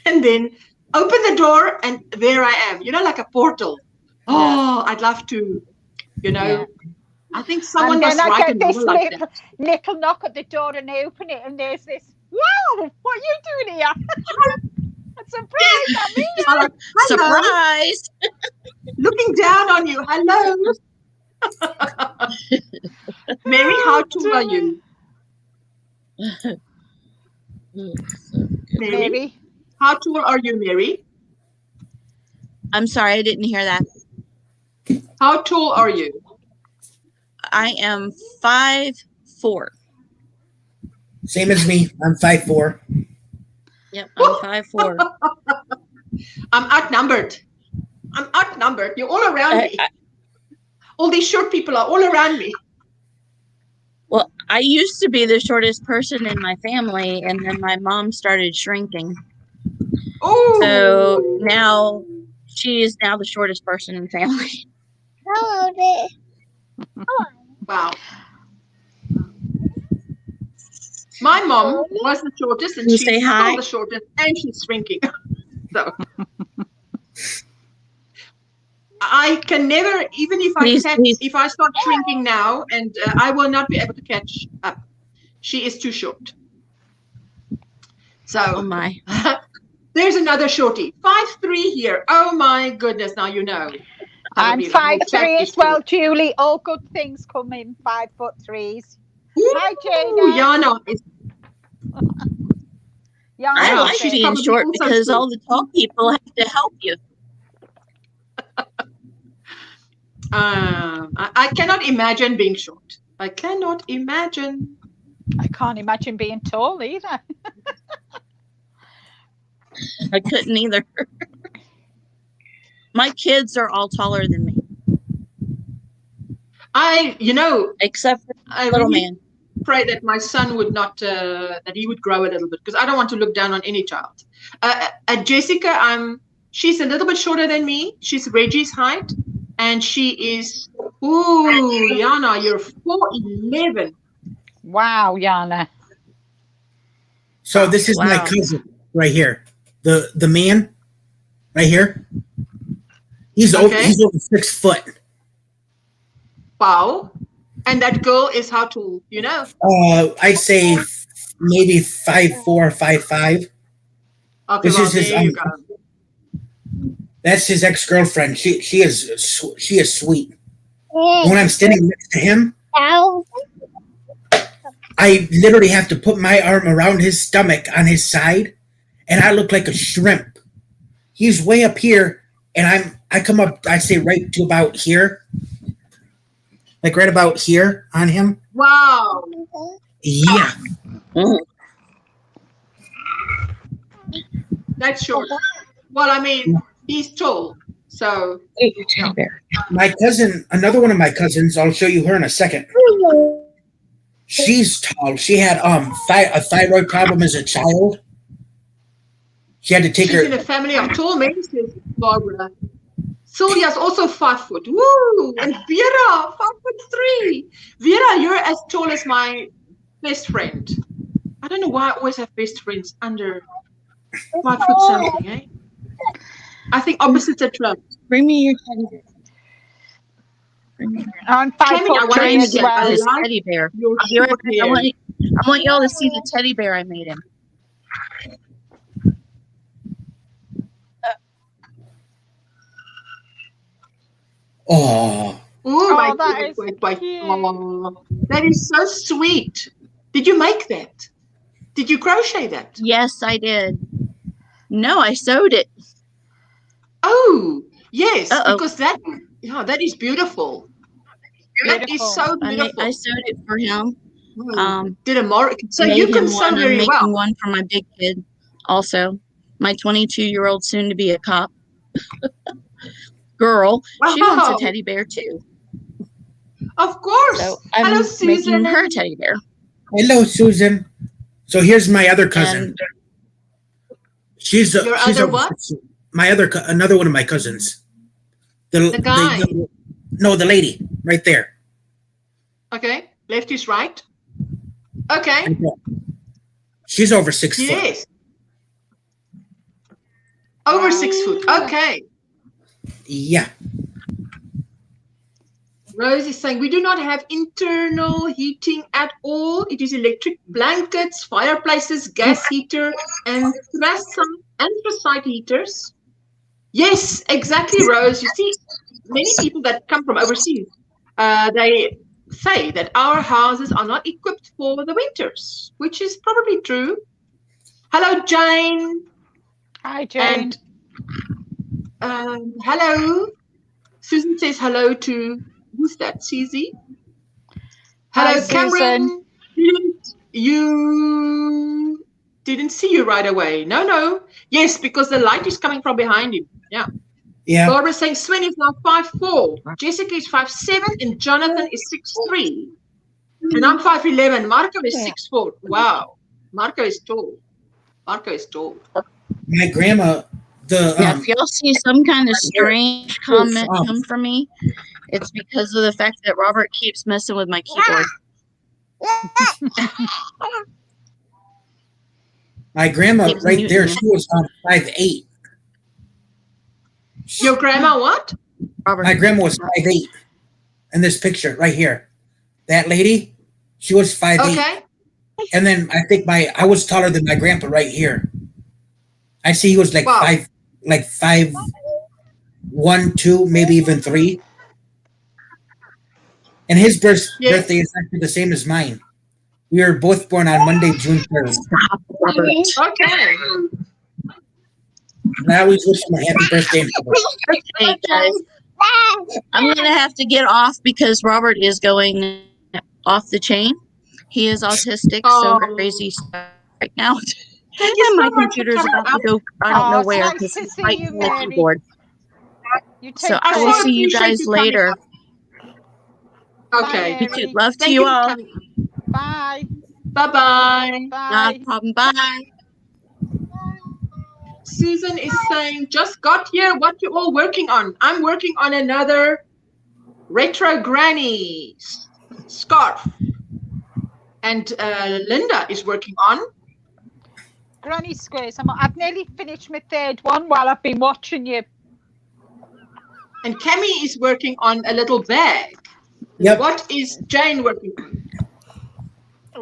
And then open the door and there I am. You know, like a portal. Oh, I'd love to, you know. Yeah. I think someone And then must I write a get this novel like that. little knock at the door and I open it and there's this, wow, what are you doing here? A surprise, Amina. I'm like, hello, Surprise! looking down on you. Hello. Mary, how tall are you? Mary, Mary. how tall are you, Mary? I'm sorry, I didn't hear that. How tall are you? I am 5'4". Same as me. I'm 5'4". Yep, I'm 5'4". I'm outnumbered. I'm outnumbered. You're all around me. All these short people are all around me. Well, I used to be the shortest person in my family, and then my mom started shrinking. Oh, So now she is now the shortest person in the family. Hello there. wow. My mom was the shortest, and You she's say still hi? the shortest, and she's shrinking. So I can never, even if if I start shrinking now, and I will not be able to catch up. She is too short. So Oh my. there's another shorty, 5'3" here. Oh my goodness! Now you know. I'm Probably the whole chat 5'3" is as well, Julie. All good things come in 5'3s. Hi, Ooh, Jada. Yana is. Yeah, I Wow, like she's being probably short also because short. all the tall people have to help you. I cannot imagine being short. I cannot imagine. I can't imagine being tall either. I couldn't either. My kids are all taller than me, except for I the little really man. pray that my son would not, that he would grow a little bit, because I don't want to look down on any child. Jessica, she's a little bit shorter than me. She's Reggie's height, and she is Ooh, Yana, you're 4'11". Wow, Yana. So this is my Wow. cousin right here. The man right here. He's Okay. he's over 6 foot. Wow. And that girl is how tall, you know? I'd say maybe 5'4", 5'5". Okay, This well, is his there you go. that's his ex-girlfriend. She is sweet. When I'm standing next to him, I literally have to put my arm around his stomach on his side, and I look like a shrimp. He's way up here, and I come up. I say right to about here, like right about here on him. Wow. Yeah. Mm. That's short. Well, I mean, he's tall. So, Teddy bear. My cousin, another one of my cousins. I'll show you her in a second. She's tall. She had a thyroid problem as a child. She had to take she's her. in a family of tall men, says Barbara. Sylvia's also 5 foot. Woo! And Vera, 5'3". Vera, you're as tall as my best friend. I don't know why I always have best friends under 5 foot something, eh? I think opposites attract. Bring me your teddy bear. I'm Clement, I 5'3" wanted to as say, well. This like teddy bear. your I'll be right short back. hair. I want y'all to see the teddy bear I made him. Oh, Oh, my that is wait. cute. Oh, that is so sweet. Did you make that? Did you crochet that? Yes, I did. No, I sewed it. Oh, yes, Uh-oh. because that is beautiful. That is so beautiful. I sewed it for him. Did a more so Made you can him sew one. I'm very making well. one for my big kid also. My 22-year-old soon to be a cop. Girl. She wants a Wow. teddy bear too. Of course. So I'm Hello, making Susan. her a teddy bear. hello, Susan. So here's my other cousin. And She's other over what? 6 foot. Another one of my cousins. The guy. No, the lady right there. Okay, left is right. Okay. She's over 6 foot. Yes. Over 6 foot. Okay. Yeah. Rose is saying we do not have internal heating at all. It is electric blankets, fireplaces, gas heater, and anthracite heaters. Yes, exactly, Rose. You see, many people that come from overseas, they say that our houses are not equipped for the winters, which is probably true. Hello, Jane. Hi, Jane. And hello. Susan says hello to, who's that, Susie? Hello, Hi, Cameron. You didn't see you right away. No. Yes, because the light is coming from behind him. Yeah. Yeah. Barbara's saying Sven is now 5'4". Jessica is 5'7", and Jonathan is 6'3". And I'm 5'11". Marco is 6'4". Wow. Marco is tall. My grandma, if y'all see some kind of strange comment come from me, it's because of the fact that Robert keeps messing with my keyboard. my grandma Keeps right there, muting she was 5'8". Your grandma what? Robert. My grandma was 5'8". In this picture right here, that lady, she was 5'8". Okay. And then I think I was taller than my grandpa right here. I see he was like Wow. 5'1", 2", maybe even 3. And his birthday is actually the same as mine. We were both born on Monday, June 3rd. Stop, Robert. Okay. And I always wish him a happy birthday. Hey, guys. I'm going to have to get off because Robert is going off the chain. He is autistic, so crazy stuff right now. And my computer's about to go, I don't know where, because he's fighting the keyboard. So I will see you guys later. Okay. Bye, Love to you all. Bye. Bye-bye. Not a problem. Bye. Susan is saying, just got here. What you all working on? I'm working on another Retro Granny's scarf. And Linda is working on Granny Squares. I've nearly finished my third one while I've been watching you. and Cami is working on a little bag. Yep. What is Jane working on?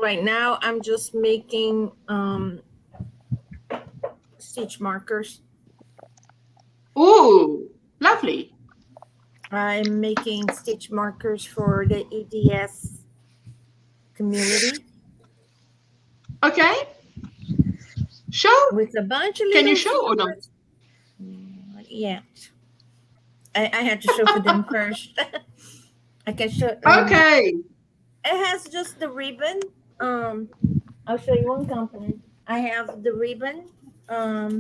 Right now, I'm just making stitch markers. Ooh, lovely. I'm making stitch markers for the EDS community. Okay. Show. With a bunch of Can you little show or not? zebras. Yeah. I had to show for them first. I can show. Okay. It has just the ribbon. I'll show you one component. I have the ribbon. Let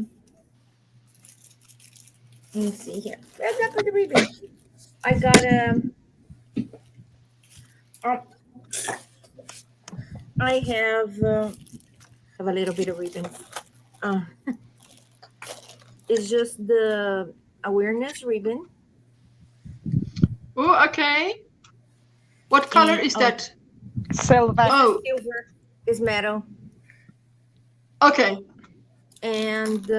me see here. Where's that for the ribbon? I got I have a little bit of ribbon. It's just the awareness ribbon. Oh, okay. What color is that? Silver. Oh, Silver is metal. okay. And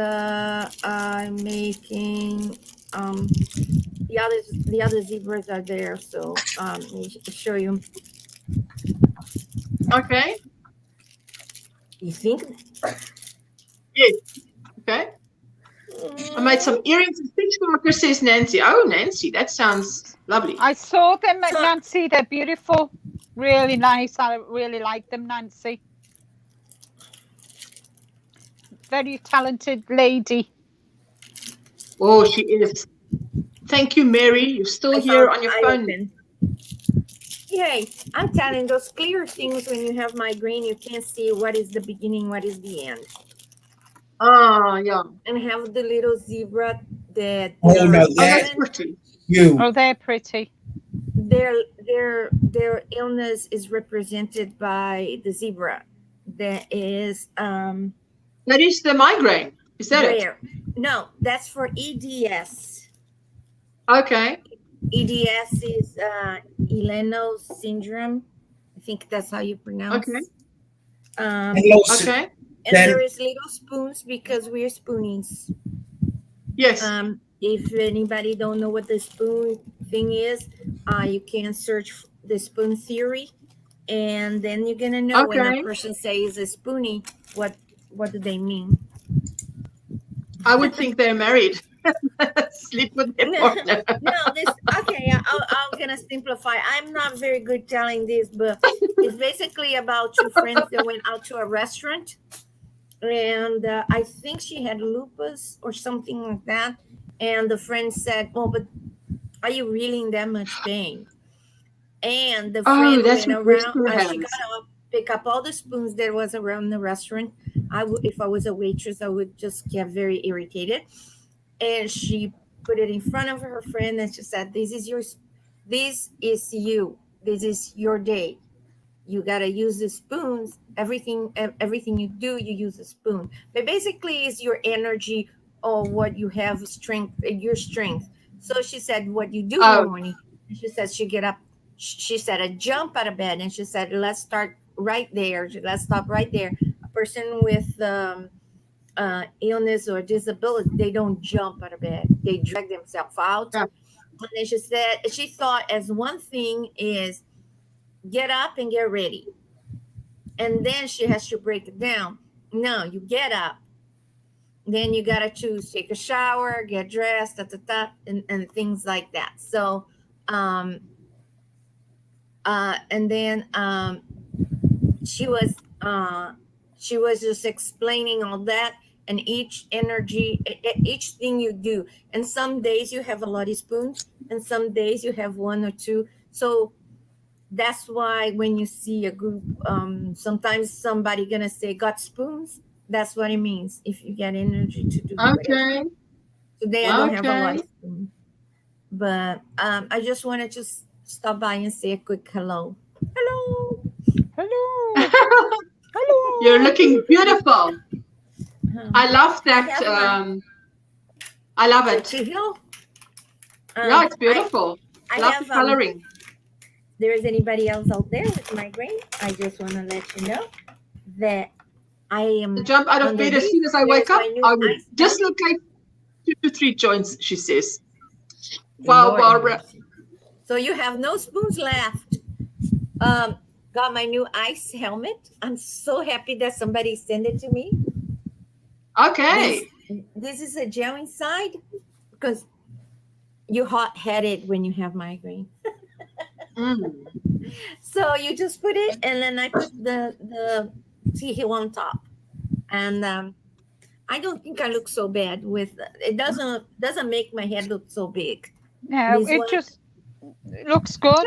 I'm making the other zebras are there, so let me show you. Okay. You think? Yes. Okay. I made some earrings and stitch markers, says Nancy. Oh, Nancy, that sounds lovely. I saw them at Nancy. They're beautiful. Really nice. I really like them, Nancy. Very talented lady. Oh, she is. Thank you, Mary. You're still here on your phone. Yay. I'm telling those clear things when you have migraine, you can't see what is the beginning, what is the end. Ah, yeah. And have the little zebra that Oh, no, that's pretty. You. Oh, they're pretty. Their illness is represented by the zebra. That is That is the migraine. Is that rare. No, that's for EDS. Okay. EDS is Ileno syndrome. I think that's how you pronounce. Okay. Okay. And Then- there is little spoons because we're spoonies. Yes. If anybody don't know what the spoon thing is, you can search the spoon theory, and then you're gonna know when a person says a spoonie, what do they mean? I would think they're married. Sleep with their partner. Okay, I'm gonna simplify. I'm not very good telling this, but it's basically about two friends that went out to a restaurant, and I think she had lupus or something like that. And the friend said, "Oh, but are you really in that much pain?" And the friend that's went what around. She got up, pick up all the spoons that was around the restaurant. If I was a waitress, I would just get very irritated. And she put it in front of her friend, and she said, "This is you. This is your day. You gotta use the spoons. Everything you do, you use a spoon. But basically, it's your energy or what you have your strength." So she said, "What you do in the morning?" And she said, "She get up." She said, "I jump out of bed," and she said, "Let's start right there. Let's stop right there. A person with illness or disability, they don't jump out of bed. They drag themselves out." Yeah. And then she said, she thought as one thing is get up and get ready. And then she has to break it down. No, you get up. Then you got to choose, take a shower, get dressed, and things like that. So, and then she was just explaining all that, and each thing you do. And some days you have a lot of spoons, and some days you have one or two. So that's why when you see a group, sometimes somebody gonna say got spoons. That's what it means if you get energy to do. Okay. Whatever. Today I don't have a lot of spoons, but I just wanted to stop by and say a quick hello. Hello. Hello. Hello. You're looking beautiful. I love that. I love it. Yeah, it's beautiful. I Love have the coloring. there is anybody else out there with migraine, I just want to let you know that I am Jump out of bed as underneath. soon as I wake There's up. my new I would ice helmet. dislocate 2 to 3 joints, she says. Wow, Lord Barbara. mercy. So you have no spoons left. Got my new ice helmet. I'm so happy that somebody sent it to me. Okay. This is a gel inside because you're hot-headed when you have migraine. Mm. So you just put it, and then I put the tea heel on top, and I don't think I look so bad with it. Doesn't make my head look so big. No, This it one- just looks good.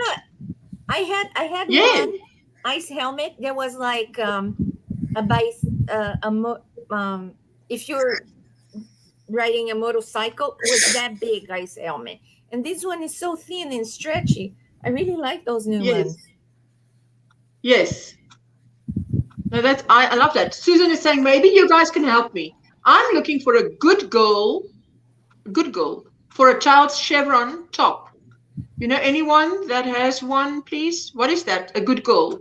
I had Yeah. one ice helmet. There was like if you're riding a motorcycle, it was that big ice helmet, and this one is so thin and stretchy. I really like those new Yes. ones. Yes. No, I love that. Susan is saying maybe you guys can help me. I'm looking for a good girl for a child's chevron top. You know anyone that has one, please? What is that? A good girl.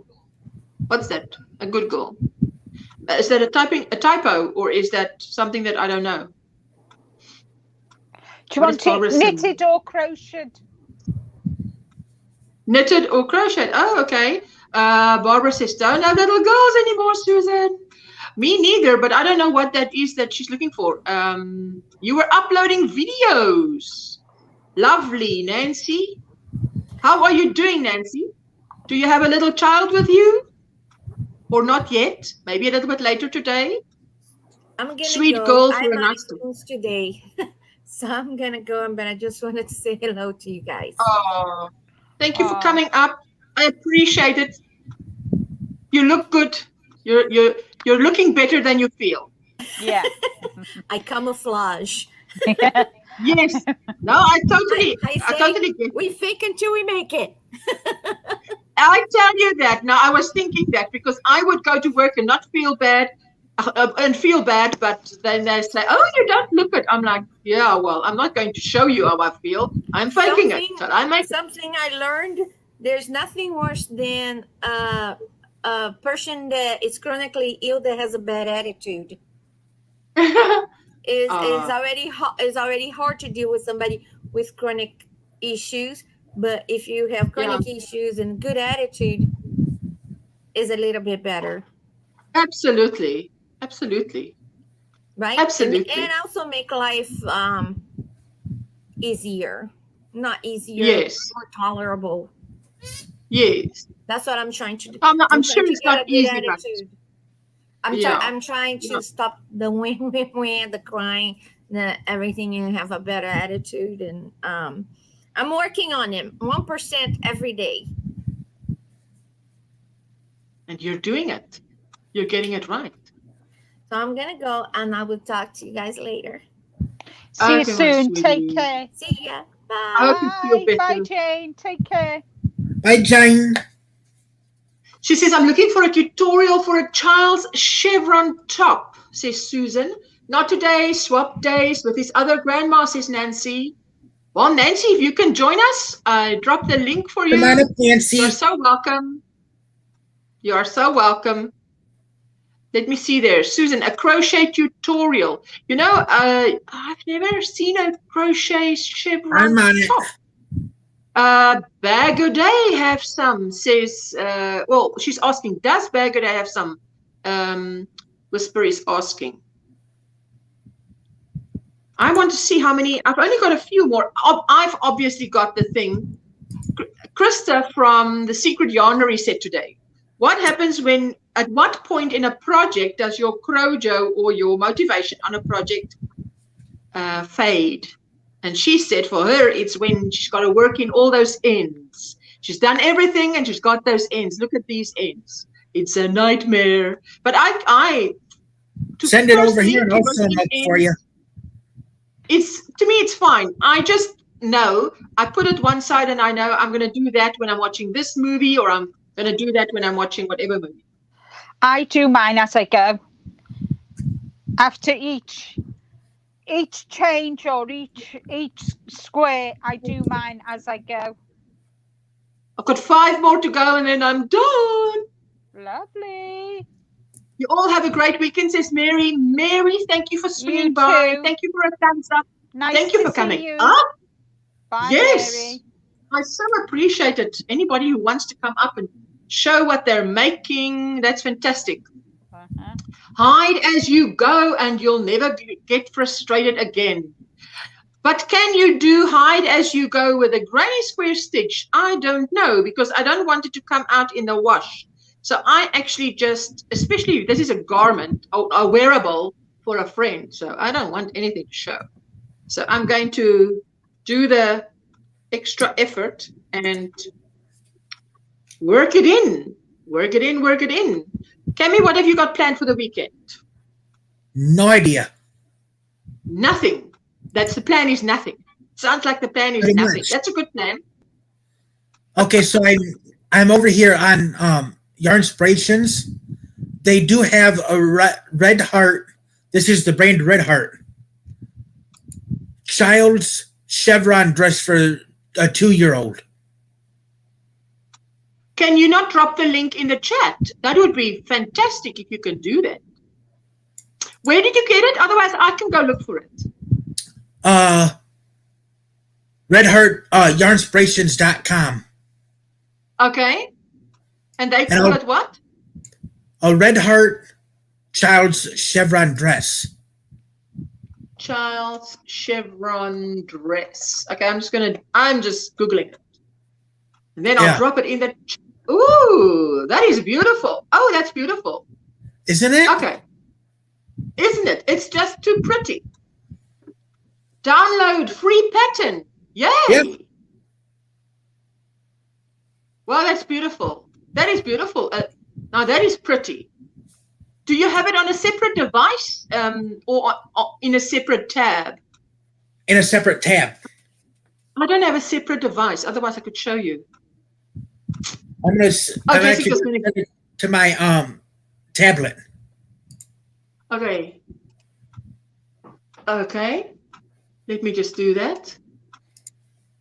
What's that? A good girl. Is that a typo, or is that something that I don't know? Do you What want is Barbara it saying? knitted or crocheted? Knitted or crocheted? Oh, okay. Barbara says, don't have little girls anymore, Susan. Me neither, but I don't know what that is that she's looking for. You were uploading videos. Lovely, Nancy. How are you doing, Nancy? Do you have a little child with you? Or not yet? Maybe a little bit later today? I'm gonna Sweet go. girl I for a have nice spoons today, so I'm gonna go. But I just wanted to say hello to you guys. Oh, thank you for coming up. I appreciate it. You look good. You're looking better than you feel. Yeah. I camouflage. Yes. No, I totally get it. We fake until we make it. I tell you that. Now, I was thinking that because I would go to work and not feel bad, but then they say, oh, you don't look it. I'm like, yeah, well, I'm not going to show you how I feel. I'm faking it. So I make something I learned. There's nothing worse than a person that is chronically ill that has a bad attitude. Is already hard to deal with somebody with chronic issues, but if you have chronic issues and good attitude, is a little bit better. Absolutely. Right. Absolutely. And also make life easier, not easier, yes, more tolerable. Yes, that's what I'm trying to do. I'm sure it's not easy, but I'm trying to stop the the crying, everything, and have a better attitude. And I'm working on it 1% every day. And you're doing it. You're getting it right. So I'm going to go, and I will talk to you guys later. See you soon. Take care. See ya. Bye. Bye, Jane. Take care. Bye, Jane. She says, I'm looking for a tutorial for a child's chevron top, says Susan. Not today, swap days with his other grandma, says Nancy. Well, Nancy, if you can join us, I dropped the link for you. Come on up, Nancy. You're so welcome. You are so welcome. Let me see there. Susan, a crochet tutorial. You know, I've never seen a crochet chevron top. Bag a Day have some, says, well, she's asking, does Bag a Day have some? Whisper is asking. I want to see how many. I've only got a few more. I've obviously got the thing. Krista from the Secret Yarnery said today, what happens when, at what point in a project does your crojo or your motivation on a project fade? And she said for her, it's when she's got to work in all those ends. She's done everything and she's got those ends. Look at these ends. It's a nightmare. But I send it over here and I'll film it for you. To me, it's fine. I just know, I put it one side and I know I'm going to do that when I'm watching this movie, or I'm going to do that when I'm watching whatever movie. I do mine as I go. After each change or each square, I do mine as I go. I've got 5 more to go and then I'm done. Lovely. You all have a great weekend, says Mary. Mary, thank you for swinging You by. too. Thank you for a thumbs up. Nice Thank you to for see coming. you. Ah, Bye, yes. Mary. I so appreciate it. Anybody who wants to come up and show what they're making, that's fantastic. Hide as you go and you'll never get frustrated again. But can you do hide as you go with a granny square stitch? I don't know, because I don't want it to come out in the wash. So I actually just, especially this is a garment, a wearable for a friend. So I don't want anything to show. So I'm going to do the extra effort and work it in. Work it in, work it in. Cammy, what have you got planned for the weekend? No idea. Nothing. That's the plan is nothing. Sounds like the plan is Pretty nothing. much. That's a good plan. Okay, so I'm over here on Yarnspirations. They do have a red heart. This is the brand Red Heart. Child's chevron dress for a 2-year-old. Can you not drop the link in the chat? That would be fantastic if you can do that. Where did you get it? Otherwise, I can go look for it. Red Heart, yarnspirations.com. Okay. And they call it what? A Red Heart child's chevron dress. Child's chevron dress. Okay, I'm just Googling it. And then I'll drop it in the. Ooh, that is beautiful. Oh, that's beautiful. Isn't it? Okay. Isn't it? It's just too pretty. Download free pattern. Yay! Yep. Well, that's beautiful. That is beautiful. Now that is pretty. Do you have it on a separate device or in a separate tab? In a separate tab. I don't have a separate device. Otherwise, I could show you. I'm actually Jessica's going to to my tablet. Okay. Okay. Let me just do that.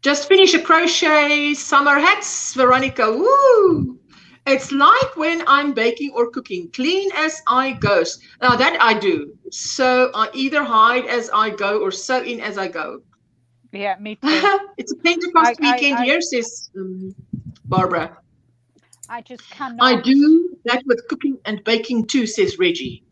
Just finish a crochet summer hats, Veronica. Woo! It's like when I'm baking or cooking, clean as I go. Now that I do. So I either hide as I go or sew in as I go. Yeah, me too. It's a Pentecost weekend here, says Barbara. I just cannot. I do that with cooking and baking too, says Reggie.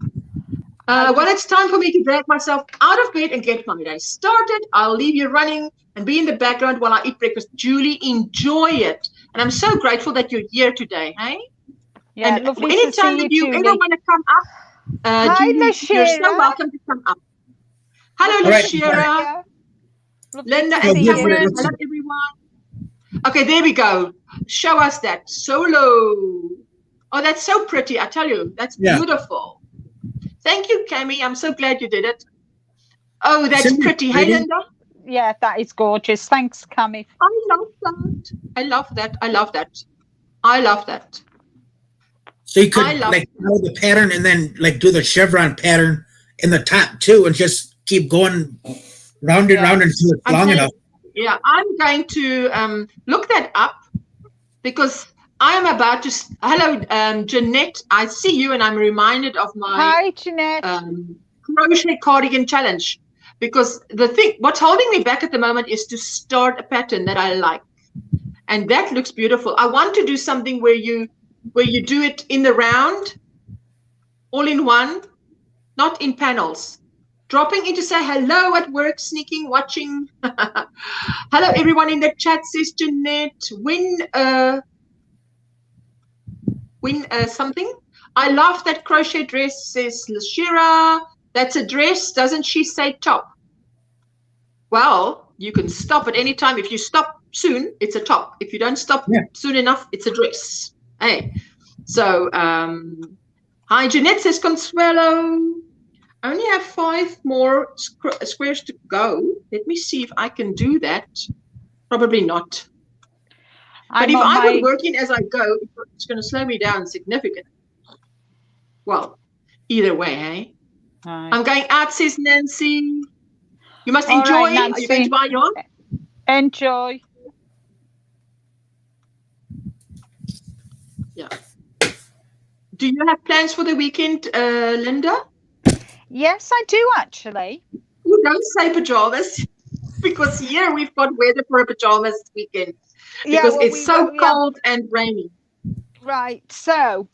Well, it's time for me to drag myself out of bed and get my day started. I'll leave you running and be in the background while I eat breakfast. Julie, enjoy it. And I'm so grateful that you're here today, hey? Yeah, and lovely anytime to see that you, you Julie. ever want to come up, Hi, Julie, you're Lashira. so welcome to come up. Hello, Right. Lashira. Lovely Linda to and see you. Catherine. Hello, everyone. Okay, there we go. Show us that solo. Oh, that's so pretty. I tell you, that's beautiful. Thank you, Cammy. I'm so glad you did it. Oh, that's pretty. Hey, Linda. Yeah, that is gorgeous. Thanks, Cammy. I love that. I love that. I love that. I love that. So you could like follow the pattern and then like do the chevron pattern in the top too and just keep going round and round until it's long enough. Yeah, I'm going to look that up because I am about to. Hello, Jeanette. I see you, and I'm reminded of my Hi, Jeanette. crochet cardigan challenge. Because what's holding me back at the moment is to start a pattern that I like, and that looks beautiful. I want to do something where you do it in the round, all in one, not in panels. Dropping in to say hello at work, sneaking, watching. Hello, everyone in the chat, says Jeanette. Win something. I love that crochet dress, says Lashira. That's a dress. Doesn't she say top? Well, you can stop at any time. If you stop soon, it's a top. If you don't stop soon enough, it's a dress. Hey. So, hi, Jeanette, says Consuelo. I only have 5 more squares to go. Let me see if I can do that. Probably not. But if I would work in as I go, it's going to slow me down significantly. Well, either way, hey? I'm going out, says Nancy. You must enjoy. Right, Are you going to buy yours? Enjoy. Yeah. Do you have plans for the weekend, Linda? Yes, I do actually. Oh, don't say pajamas, because here we've got weather for a pajamas weekend because it's so cold and rainy. Right. So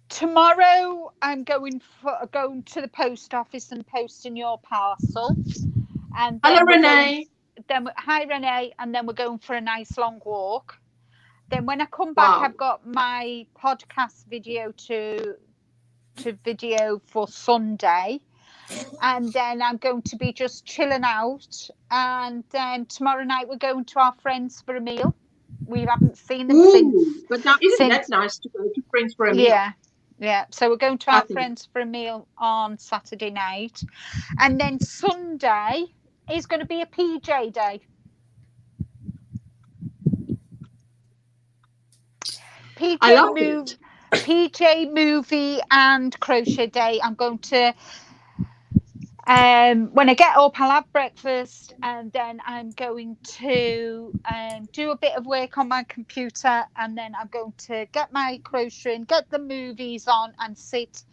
tomorrow I'm going to the post office and posting your parcel. And then hello, Renee. Hi, Renee. And then we're going for a nice long walk. Then when I come back, I've got my podcast video to video for Sunday. And then I'm going to be just chilling out. And then tomorrow night, we're going to our friends for a meal. We haven't seen them since. But now, isn't that nice to go to friends for a meal? Yeah. Yeah. So we're going to our friends for a meal on Saturday night. And then Sunday is going to be a PJ day. PJ movie and crochet day. I'm going to when I get up, I'll have breakfast, and then I'm going to do a bit of work on my computer, and then I'm going to get my crocheting, get the movies on, and sit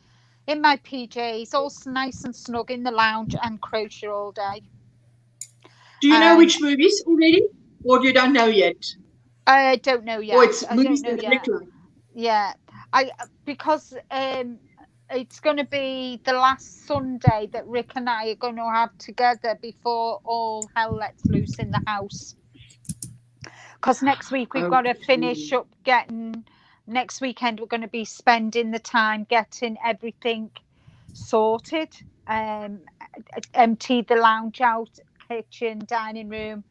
in my PJs, all nice and snug in the lounge, and crochet all day. Do you know which movies already, or you don't know yet? I don't know yet. Or it's movies that look like. Yeah, because it's going to be the last Sunday that Rick and I are going to have together before all hell lets loose in the house. Because next week we've got to finish up next weekend we're going to be spending the time getting everything sorted, empty the lounge out, kitchen, dining room,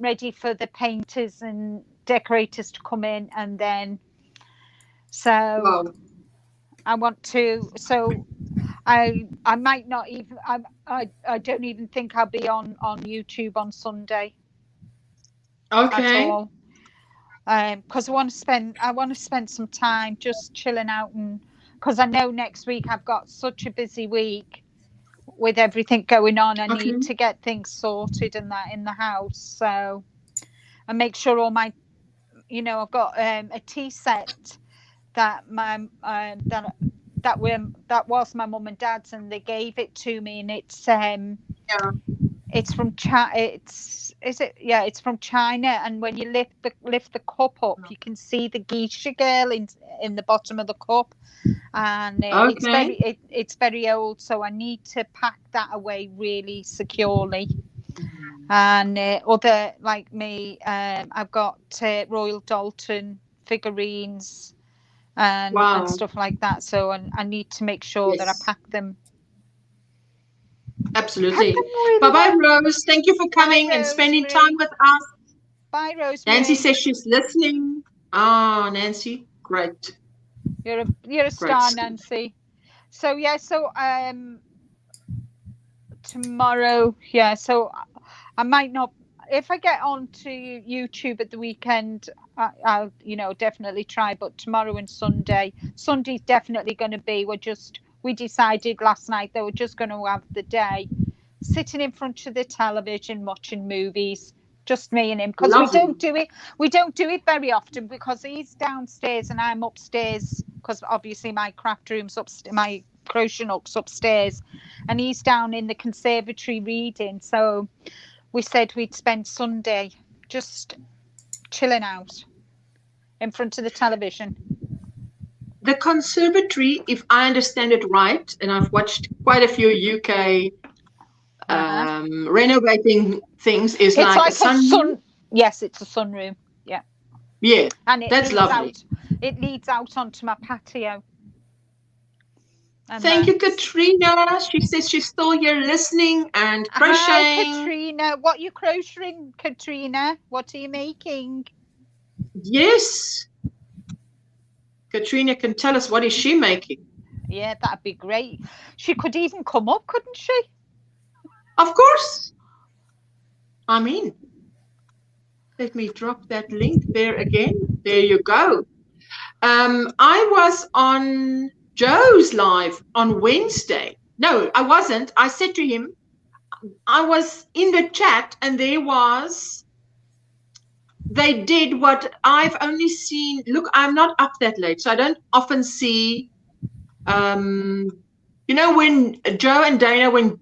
ready for the painters and decorators to come in, and then I want to. So I might not even. I don't even think I'll be on YouTube on Sunday. Okay. At all. Because I want to spend some time just chilling out, and because I know next week I've got such a busy week with everything going on. I need to get things sorted and that in the house. So I make sure all my, I've got a tea set that my that was my mum and dad's, and they gave it to me, and it's from it's from China, and when you lift the cup up, you can see the geisha girl in the bottom of the cup, and it's very old, so I need to pack that away really securely. And other like me, I've got Royal Dalton figurines and stuff like that, so I need to make sure that I pack them. Absolutely. Bye-bye, Rose. Thank you for coming and spending time with us. Bye, Rose. Nancy says she's listening. Nancy, great. You're a star, Nancy. So tomorrow, so I might not. If I get onto YouTube at the weekend, I'll definitely try. But tomorrow and Sunday's definitely going to be. We decided last night that we're just going to have the day sitting in front of the television watching movies, just me and him, because we don't do it very often, because he's downstairs and I'm upstairs, because obviously my craft room's upstairs, my crochet nook's upstairs, and he's down in the conservatory reading. So we said we'd spend Sunday just chilling out in front of the television. The conservatory, if I understand it right, and I've watched quite a few UK renovating things, is like a sunroom. Yes, it's a sunroom. Yeah. Yeah, and that's lovely. It leads out onto my patio. Thank you, Katrina. She says she's still here listening and crocheting. Hi, Katrina. What are you crocheting, Katrina? What are you making? Yes. Katrina can tell us what is she making. Yeah, that'd be great. She could even come up, couldn't she? Of course. I'm in. Let me drop that link there again. There you go. I was on Joe's live on Wednesday. No, I wasn't. I said to him, I was in the chat, and there was they did what I've only seen. Look, I'm not up that late, so I don't often see. You know, when Joe and Dana, when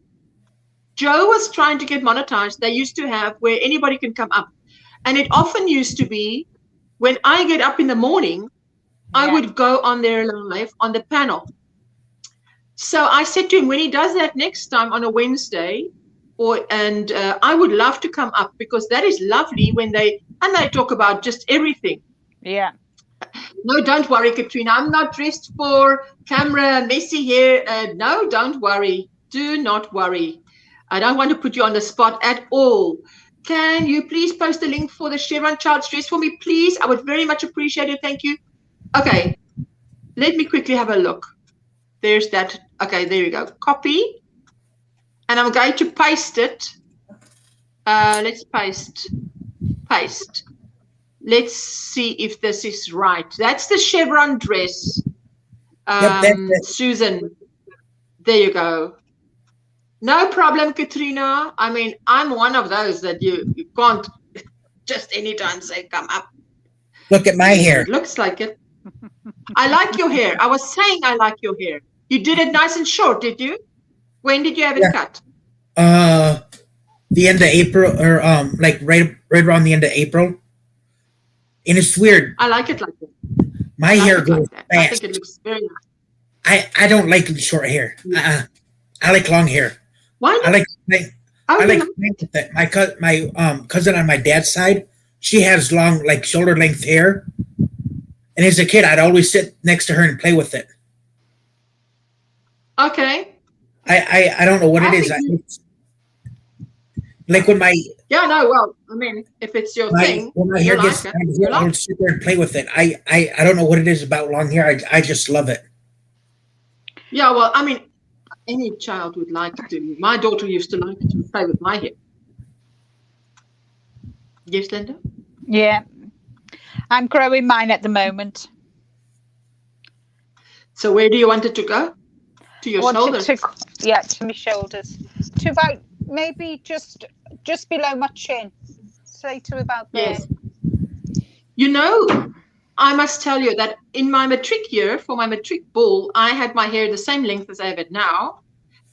Joe was trying to get monetized, they used to have where anybody can come up, and it often used to be when I get up in the morning, I would go on there live on the panel. So I said to him, when he does that next time on a Wednesday, I would love to come up, because that is lovely when they talk about just everything. Yeah. No, don't worry, Katrina. I'm not dressed for camera, messy hair. No, don't worry. Do not worry. I don't want to put you on the spot at all. Can you please post a link for the chevron child's dress for me, please? I would very much appreciate it. Thank you. Okay. Let me quickly have a look. There's that. Okay, there you go. Copy. And I'm going to paste it. Let's paste. Paste. Let's see if this is right. That's the chevron dress. Susan. There you go. No problem, Katrina. I mean, I'm one of those that you can't just anytime say come up. Look at my hair. It looks like it. I like your hair. I was saying I like your hair. You did it nice and short, did you? When did you have it cut? The end of April, or like right around the end of April. And it's weird. I like it like that. My hair goes fast. I think it looks very nice. I don't like short hair. I like long hair. Why? I like playing with it. My cousin on my dad's side, she has long, like shoulder length hair. And as a kid, I'd always sit next to her and play with it. Okay. I don't know what it is. Like when my well, I mean, if it's your thing, when my hair gets down here, I'll sit there and play with it. I don't know what it is about long hair. I just love it. Yeah, well, I mean, any child would like to. My daughter used to like to play with my hair. Yes, Linda? Yeah. I'm growing mine at the moment. So where do you want it to go? To your shoulders? To my shoulders. To about maybe just below my chin. Say to about there. Yes. You know, I must tell you that in my matric year, for my matric ball, I had my hair the same length as I have it now,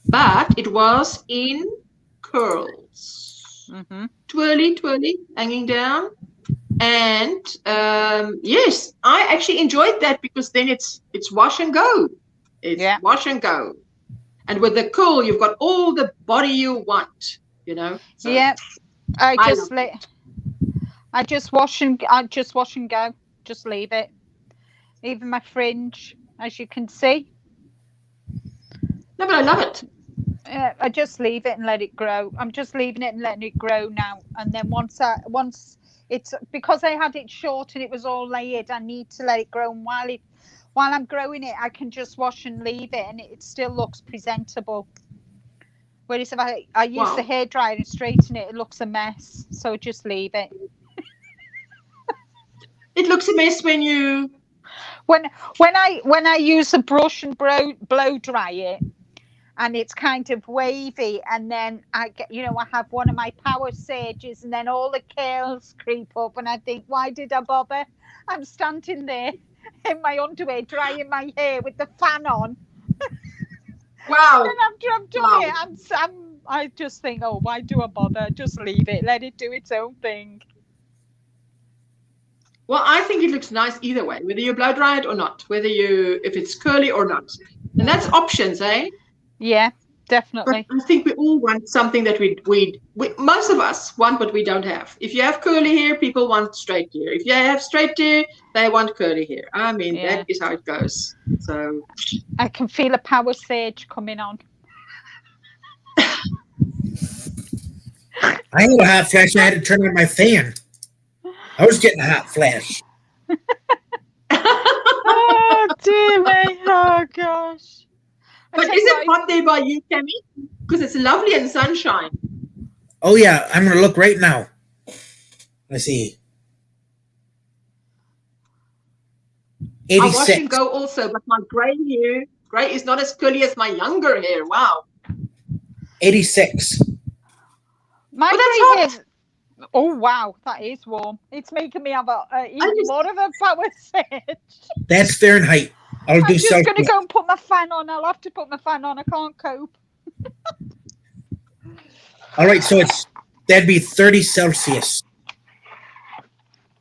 but it was in curls. Twirly, hanging down. And yes, I actually enjoyed that, because then it's wash and go. It's wash and go. And with the curl, you've got all the body you want, you know. So I just wash and go. Just leave it. Even my fringe, as you can see. No, but I love it. I just leave it and let it grow. I'm just leaving it and letting it grow now. And then once it's, because I had it short and it was all layered, I need to let it grow. And while I'm growing it, I can just wash and leave it, and it still looks presentable. Whereas if I use the hairdryer and straighten it, it looks a mess. So just leave it. It looks a mess when you when I use a brush and blow dry it, and it's kind of wavy, and then I have one of my power sages, and then all the curls creep up, and I think, why did I bother? I'm standing there in my underwear drying my hair with the fan on. Wow. And I've done it. I just think, oh, why do I bother? Just leave it. Let it do its own thing. Well, I think it looks nice either way, whether you blow dry it or not, if it's curly or not. And that's options, eh? Yeah, definitely. But I think we all want something that we most of us want what we don't have. If you have curly hair, people want straight hair. If you have straight hair, they want curly hair. I mean, that is how it goes. So I can feel a power sage coming on. I had a hot flash. I had to turn on my fan. I was getting a hot flash. Oh, dear me. Oh, gosh. But is it hot there by you, Tammy? Because it's lovely and sunshine. Oh, yeah. I'm going to look right now. Let's see. 86. I wash and go also, but my grey is not as curly as my younger hair. Wow. 86. My Oh wow, that is warm. It's making me have even just- more of a power surge. That's Fahrenheit. I'll I'm do just going to Celsius. go and put my fan on. I'll have to put my fan on. I can't cope. All right, so that'd be 30 Celsius.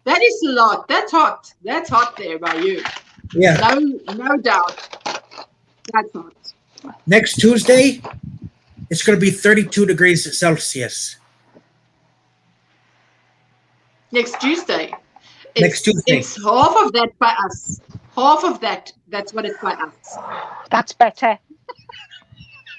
That is a lot. That's hot. That's hot there by you. Yeah. No doubt. That's hot. Next Tuesday, it's going to be 32 degrees Celsius. Next Tuesday. Next Tuesday. It's half of that by us. Half of that. That's what it's by us. That's better.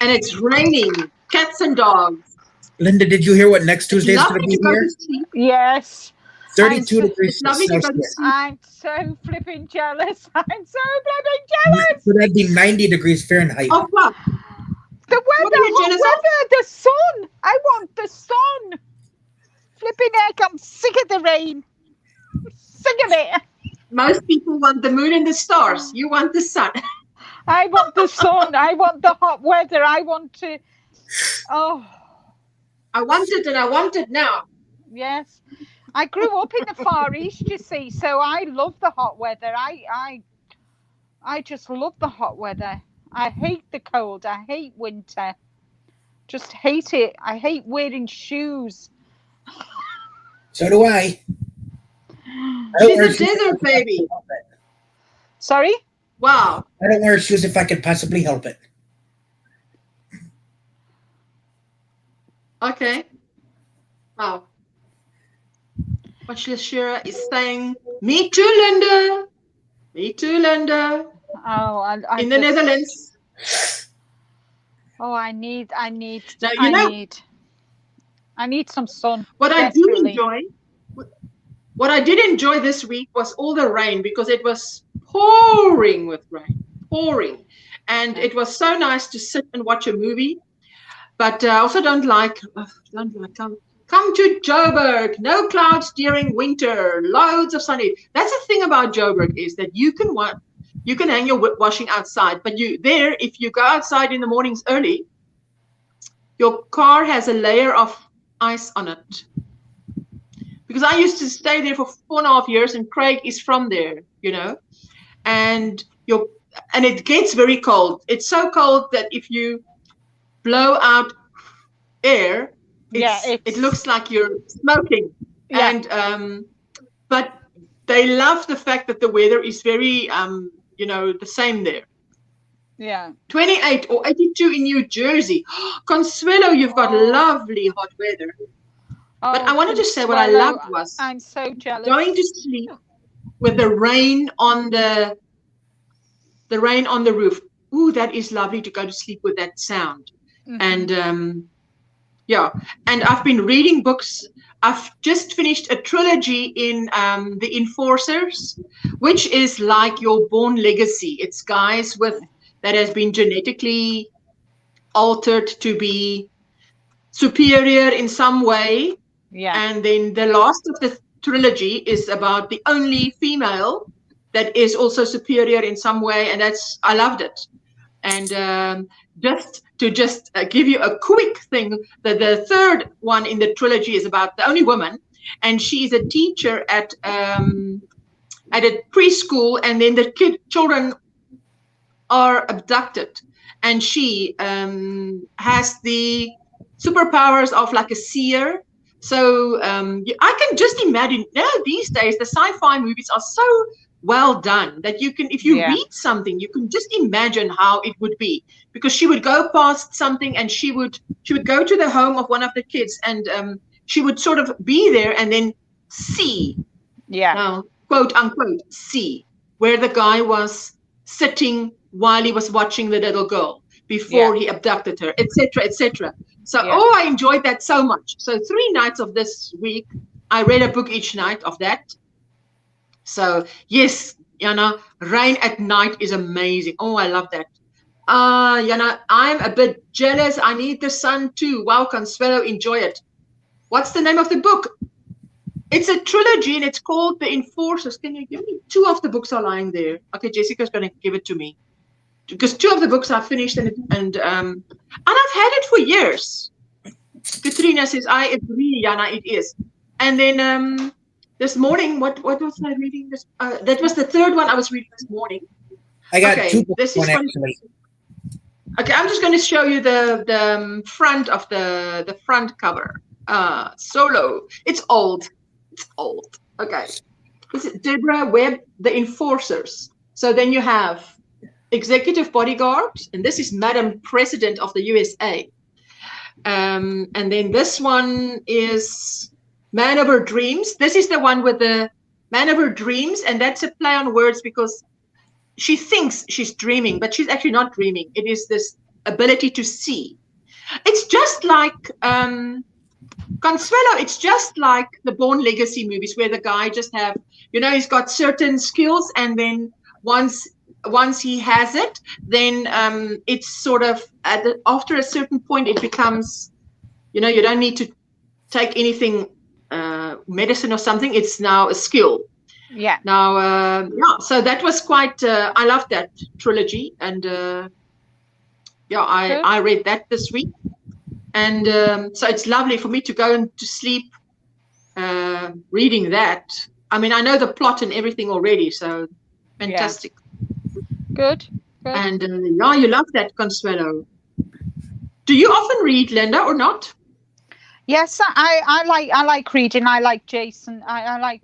And it's raining. Cats and dogs. Linda, did you hear what next Tuesday is going Lovely to be to go here? to sleep. Yes. 32 I'm degrees It's lovely to go to Celsius. sleep. I'm so flipping jealous. I'm so flipping jealous. So that'd be 90 degrees Fahrenheit. Oh, what? The What weather, are you hot jealous of? weather, the sun. I want the sun. Flipping heck, I'm sick of the rain. Sick of it. Most people want the moon and the stars. You want the sun. I want the sun. I want the hot weather. I want to. Oh, I want it and I want it now. yes. I grew up in the Far East, you see, so I love the hot weather. I just love the hot weather. I hate the cold. I hate winter. Just hate it. I hate wearing shoes. So do I. It's a desert, baby. Sorry? Wow. I don't wear shoes if I could possibly help it. Okay. Wow. Watch Shira is saying, me too, Linda. Me too, Linda. Oh, I In the just- Netherlands. Oh, I need Now, you know- I need some sun. What I do desperately. enjoy, what I did enjoy this week was all the rain because it was pouring with rain, pouring. And it was so nice to sit and watch a movie. But I also don't like come to Joburg, no clouds during winter, loads of sunny. That's the thing about Joburg is that you can hang your washing outside, but if you go outside in the mornings early, your car has a layer of ice on it. Because I used to stay there for 4.5 years, and Craig is from there, and it gets very cold. It's so cold that if you blow out air, it looks like you're smoking. Yeah. And but they love the fact that the weather is very the same there. Yeah. 28 or 82 in New Jersey. Consuelo, you've got lovely hot weather. But I wanted to say what I Consuelo, loved was I'm so jealous. going to sleep with the rain on the roof. Ooh, that is lovely to go to sleep with that sound. Mhm. And and I've been reading books. I've just finished a trilogy in The Enforcers, which is like your Born Legacy. It's guys that has been genetically altered to be superior in some way. Yeah. And then the last of the trilogy is about the only female that is also superior in some way, and I loved it. And just to give you a quick thing, the third one in the trilogy is about the only woman, and she is a teacher at a preschool, and then the children are abducted, and she has the superpowers of like a seer. So I can just imagine now these days the sci-fi movies are so well done that you can, if you read something, you can just imagine how it would be, because she would go past something and she would go to the home of one of the kids, and she would sort of be there and then see, quote unquote, see where the guy was sitting while he was watching the little girl before he abducted her, etc., etc. So, I enjoyed that so much. So 3 nights of this week, I read a book each night of that. So, yes, Jana, rain at night is amazing. Oh, I love that. Jana, I'm a bit jealous. I need the sun too. Wow, Consuelo, enjoy it. What's the name of the book? It's a trilogy, and it's called The Enforcers. Can you give me 2 of the books are lying there? Okay, Jessica's going to give it to me, because 2 of the books are finished, and I've had it for years. Katrina says, I agree, Jana, it is. And then this morning, what was I reading? That was the third one I was reading this morning. I got Okay, two books this is actually. Okay, I'm just going to show you the front of the front cover. Solo. It's old. It's old. Okay. This is Deborah Webb, The Enforcers. So then you have Executive Bodyguard, and this is Madam President of the USA. And then this one is Man of Her Dreams. This is the one with the Man of Her Dreams, and that's a play on words because she thinks she's dreaming, but she's actually not dreaming. It is this ability to see. It's just like Consuelo. It's just like the Bourne Legacy movies where the guy just have, he's got certain skills, and then once he has it, then it's sort of after a certain point it becomes, you don't need to take anything, medicine or something. It's now a skill. Yeah. Now, so that was quite, I loved that trilogy. And I read that this week. And so it's lovely for me to go to sleep reading that. I mean, I know the plot and everything already, so fantastic. Yeah. Good. And you love that, Consuelo. Do you often read, Linda, or not? Yes, I like reading. I like Jason. I like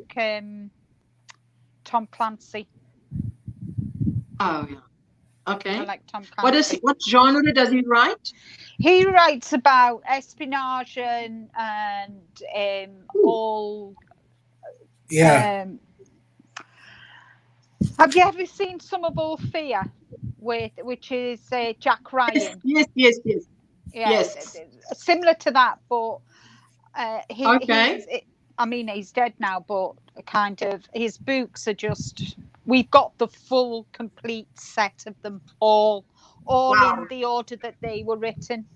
Tom Clancy. Oh yeah. Okay. I like Tom Clancy. What genre does he write? He writes about espionage and all. Yeah. Have you ever seen Some of All Fear, which is Jack Ryan? Yes. Yes. Similar to that, but okay. He's dead now, but kind of his books are just. We've got the full, complete set of them all wow. in the order that they were written.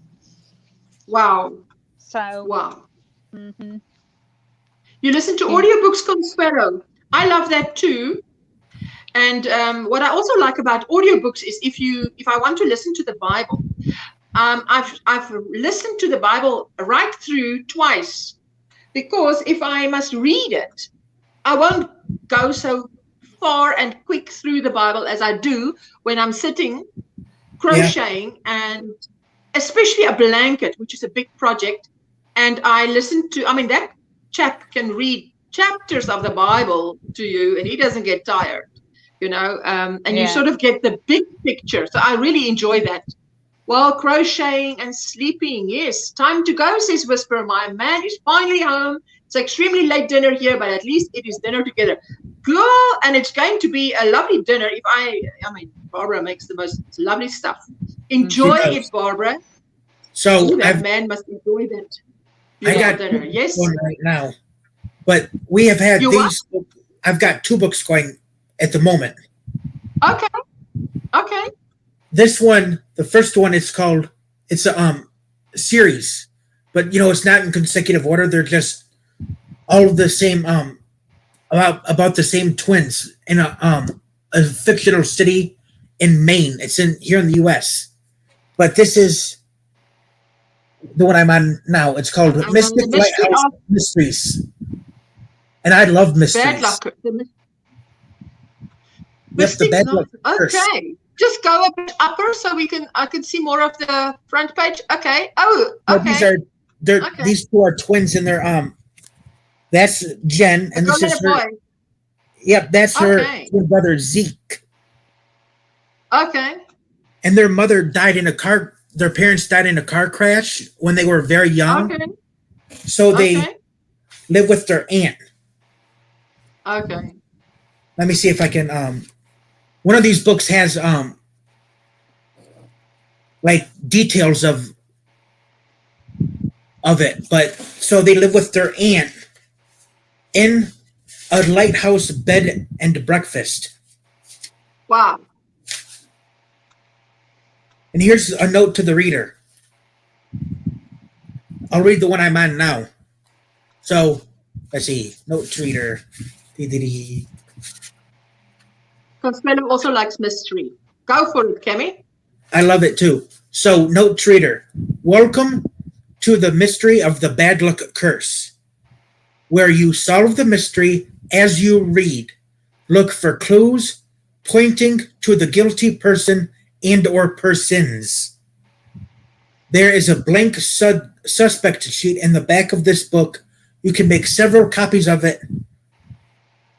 Wow. So. Wow. Mm-hmm. You listen to audiobooks, Consuelo. I love that too. And what I also like about audiobooks is if I want to listen to the Bible, I've listened to the Bible right through twice, because if I must read it, I won't go so far and quick through the Bible as I do when I'm sitting crocheting, and especially a blanket, which is a big project. And I listen to, that chap can read chapters of the Bible to you and he doesn't get tired, and you sort of get the big picture. So I really enjoy that. While crocheting and sleeping, yes. Time to go, says Whisper. My man is finally home. It's extremely late dinner here, but at least it is dinner together. Girl, and it's going to be a lovely dinner. Barbara makes the most lovely stuff. Enjoy it, Barbara. So that man must enjoy that. I got dinner. Yes. One right now, but we have had these. What? I've got 2 books going at the moment. Okay. This one, the first one, it's a series, but it's not in consecutive order. They're just all the same, about the same twins in a fictional city in Maine. It's here in the U.S., but this is the one I'm on now. It's called Mystic Lighthouse Mysteries, and I love mysteries. Bad luck. The bad luck. Okay. Just go a bit upper so I can see more of the front page. Okay. Oh, okay. These 2 are twins, and they're that's Jen, and this is her. Yep, that's her twin brother Zeke. Okay. And their mother died in a car. Their parents died in a car crash when they were very young. Okay. So they live with their aunt. Okay. Let me see if I can. One of these books has like details of it, but so they live with their aunt in a lighthouse bed and breakfast. Wow. And here's a note to the reader. I'll read the one I'm on now. So let's see. Note to reader. Consuelo also likes mystery. Go for it, Kemi. I love it too. So, note to reader. Welcome to the mystery of the bad luck curse. where you solve the mystery as you read. Look for clues pointing to the guilty person and or persons. There is a blank suspect sheet in the back of this book. You can make several copies of it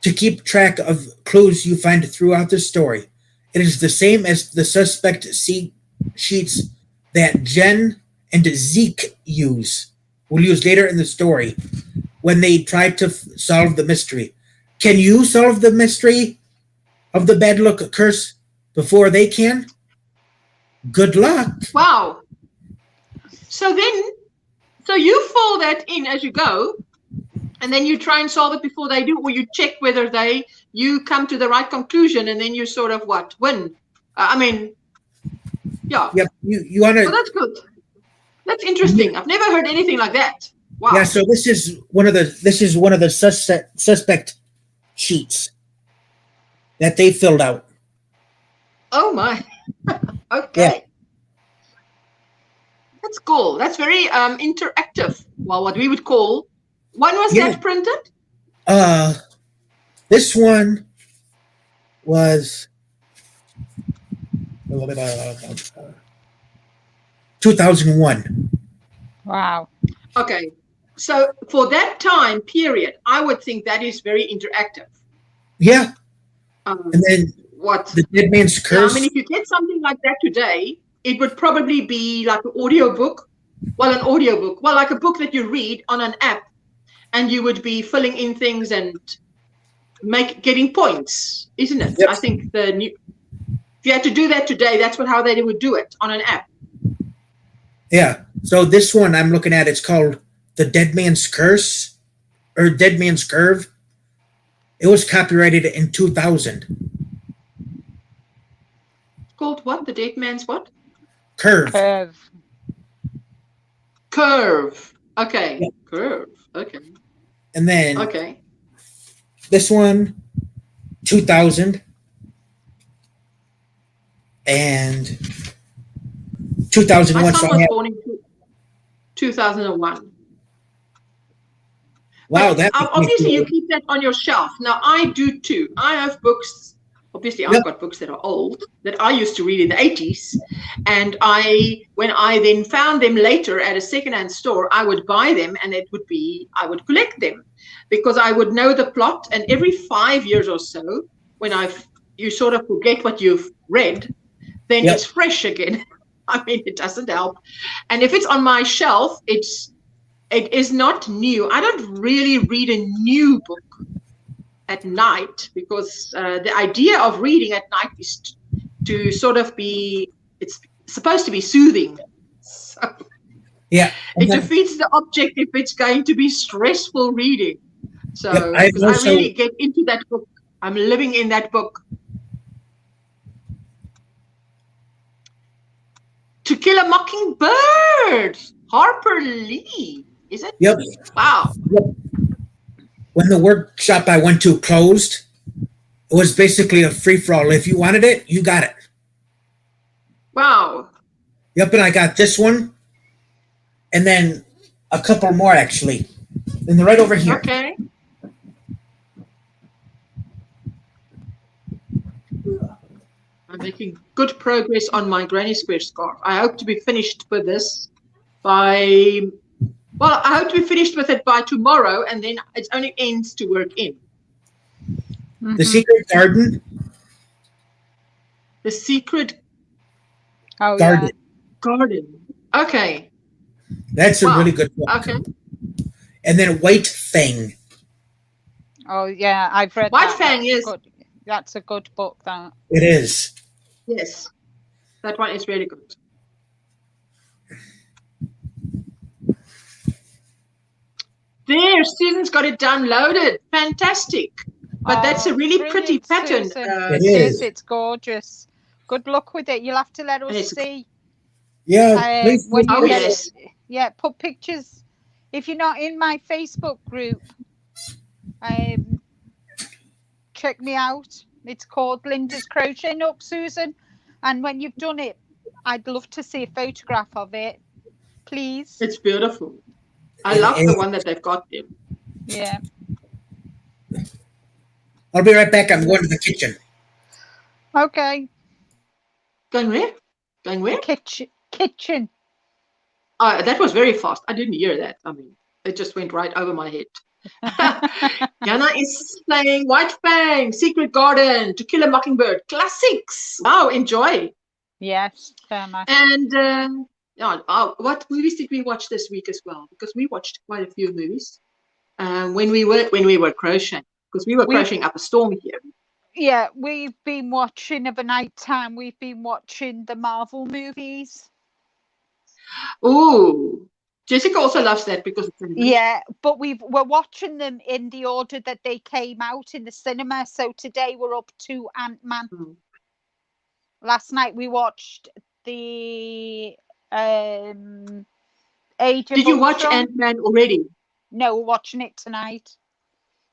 to keep track of clues you find throughout the story. It is the same as the suspect sheets that Jen and Zeke will use later in the story when they try to solve the mystery. Can you solve the mystery of the bad luck curse before they can? Good luck. Wow. So you fill that in as you go, and then you try and solve it before they do, or you check whether you come to the right conclusion, and then you sort of win. Yeah. Yep. You want to. Well, that's good. That's interesting. I've never heard anything like that. Wow. Yeah. So this is one of the suspect sheets that they filled out. Oh my. Okay. Yeah. That's cool. That's very interactive. Well, what we would call. When was that printed? This one was 2001. Wow. Okay. So for that time period, I would think that is very interactive. Yeah. And then what? The Dead Man's Curse. Yeah, if you get something like that today, it would probably be like an audiobook. Well, like a book that you read on an app, and you would be filling in things and getting points, isn't it? Yep. I think if you had to do that today, that's how they would do it on an app. Yeah. So this one I'm looking at, it's called The Dead Man's Curse or Dead Man's Curve. It was copyrighted in 2000. Called what? The Dead Man's what? Curve. Curve. Okay. Yeah. Curve. Okay. And then this one, 2000. And 2001. My son was born in 2001. Wow, but obviously you keep that on your shelf. Now I do too. I have books. Obviously, I've got books that are old that I used to read in the 80s, and when I then found them later at a secondhand store, I would buy them, and I would collect them because I would know the plot. And every 5 years or so, when you sort of forget what you've read, then it's fresh again. It doesn't help. And if it's on my shelf, it is not new. I don't really read a new book at night because the idea of reading at night is to sort of it's supposed to be soothing. So it defeats the object if it's going to be stressful reading. So I really get into that book. I'm living in that book. To Kill a Mockingbird, Harper Lee, is it? Yep. Wow. Yep. When the workshop I went to closed, it was basically a free-for-all. If you wanted it, you got it. Wow. Yep, and I got this one, and then a couple more, actually. And they're right over here. Okay. I'm making good progress on my GrannySquare scarf. I hope to be finished with this I hope to be finished with it by tomorrow, and then it only ends to work in. The Secret Garden. The Secret Garden. Garden. Okay. That's a really good book. Okay. And then White Fang. Oh yeah, I've read White that. Fang is good. That's a good book. That it is. Yes, that one is really good. There, Susan's got it downloaded. Fantastic. But that's a really pretty pattern. It is. It's gorgeous. Good luck with it. You'll have to let us see. Yeah. When you get it. Yeah, put pictures. If you're not in my Facebook group, check me out. It's called Linda's Crochet Nook, Susan. And when you've done it, I'd love to see a photograph of it. Please. It's beautiful. I love the one that they've got there. Yeah. I'll be right back. I'm going to the kitchen. Okay. Going where? Going where? Kitchen. That was very fast. I didn't hear that. I mean, it just went right over my head. Jana is playing White Fang, Secret Garden, To Kill a Mockingbird, classics. Wow, enjoy. Yes, very much. And what movies did we watch this week as well? Because we watched quite a few movies when we were crocheting, because we were crocheting up a storm here. Yeah, we've been watching of a night time. We've been watching the Marvel movies. Oh, Jessica also loves that because it's yeah, but we're watching them in the order that they came out in the cinema. So today we're up to Ant-Man. Last night we watched the Age of Did you watch Ultron. Ant-Man already? No, we're watching it tonight.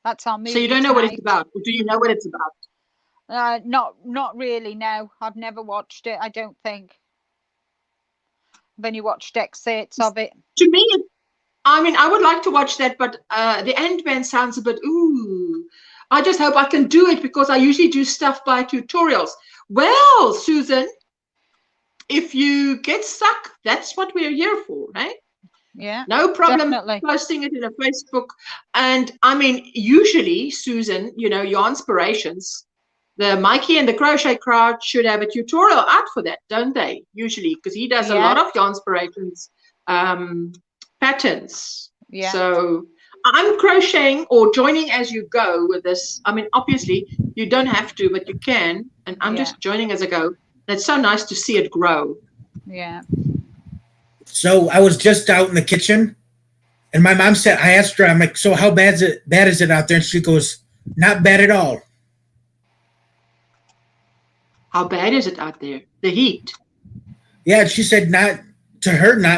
That's our movie. So you don't know what it's about, or do you know what it's about? Not really. No, I've never watched it. I don't think. I've only watched excerpts of it. To me, I mean, I would like to watch that, but the Ant-Man sounds a bit, ooh. I just hope I can do it because I usually do stuff by tutorials. Well, Susan, if you get stuck, that's what we're here for, right? Yeah. No problem definitely. posting it in a Facebook. And I mean, usually, Susan, you know, your inspirations, the Mikey and the Crochet Crowd should have a tutorial out for that, don't they? Usually, because he does a lot of your inspirations patterns. Yeah. So I'm crocheting or joining as you go with this. I mean, obviously, you don't have to, but you can. And I'm just joining as I go. And it's so nice to see it grow. Yeah. So I was just out in the kitchen, and my mom said, I asked her, I'm like, so how bad is it out there? And she goes, not bad at all. How bad is it out there? The heat? Yeah, she said not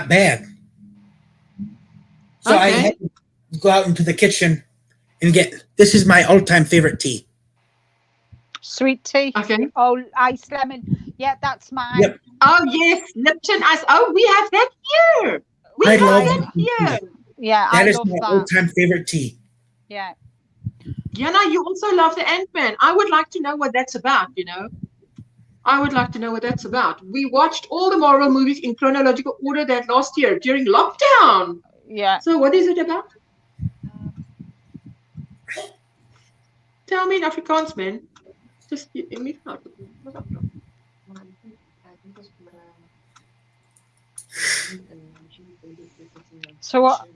bad. So I had to go out into the kitchen and this is my all-time favorite tea. Sweet tea. Okay. Oh, ice lemon. Yeah, that's mine. Yep. Oh, yes. Lipton ice. Oh, we have that here. We have that here. Yeah, that I is love my that. all-time favorite tea. Yeah. Yana, you also love the Ant-Man. I would like to know what that's about, you know. I would like to know what that's about. We watched all the Marvel movies in chronological order that last year during lockdown. Yeah. So what is it about? Tell me in Afrikaans, man. Just me. So what?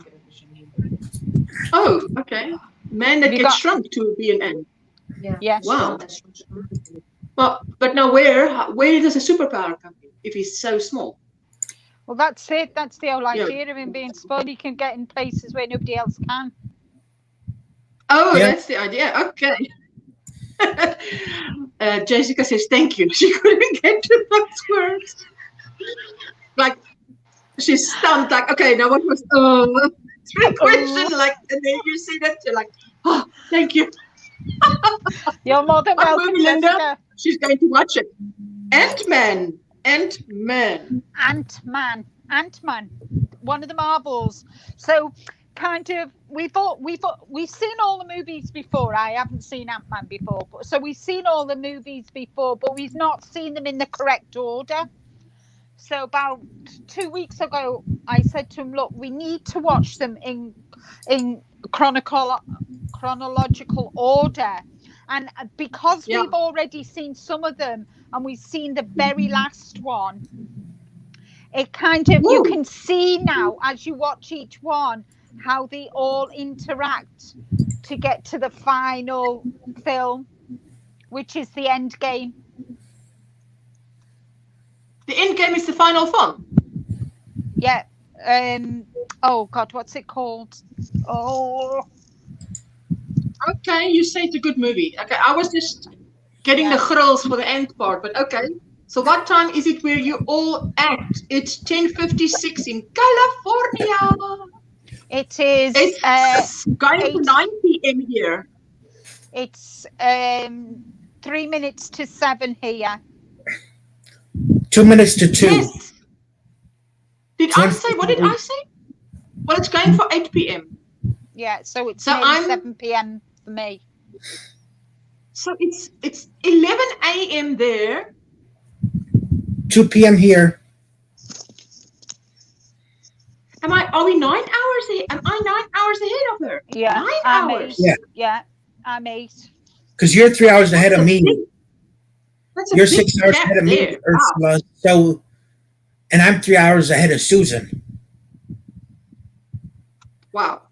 Oh, okay. Man that gets shrunk to be an ant. Yeah. Yes. Wow. Well, but now where does a superpower come in if he's so small? Well, that's it. That's the whole idea of him being small. He can get in places where nobody else can. Oh, that's the idea. Okay. Jessica says thank you. She couldn't get to those words. Like she's stumped. Like, okay, now what was three questions? Like, and then you see that you're like, oh, thank you. You're more than welcome, Jessica. She's going to watch it. Ant-Man. One of the Marvels. So kind of we've seen all the movies before. I haven't seen Ant-Man before, so we've seen all the movies before, but we've not seen them in the correct order. So about 2 weeks ago, I said to him, look, we need to watch them in chronological order. And because we've already seen some of them and we've seen the very last one, it kind of, you can see now as you watch each one, how they all interact to get to the final film, which is the end game. The end game is the final film? Yeah. Oh, God, what's it called? Oh. Okay, you say it's a good movie. Okay, I was just getting the grills for the end part, but okay. So what time is it where you all at? It's 10:56 in California. It is. It's going to 9 p.m. here. It's 3 minutes to 7 here. 2 minutes to 2. Yes. What did I say? Well, it's going for 8 p.m. Yeah, so it's So nearly I'm 7 p.m. for me. so it's 11 a.m. there. 2 p.m. here. Are we 9 hours ahead? Am I 9 hours ahead of her? Yeah, 9 I'm hours. 8. Yeah. Yeah, I'm 8. Because you're 3 hours ahead That's of a me. big, that's a You're big 6 hours gap ahead of me, there. Wow. Ursula. So, and I'm 3 hours ahead of Susan. Wow.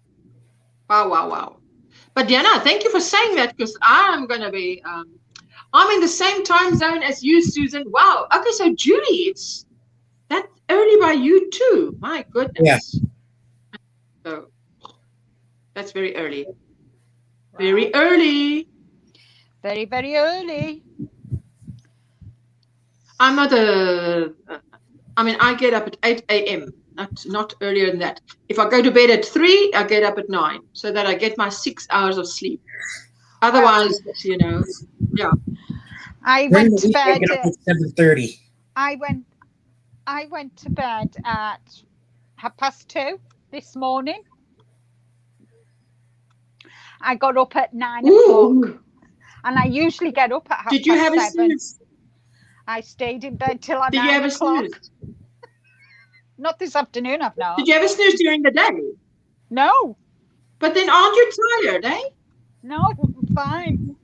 Wow, wow, wow. But Diana, thank you for saying that, because I'm going to be, I'm in the same time zone as you, Susan. Wow. Okay, so Julie, it's that early by you too. My goodness. Yeah. So that's very early. Very early. Very, very early. I'm not I mean, I get up at 8 a.m., not earlier than that. If I go to bed at 3, I get up at 9, so that I get my 6 hours of sleep. Otherwise, you know, yeah. I During went the to week, I bed. get up at 7:30. I went to bed at 2:30 this morning. I got up at 9 o'clock, and I usually get up at 7:30. Did you have a snooze? I stayed in bed till 9 Did you have a o'clock. snooze? Not this afternoon, I've not. Did you have a snooze during the day? No. But then aren't you tired, eh? No, I'm fine.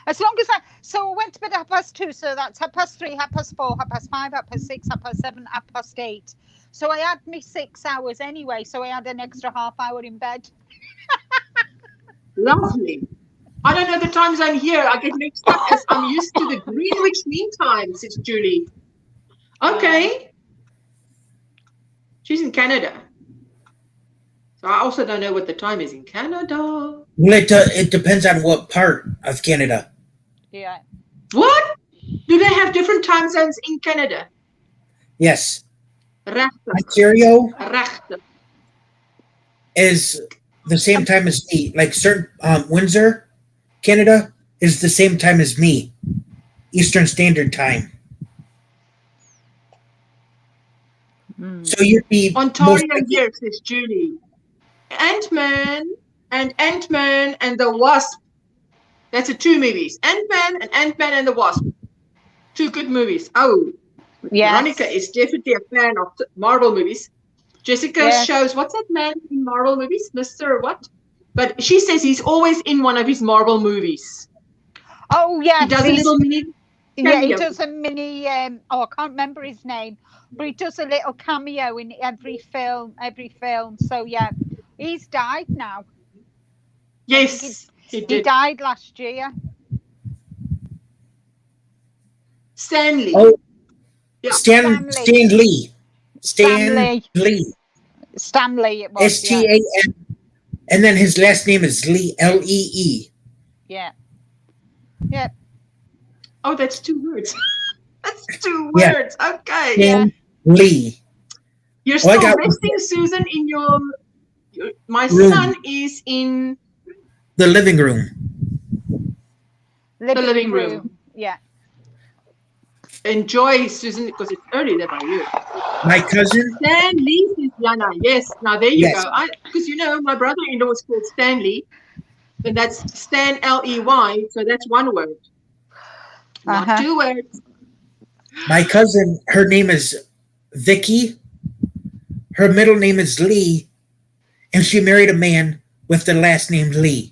As long as so I went to bed at 2:30, so that's 3:30, 4:30, 5:30, 6:30, 7:30, 8:30. So I had me 6 hours anyway, so I had an extra half hour in bed. Lovely. I don't know the time zone here. I get mixed up as I'm used to the Greenwich Mean Time, says Julie. Okay. She's in Canada. So I also don't know what the time is in Canada. Well, it depends on what part of Canada. Yeah. What? Do they have different time zones in Canada? Yes. Regtig. Ontario Regtig. is the same time as me. Like certain Windsor, Canada is the same time as me. Eastern Standard Time. So you'd be Ontario here, says Julie. Ant-Man and the Wasp. That's the 2 movies. Ant-Man and the Wasp. 2 good movies. Oh, yes. Veronica is definitely a fan of Marvel movies. Jessica shows, what's that man in Marvel movies? Mr. what? But she says he's always in one of his Marvel movies. Oh, yeah. He does a little mini cameo. Yeah, he does a mini, I can't remember his name, but he does a little cameo in every film. So, yeah, he's died now. Yes, he did. He died last year. Stanley. Oh, yeah. Stan Lee. Stan Lee. Stanley, it was. STAN. And then his last name is Lee, Lee. Yeah. Yeah. Oh, that's 2 words. That's 2 words. Okay. Stan Lee. You're still resting, Susan, in your my room. son is in the living room. The living room. Yeah. Enjoy, Susan, because it's early there by you. My cousin? Stan Lee is Jana. Yes. Now there you Yes. go. Because you know my brother-in-law is called Stanley. And that's Stan Ley. So that's 1 word. Not 2 words. My cousin, her name is Vicky. Her middle name is Lee. And she married a man with the last name Lee.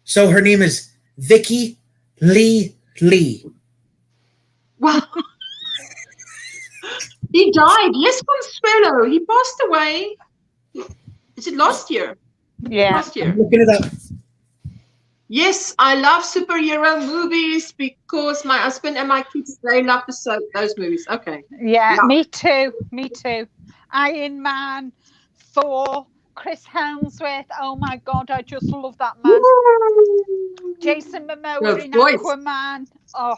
So her name is Vicky Lee. Wow. He died. Yes, Consuelo. He passed away. Is it last year? Yeah. Last year. I'm looking it up. Yes, I love superhero movies because my husband and my kids, they love those movies. Okay. Yeah, me too. Iron Man, Thor, Chris Hemsworth. Oh my God, I just love that man. Ooh. Jason Momoa in Aquaman. Oh.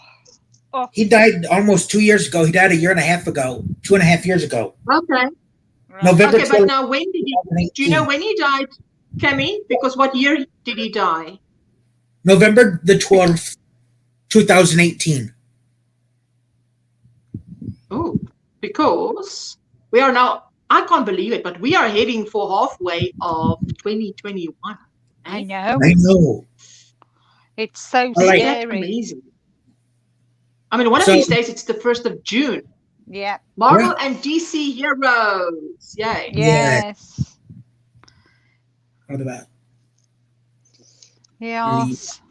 He died almost 2 years ago. He died a year and a half ago, 2.5 years ago. Okay. November. Okay, but now when did he? Do you know when he died, Cami? Because what year did he die? November the 12th, 2018. Oh, because we are now I can't believe it, but we are heading for halfway of 2021. I know. I know. It's so All right. That's scary. amazing. I mean, one of So- these days, it's the 1st of June. Yeah. Marvel and DC heroes. Yay. Yes. What about Yes.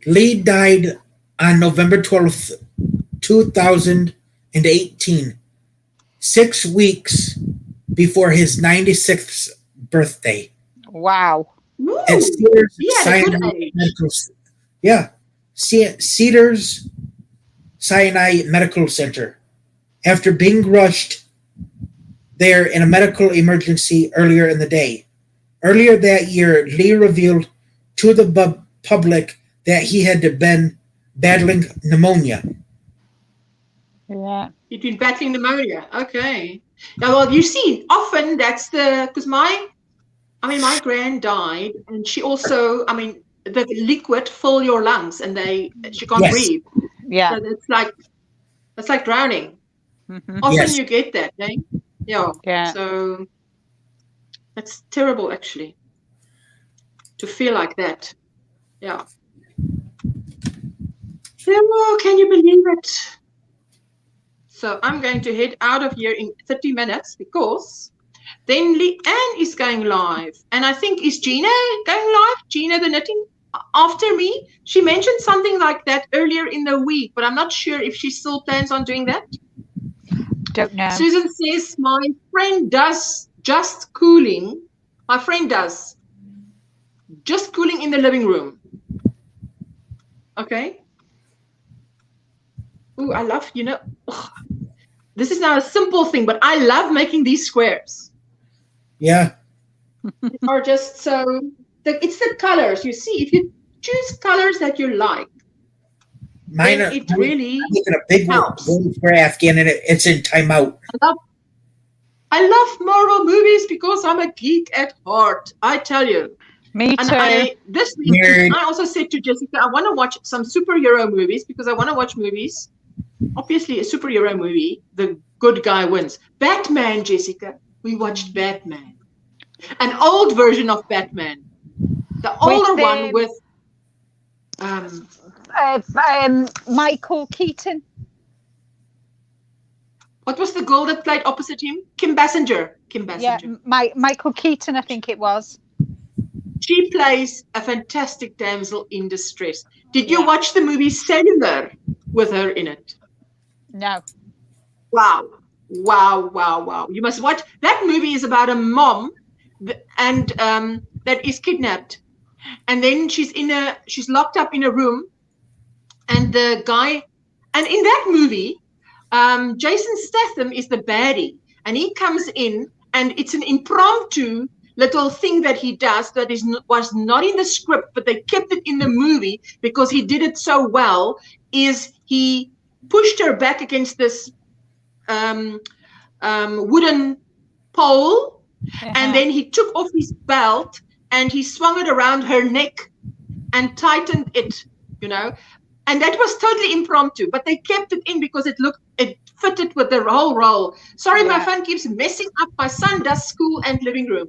Lee died on November 12th, 2018, 6 weeks before his 96th birthday. Wow. Woo. At Cedars He had a Sinai good age. Medical Cedars Sinai Medical Center. After being rushed there in a medical emergency earlier in the day. Earlier that year, Lee revealed to the public that he had been battling pneumonia. Yeah. He'd been battling pneumonia. Okay. Now, well, you see, often that's because my grand died, and she also, the liquid fill your lungs, and she can't Yes. breathe. Yeah. So it's like drowning. Mhm. Often Yes. you get that, eh? Yeah. Yeah. So that's terrible, actually, to feel like that. Yeah. Oh, can you believe it? So I'm going to head out of here in 30 minutes because then Leanne is going live. And I think, is Gina going live? Gina the knitting after me? She mentioned something like that earlier in the week, but I'm not sure if she still plans on doing that. Don't know. Susan says, my friend does just cooling. My friend does just cooling in the living room. Okay. Ooh, I love, this is now a simple thing, but I love making these squares. Yeah. They are just so, it's the colors. You see, if you choose colors that you like, Mine then are, it really I'm making a big helps. gold for Afghan, and it's in timeout. I love Marvel movies because I'm a geek at heart. I tell you. Me And too. this week, Nerd. I also said to Jessica, I want to watch some superhero movies because I want to watch movies. Obviously, a superhero movie, the good guy wins. Batman, Jessica. We watched Batman. An old version of Batman. The older one with Michael Keaton. what was the girl that played opposite him? Kim Basinger. Yeah, Michael Keaton, I think it was. She plays a fantastic damsel in distress. Did you watch the movie Cellular with her in it? No. Wow. You must watch. That movie is about a mom and that is kidnapped. And then she's locked up in a room. And the guy, and in that movie, Jason Statham is the baddie. And he comes in, and it's an impromptu little thing that he does that was not in the script, but they kept it in the movie because he did it so well, is he pushed her back against this wooden pole, and then he took off his belt and he swung it around her neck and tightened it, and that was totally impromptu, but they kept it in because it fitted with the whole role. Sorry, my phone keeps messing up. My son does school and living room.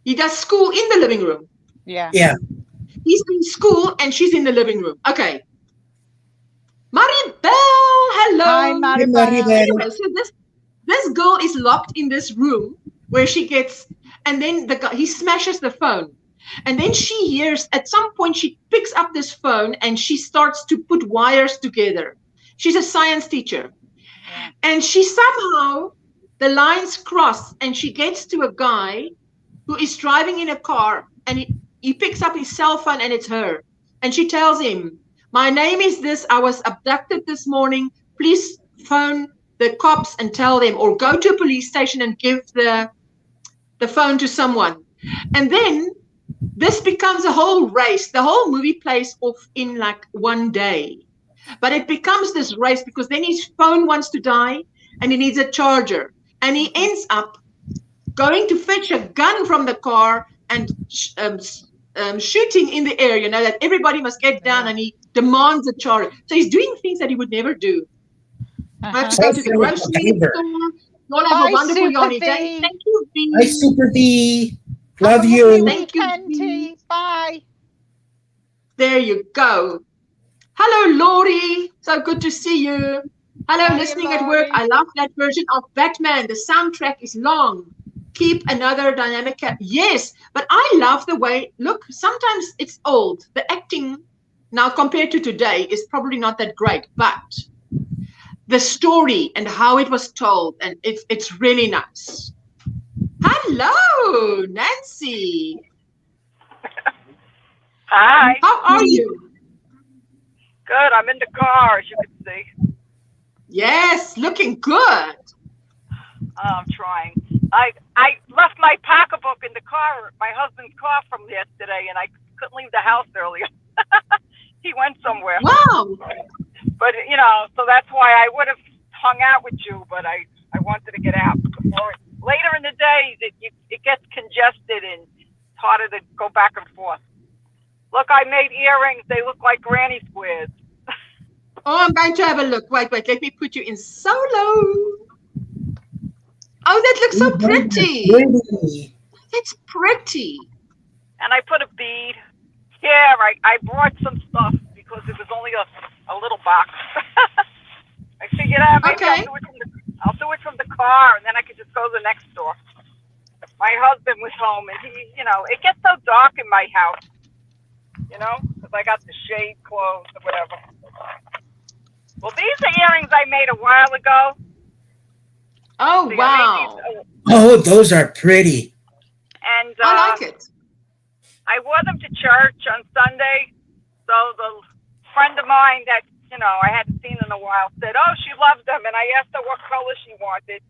He does school in the living room. Yeah. He's in school and she's in the living room. Okay. Maribel, hello. Hi, Maribel. Anyway, so this girl is locked in this room where she gets, and then he smashes the phone. And then she hears, at some point, she picks up this phone and she starts to put wires together. She's a science teacher. Yeah. And she somehow, the lines cross and she gets to a guy who is driving in a car, and he picks up his cell phone and it's her. And she tells him, my name is this, I was abducted this morning. Please phone the cops and tell them, or go to a police station and give the phone to someone. And then this becomes a whole race. The whole movie plays off in like one day. But it becomes this race because then his phone wants to die and he needs a charger. And he ends up going to fetch a gun from the car and shooting in the air, that everybody must get down, and he demands a charge. So he's doing things that he would never do. I have to go to the grocery store. You all have Bye, a wonderful Super yarny V. day. Thank you, V. Hi, Super V. Have Love a you. lovely Thank you, weekend, V. T. Bye. There you go. Hello, Laurie. So good to see you. Hello, Hiya, listening at work. Laurie. I love that version of Batman. The soundtrack is long. Keep another dynamic cat. Yes, but I love the way, look, sometimes it's old. The acting now compared to today is probably not that great, but the story and how it was told, and it's really nice. Hello, Nancy. Hi. How are you? Good. I'm in the car, as you can see. Yes, looking good. I'm trying. I left my pocketbook in the car, my husband's car from yesterday, and I couldn't leave the house earlier. He went somewhere. Wow. But, you know, so that's why I would have hung out with you, but I wanted to get out before. Later in the day, it gets congested and it's harder to go back and forth. Look, I made earrings. They look like granny squares. Oh, I'm going to have a look. Wait. Let me put you in solo. Oh, that looks so pretty. That's pretty. And I put a bead. Yeah, I brought some stuff because it was only a little box. I figured out maybe Okay. I'll do it from the car, and then I could just go to the next door. My husband was home, and he, you know, it gets so dark in my house, you know, because I got the shade closed or whatever. Well, these are earrings I made a while ago. Oh, See, wow. Oh, those are pretty. And I like it. I wore them to church on Sunday. So the friend of mine that, you know, I hadn't seen in a while said, oh, she loves them. And I asked her what color she wanted.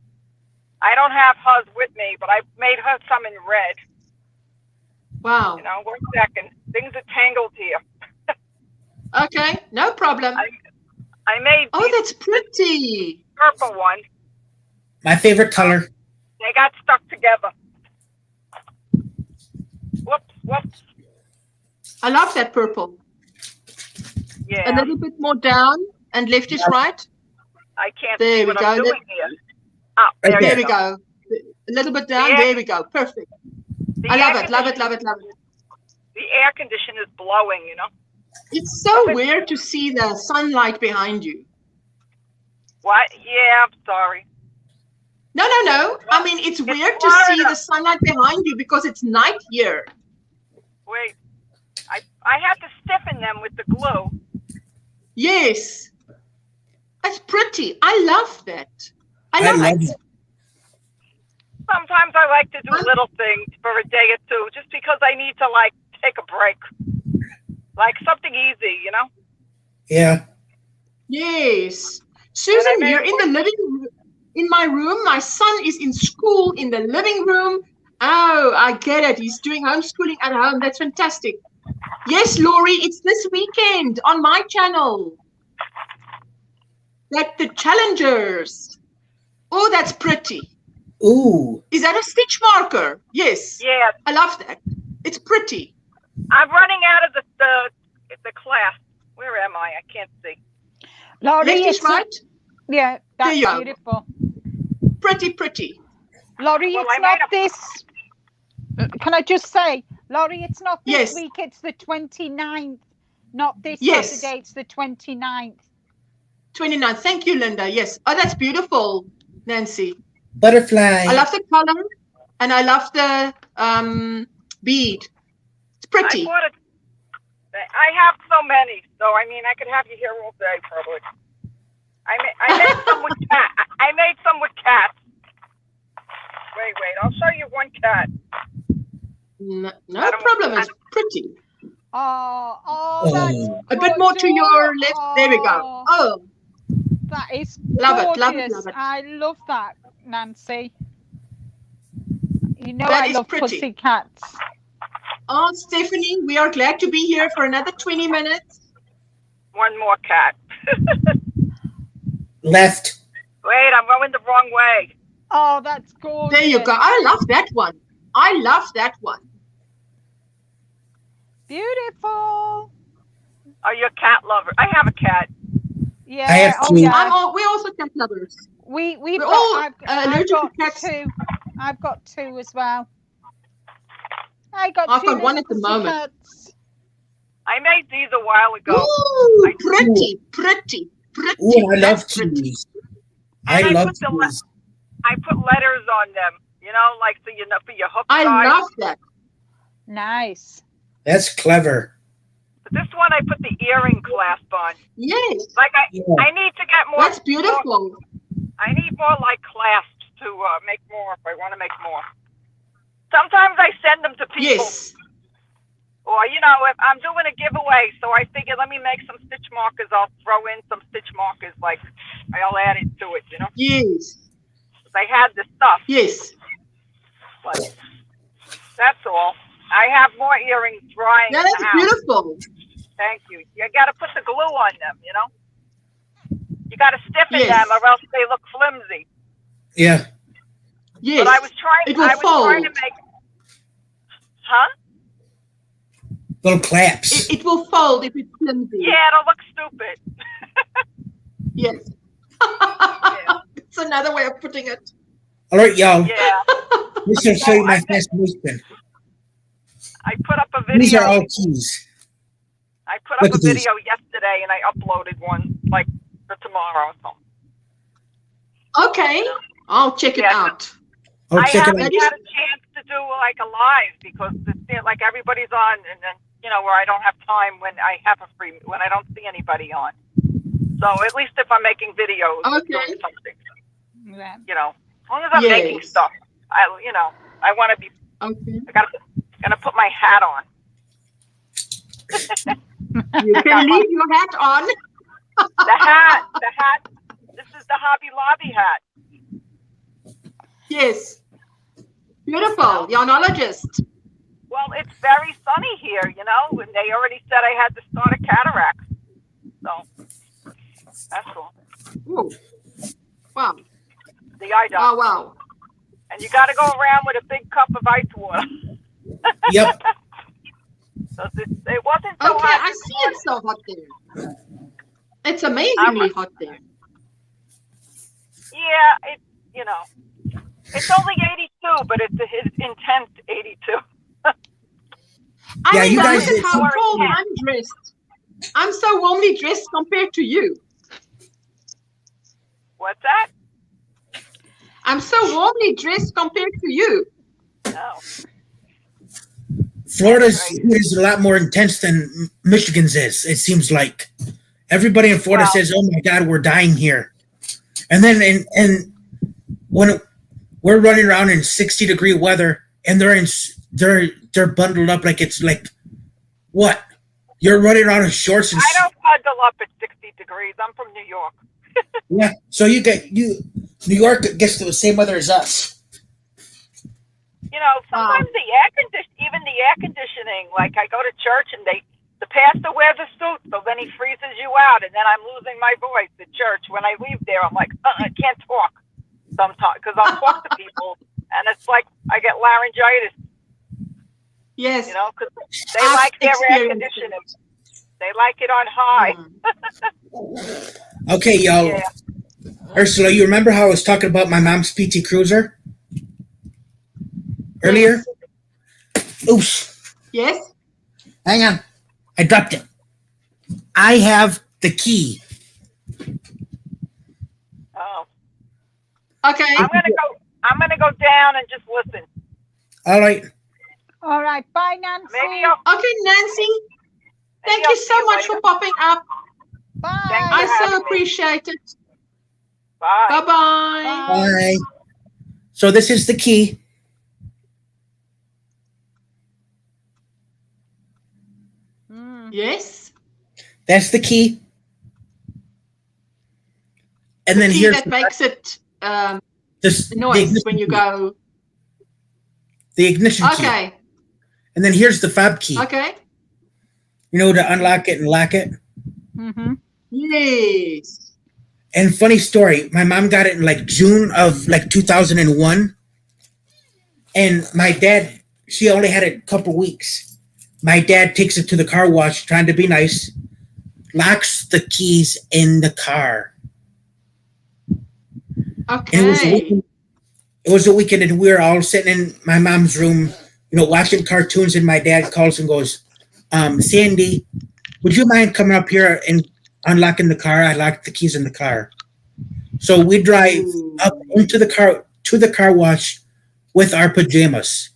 I don't have hers with me, but I made her some in red. Wow. You know, 1 second. Things are tangled here. Okay, no problem. I made Oh, that's pretty. purple one. My favorite color. They got stuck together. Whoops. I love that purple. Yeah. A little bit more down and left is right. I can't There see we what go. I'm doing here. Oh, Right There we go. A little bit down. There we go. Perfect. I love it. The air conditioner is blowing, you know. It's so weird to see the sunlight behind you. What? Yeah, I'm sorry. No. I mean, it's weird to see the sunlight behind you because it's night here. Wait. I have to stiffen them with the glue. Yes. That's pretty. I love that. I love it. Sometimes I like to do little things for a day or two just because I need to, like, take a break. Like something easy, you know? Yeah. Yes. Susan, you're in the living room. In my room. My son is in school in the living room. Oh, I get it. He's doing homeschooling at home. That's fantastic. Yes, Laurie, it's this weekend on my channel. Like the challengers. Oh, that's pretty. Ooh. Is that a stitch marker? Yes. Yeah. I love that. It's pretty. I'm running out of the class. Where am I? I can't see. Laurie, Left is it's right. Yeah, that's There you go. beautiful. Pretty. Laurie, Well, it's I not made this. Can I just say, Laurie, it's not this Yes. week, it's the 29th. Not this Yes. Saturday, it's the 29th. 29. Thank you, Linda. Yes. Oh, that's beautiful, Nancy. Butterfly. I love the color and I love the bead. It's pretty. I have so many, so I mean, I could have you here all day, probably. I made some with cat. I made some with cats. Wait, I'll show you one cat. No problem. It's pretty. Oh, that's A bit more to your left. There we go. Oh, that is love gorgeous. it. I love that, Nancy. You know That I is love pretty. pussycats. Oh, Stephanie, we are glad to be here for another 20 minutes. One more cat. Left. Wait, I'm going the wrong way. Oh, that's gorgeous. There you go. I love that one. Beautiful. Are you a cat lover? I have a cat. Yeah. I have Oh two. yeah. We also cat lovers. We've We're got. all I've allergic to got cats. two. I've got two as well. I got I've two got one little at the moment. pussycats. I made these a while ago. Ooh, pretty. Ooh, I love That's pretty. cheese. And I love put the cheese. I put letters on them, you know, like so you know for your hook I side. love that. Nice. That's clever. But this one I put the earring clasp on. Yes, Like Yeah. I need to get more. that's beautiful. I need more like clasps to make more if I want to make more. Sometimes I send them to people, Yes. or you know, if I'm doing a giveaway, so I figure let me make some stitch markers. I'll throw in some stitch markers, like I'll add it to it, you know. Yes. They had the stuff, Yes. but that's all. I have more earrings drying Yeah, in the that's house. beautiful. Thank you. You got to put the glue on them, you know. You got to stiffen Yes. them, or else they look flimsy. Yeah. Yes. But I was trying. It will I was trying to fold. make. Huh? Little claps. It will fold if it's flimsy. Yeah, it'll look stupid. Yes. It's another way of putting it. All right, y'all. Yeah. This will show you my fascination. I put up a These are video. all keys. I put Look up a at these. video yesterday, and I uploaded one like for tomorrow. So. Okay. I'll check it Yeah, out. Oh, I check it haven't out. had a chance to do like a live because it's like everybody's on, and then you know where I don't have time when I have a when I don't see anybody on. So at least if I'm making videos, Okay. doing something, Yeah. you know, as long as I'm making Yes. stuff, I want to be. Okay. I gotta put my hat on. You can leave your hat on. The hat. This is the Hobby Lobby hat. Yes. Beautiful. The onologist. Well, it's very sunny here, you know, and they already said I had to start a cataract. So that's cool. Ooh. Wow. The eye doctor. Wow, wow. And you got to go around with a big cup of ice water. Yep. So it wasn't so Okay, hot. I see it's so hot there. It's amazingly hot there. Yeah, you know, it's only 82, but it's intense 82. I Yeah, mean, you look guys at did how some- cold I'm dressed. I'm so warmly dressed compared to you. What's that? I'm so warmly dressed compared to you. No. Florida's heat is a lot more intense than Michigan's is. It seems like everybody in Florida Wow. says, "Oh my God, we're dying here," and then and when we're running around in 60-degree weather and they're bundled up like it's like what? You're running around in shorts and I don't bundle up at 60 degrees. I'm from New York. yeah. So New York gets the same weather as us. You know, sometimes even the air conditioning, like I go to church and the pastor wears a suit, so then he freezes you out, and then I'm losing my voice at church. When I leave there, I'm like, I can't talk sometimes because I'll talk to people, and it's like I get laryngitis, Yes. you know, because they I've like their air experienced conditioning. They like it on high. Okay, y'all. Yeah. Ursula, you remember how I was talking about my mom's PT Cruiser earlier? Oops. Yes. Hang on. I dropped it. I have the key. Oh, Okay. I'm gonna go down and just listen. All right. All right. Bye, Nancy. Maybe I'll. Okay, Nancy. Thank maybe I'll you see so much later. for popping up. Bye. Thank you. I so having me. appreciate it. Bye. Bye-bye. Bye. So this is the key. Yes. That's the key. And then The key here's that makes it this, noise when you go. the ignition key. Okay. And then here's the fob key. Okay. You know, to unlock it and lock it. Mm-hmm. Yes. And funny story, my mom got it in like June of like 2001. And my dad, she only had it a couple weeks. My dad takes it to the car wash, trying to be nice. locks the keys in the car. Okay. And it was a weekend, and we were all sitting in my mom's room, watching cartoons, and my dad calls and goes, Sandy, would you mind coming up here and unlocking the car? I locked the keys in the car. So we drive up into the car to the car wash with our pajamas.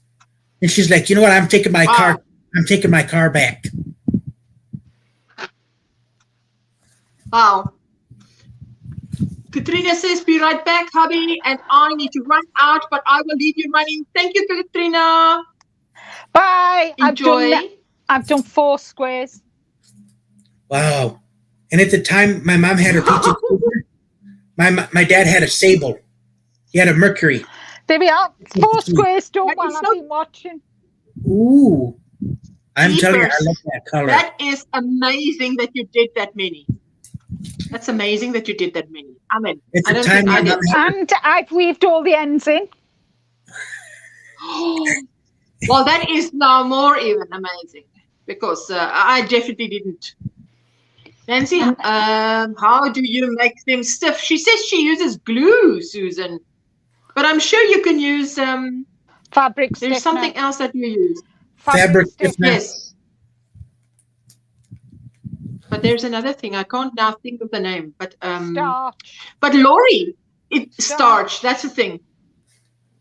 And she's like, you know what? I'm taking my car back. Wow. Katrina says, be right back, hubby, and I need to run out, but I will leave you running. Thank you, Katrina. Bye. Enjoy. I've done 4 squares. Wow. And at the time, my mom had her pizza cooker. My dad had a Sable. He had a Mercury. There we are. 4 squares done while I've been watching. Ooh. I'm telling you, I love that color. That is amazing that you did that many. That's amazing that you did that many. I mean, It's I a don't time think I did. And I've weaved all the ends in. Well, that is now more even amazing because I definitely didn't. Nancy, how do you make them stiff? She says she uses glue, Susan, but I'm sure you can use fabric. There's something else that you use. Fabric stiffener. Yes. But there's another thing. I can't now think of the name. But starch. But Lori, starch. That's the thing.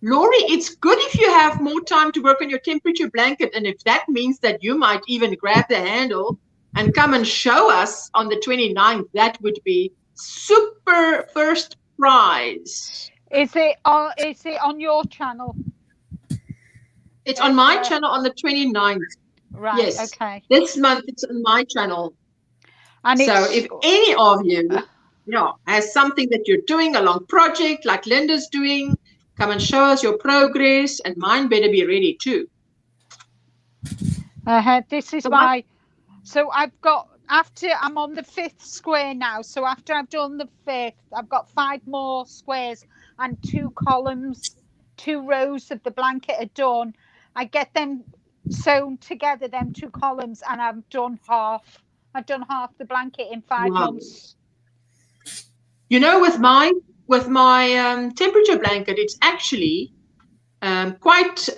Lori, it's good if you have more time to work on your temperature blanket, and if that means that you might even grab the handle and come and show us on the 29th, that would be super first prize. Is it on your channel? It's on my channel on the 29th. Right. Yes. Okay. This month it's on my channel. And so if any of you, has something that you're doing, a long project like Linda's doing, come and show us your progress, and mine better be ready too. This is why. So I've got, I'm on the 5th square now. So after I've done the 5th, I've got 5 more squares and 2 columns, 2 rows of the blanket are done. I get them sewn together, them 2 columns, and I've done half. I've done half the blanket in 5 months. You know, with my temperature blanket, it's actually quite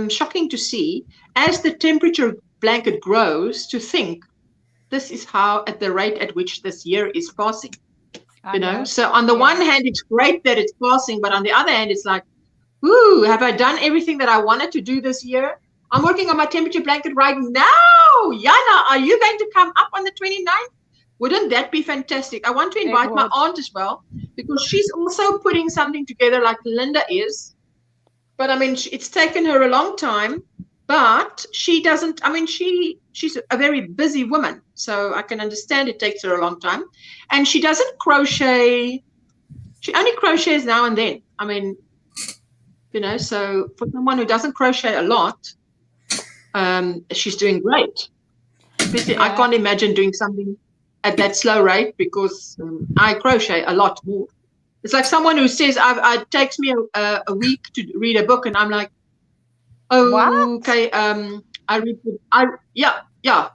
shocking to see as the temperature blanket grows to think this is how at the rate at which this year is passing. You know, so on the one hand, it's great that it's passing, but on the other hand, it's like, ooh, have I done everything that I wanted to do this year? I'm working on my temperature blanket right now. Yana, are you going to come up on the 29th? Wouldn't that be fantastic? I want to invite my aunt as well, because she's also putting something together like Linda is. But I mean, it's taken her a long time, but she doesn't, I mean, she's a very busy woman. So I can understand it takes her a long time. And she doesn't crochet. She only crochets now and then. I mean, you know, so for someone who doesn't crochet a lot, she's doing great. I can't imagine doing something at that slow rate because I crochet a lot more. It's like someone who says it takes me a week to read a book, and I'm like, oh, okay. I read.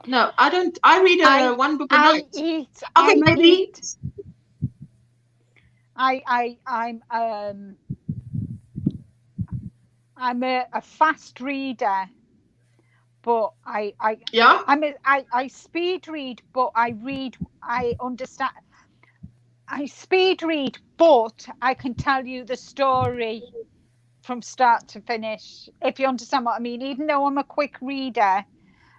No, I don't. I read one book a night. Maybe. I'm a fast reader. But I speed read, but I understand. I speed read, but I can tell you the story from start to finish, if you understand what I mean. Even though I'm a quick reader,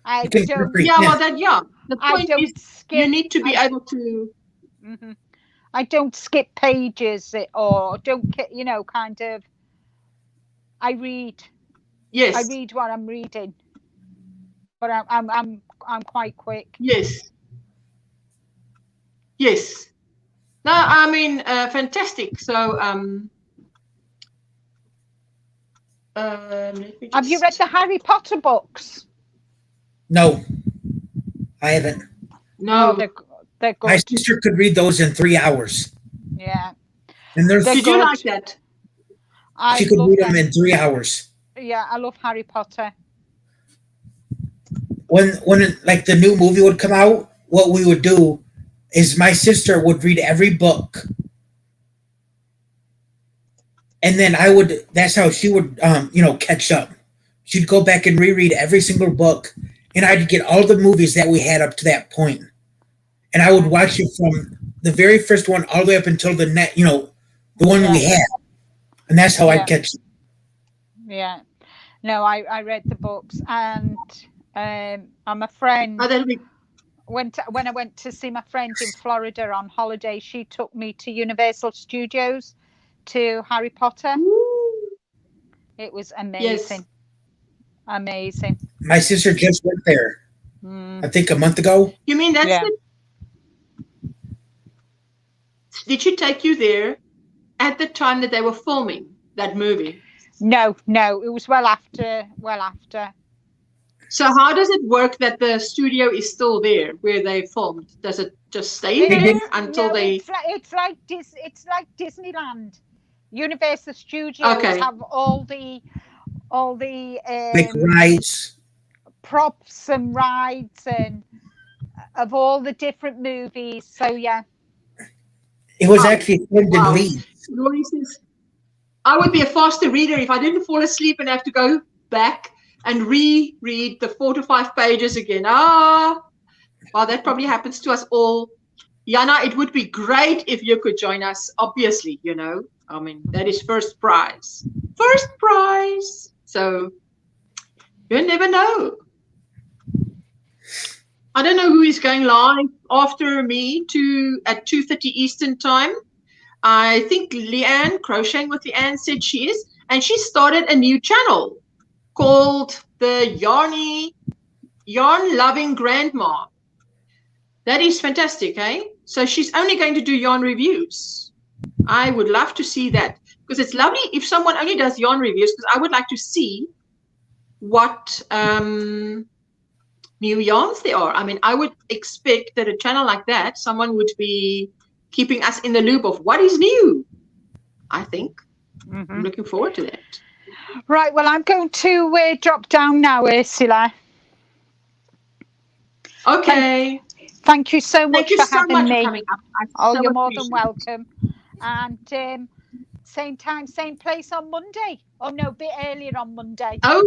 I don't. The point is, you need to be able to. Mm-hmm. I don't skip pages or don't, kind of. I read. Yes. I read what I'm reading. But I'm quite quick. Yes. Yes. No, I mean, fantastic. So, have you read the Harry Potter books? No, I haven't. No, they're good. My sister could read those in 3 hours. Yeah. And Did you like that? She could read them in 3 hours. Yeah, I love Harry Potter. When like the new movie would come out, what we would do is my sister would read every book, and then I would. That's how she would, catch up. She'd go back and reread every single book, and I'd get all the movies that we had up to that point, and I would watch it from the very first one all the way up until the the one we had, and that's how I'd catch it. Yeah. No, I read the books, and I'm a friend. Oh, that'll be. When I went to see my friend in Florida on holiday, she took me to Universal Studios to Harry Potter. Ooh. It was amazing. Yes. Amazing. My sister just went there, I think a month ago. You mean that's Did she take you there at the time that they were filming that movie? No, it was well after. So how does it work that the studio is still there where they filmed? Does it just stay there until they? It's like Disneyland. Universal Studios have all the Like rides, props and rides and of all the different movies. So yeah, it was actually filmed in Leeds. Lori says, I would be a faster reader if I didn't fall asleep and have to go back and reread the 4 to 5 pages again. Well, that probably happens to us all. Jana, it would be great if you could join us, obviously, I mean, that is first prize. First prize. So you never know. I don't know who is going live after me at 2:30 Eastern time. I think Leanne, Crocheting with Leanne, said she is. And she started a new channel called the Yarn Loving Grandma. That is fantastic, eh? So she's only going to do yarn reviews. I would love to see that, because it's lovely if someone only does yarn reviews, because I would like to see what new yarns there are. I mean, I would expect that a channel like that, someone would be keeping us in the loop of what is new, I think. I'm looking forward to that. Right, well, I'm going to drop down now, Ursula. Okay. Thank you so much for having me. Coming up. You're more than welcome. And same time, same place on Monday. Oh, no, a bit earlier on Monday. Oh.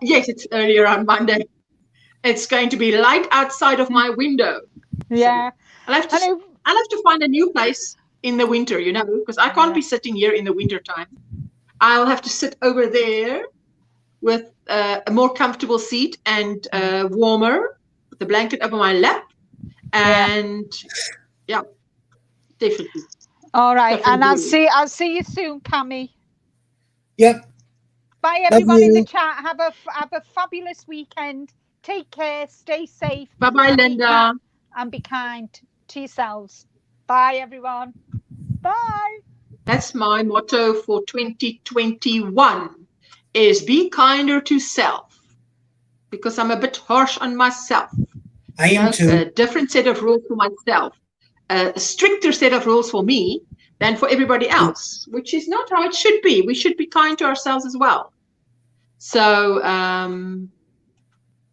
Yes, it's earlier on Monday. It's going to be light outside of my window. Yeah. So I'll have to find a new place in the winter, because I can't be sitting here in the winter time. I'll have to sit over there with a more comfortable seat and warmer, with the blanket over my lap. And yeah, definitely. All right. Definitely. And I'll see you soon, Pammy. Yep. Bye, everyone in the chat. Have a fabulous weekend. Take care. Stay safe. Bye-bye, Linda. And be kind to yourselves. Bye, everyone. Bye. That's my motto for 2021, is be kinder to self, because I'm a bit harsh on myself. I am too. A different set of rules for myself, a stricter set of rules for me than for everybody else, which is not how it should be. We should be kind to ourselves as well. So,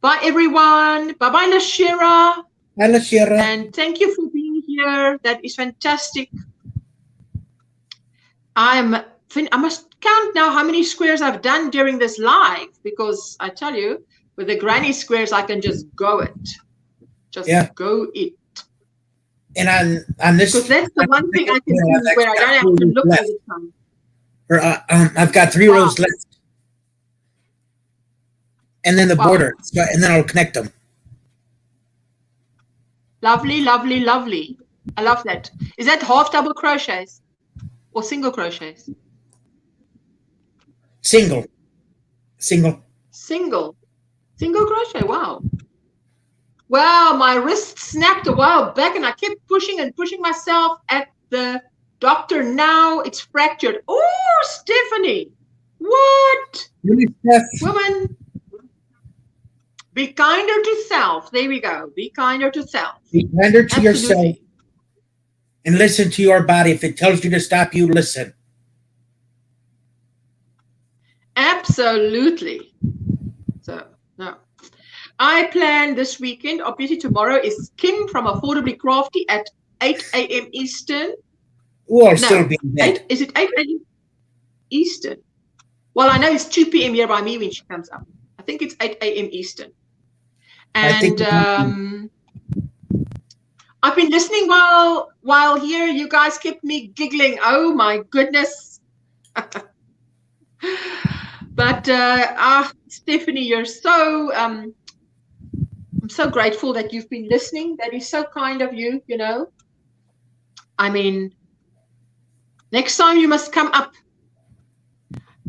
bye, everyone. Bye-bye, Lashira. Bye, Lashira. And thank you for being here. That is fantastic. I must count now how many squares I've done during this live, because I tell you, with the granny squares, I can just go it. Go it. And on this, because that's the one thing I can do where I don't have to look all the time. I've got 3 rows left, and then the border, and then I'll connect them. Lovely, lovely, lovely. I love that. Is that half double crochets or single crochets? Single crochet. Wow. Wow, my wrist snapped a while back and I kept pushing and pushing myself at the doctor. Now it's fractured. Oh, Stephanie. What? Really, Steph? Woman. Be kinder to self. There we go. Be kinder to self. Be kinder to yourself. And listen to your body. If it tells you to stop, you listen. Absolutely. So, no. I plan this weekend. Obviously, tomorrow is Kim from Affordably Crafty at 8 a.m. Eastern. Oh, I'll still be in bed. Is it 8 a.m. Eastern? Well, I know it's 2 p.m. here by me when she comes up. I think it's 8 a.m. Eastern. And I've been listening while here. You guys kept me giggling. Oh my goodness. But Stephanie, you're so I'm so grateful that you've been listening. That is so kind of you, you know. I mean, next time you must come up.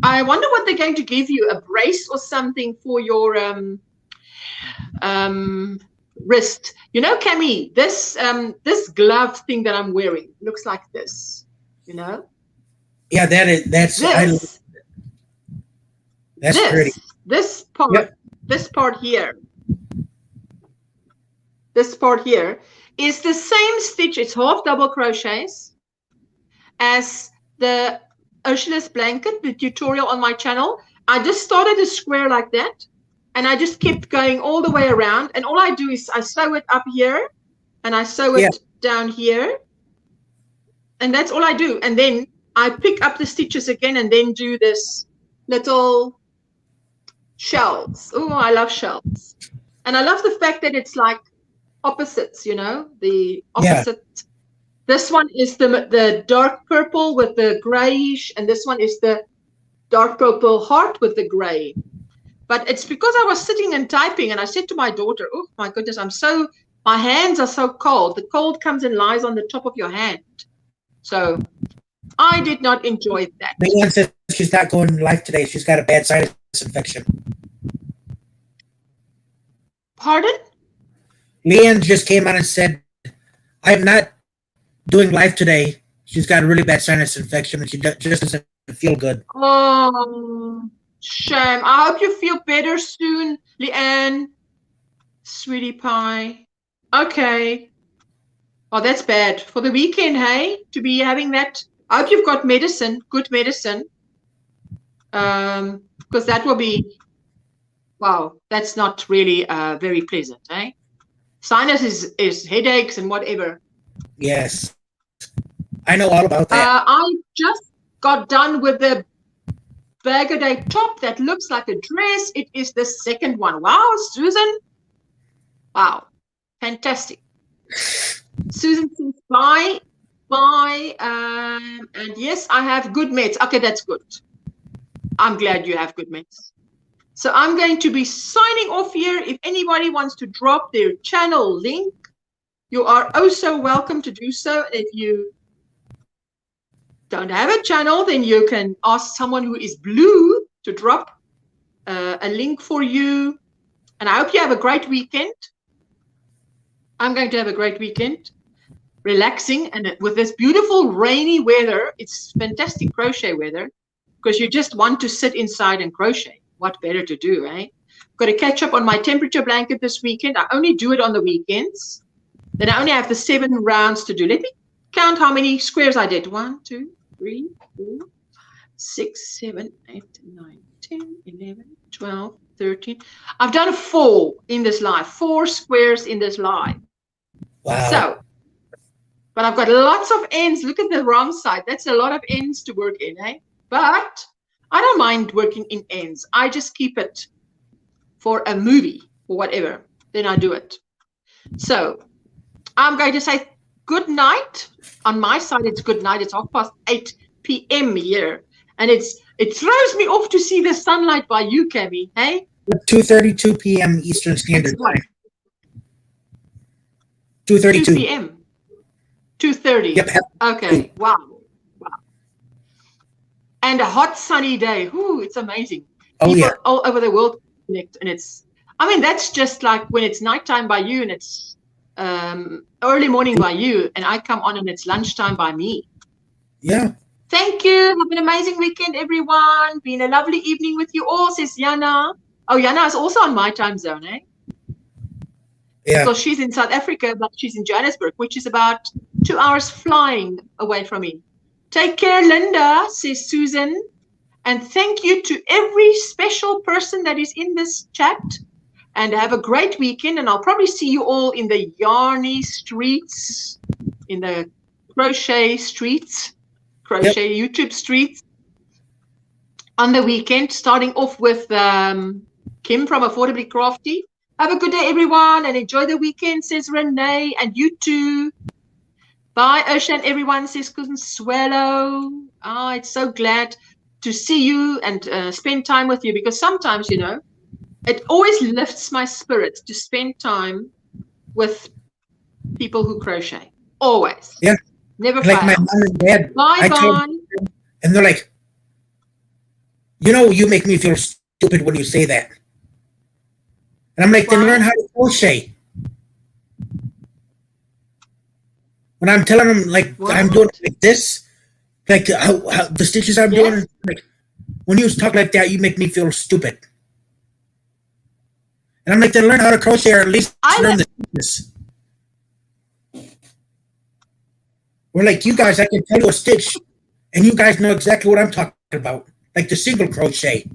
I wonder what they're going to give you, a brace or something for your wrist. You know, Cami, this glove thing that I'm wearing looks like this, you know? Yeah, that's pretty. This part, yep. This part here is the same stitch. It's half double crochets as the Oceanus blanket, the tutorial on my channel. I just started a square like that, and I just kept going all the way around. And all I do is I sew it up here, and I sew it down here, and that's all I do. And then I pick up the stitches again, and then do this little shells. Oh, I love shells, and I love the fact that it's like opposites. You know, the opposite. Yeah. This one is the dark purple with the grayish, and this one is the dark purple heart with the gray. But it's because I was sitting and typing, and I said to my daughter, oh my goodness, my hands are so cold. The cold comes and lies on the top of your hand. So I did not enjoy that. Leanne says she's not going live today. She's got a bad sinus infection. Pardon? Leanne just came on and said, I'm not doing live today. She's got a really bad sinus infection, and she just doesn't feel good. Oh, shame. I hope you feel better soon, Leanne. Sweetie pie. Okay. Oh, that's bad. For the weekend, hey? To be having that. I hope you've got medicine, good medicine. Because that will be, wow, that's not really very pleasant, eh? Sinus is headaches and whatever. Yes. I know all about that. I just got done with the Burgundy top that looks like a dress. It is the second one. Wow, Susan. Wow, fantastic. Susan says bye. And yes, I have good meds. Okay, that's good. I'm glad you have good meds. So I'm going to be signing off here. If anybody wants to drop their channel link, you are also welcome to do so. If you don't have a channel, then you can ask someone who is blue to drop a link for you. And I hope you have a great weekend. I'm going to have a great weekend, relaxing, and with this beautiful rainy weather. It's fantastic crochet weather because you just want to sit inside and crochet. What better to do, eh? Got to catch up on my temperature blanket this weekend. I only do it on the weekends. Then I only have the 7 rounds to do. Let me count how many squares I did. 1, 2, 3, 4, 6, 7, 8, 9, 10, 11, 12, 13. I've done 4 in this live. 4 squares in this live. Wow. So, but I've got lots of ends. Look at the wrong side. That's a lot of ends to work in, eh? But I don't mind working in ends. I just keep it for a movie or whatever. Then I do it. So I'm going to say good night. On my side, it's good night. It's 8:30 p.m. here. And it throws me off to see the sunlight by you, Kemi. Hey? 2:32 p.m. Eastern Standard Time. 2:32 2 p.m. 2:30. Yep. Okay. Wow. And a hot sunny day. Ooh, it's amazing. Oh, People yeah. all over the world connect, and that's just like when it's nighttime by you and it's early morning by you, and I come on and it's lunchtime by me. Yeah. Thank you. Have an amazing weekend, everyone. Been a lovely evening with you all, says Yana. Oh, Yana is also on my time zone, eh? Yeah. So she's in South Africa, but she's in Johannesburg, which is about 2 hours flying away from me. Take care, Linda, says Susan. And thank you to every special person that is in this chat and have a great weekend. And I'll probably see you all in the yarny streets, in the crochet streets, crochet YouTube streets on the weekend, starting off with Kim from Affordably Crafty. Have a good day, everyone, and enjoy the weekend, says Renee, and you too. Bye, Ocean, everyone, says Consuelo. It's so glad to see you and spend time with you, because sometimes, you know, it always lifts my spirit to spend time with people who crochet. Always. Yeah. Never like fails. my mom and dad. Bye, bye. And they're like, you know, you make me feel stupid when you say that. And I'm like, then learn how to crochet. When I'm telling them, like, I'm doing like this, like how the stitches I'm doing, like, when you talk like that, you make me feel stupid. And I'm like, then learn how to crochet, or at least learn the stitches. We're like, you guys, I can tell you a stitch, and you guys know exactly what I'm talking about. Like the single crochet.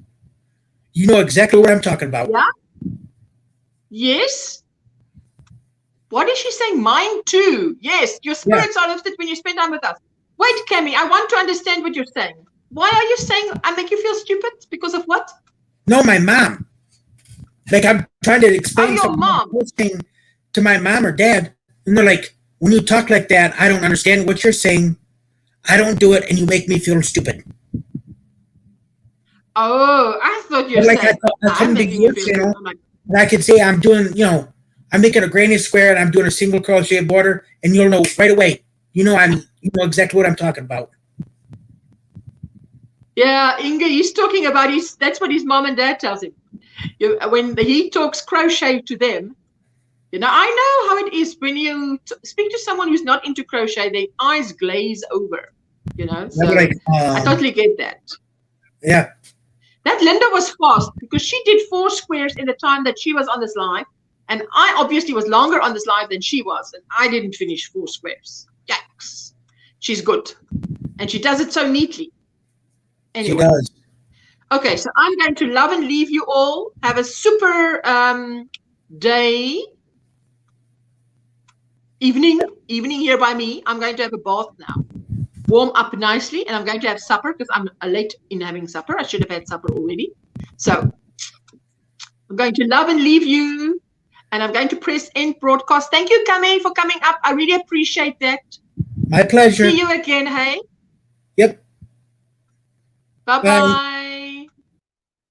You know exactly what I'm talking about. Yeah? Yes. What is she saying? Mine too. Yes, your spirits are lifted when you spend time with us. Wait, Cammie, I want to understand what you're saying. Why are you saying I make you feel stupid? Because of what? No, my mom. Like, I'm trying to explain something to my mom or dad, and they're like, when you talk like that, I don't understand what you're saying. I don't do it, and you make me feel stupid. Oh, I thought you were like, saying I'm making you feel channel, stupid. and I could say I'm doing, you know, I'm making a granny square and I'm doing a single crochet border, and you'll know right away. You know exactly what I'm talking about. Yeah, Inge, he's talking about that's what his mom and dad tells him. When he talks crochet to them, you know, I know how it is when you speak to someone who's not into crochet, their eyes glaze over, you know. So like, I totally get that. Yeah. That Linda was fast because she did 4 squares in the time that she was on this live. And I obviously was longer on this live than she was. And I didn't finish 4 squares. Yikes. She's good. And she does it so neatly. Anyway. She does. Okay, so I'm going to love and leave you all. Have a super day. Evening here by me. I'm going to have a bath now. Warm up nicely, and I'm going to have supper because I'm late in having supper. I should have had supper already. So I'm going to love and leave you, and I'm going to press end broadcast. Thank you, Cammie, for coming up. I really appreciate that. My pleasure. See you again, hey? Yep. Bye-bye.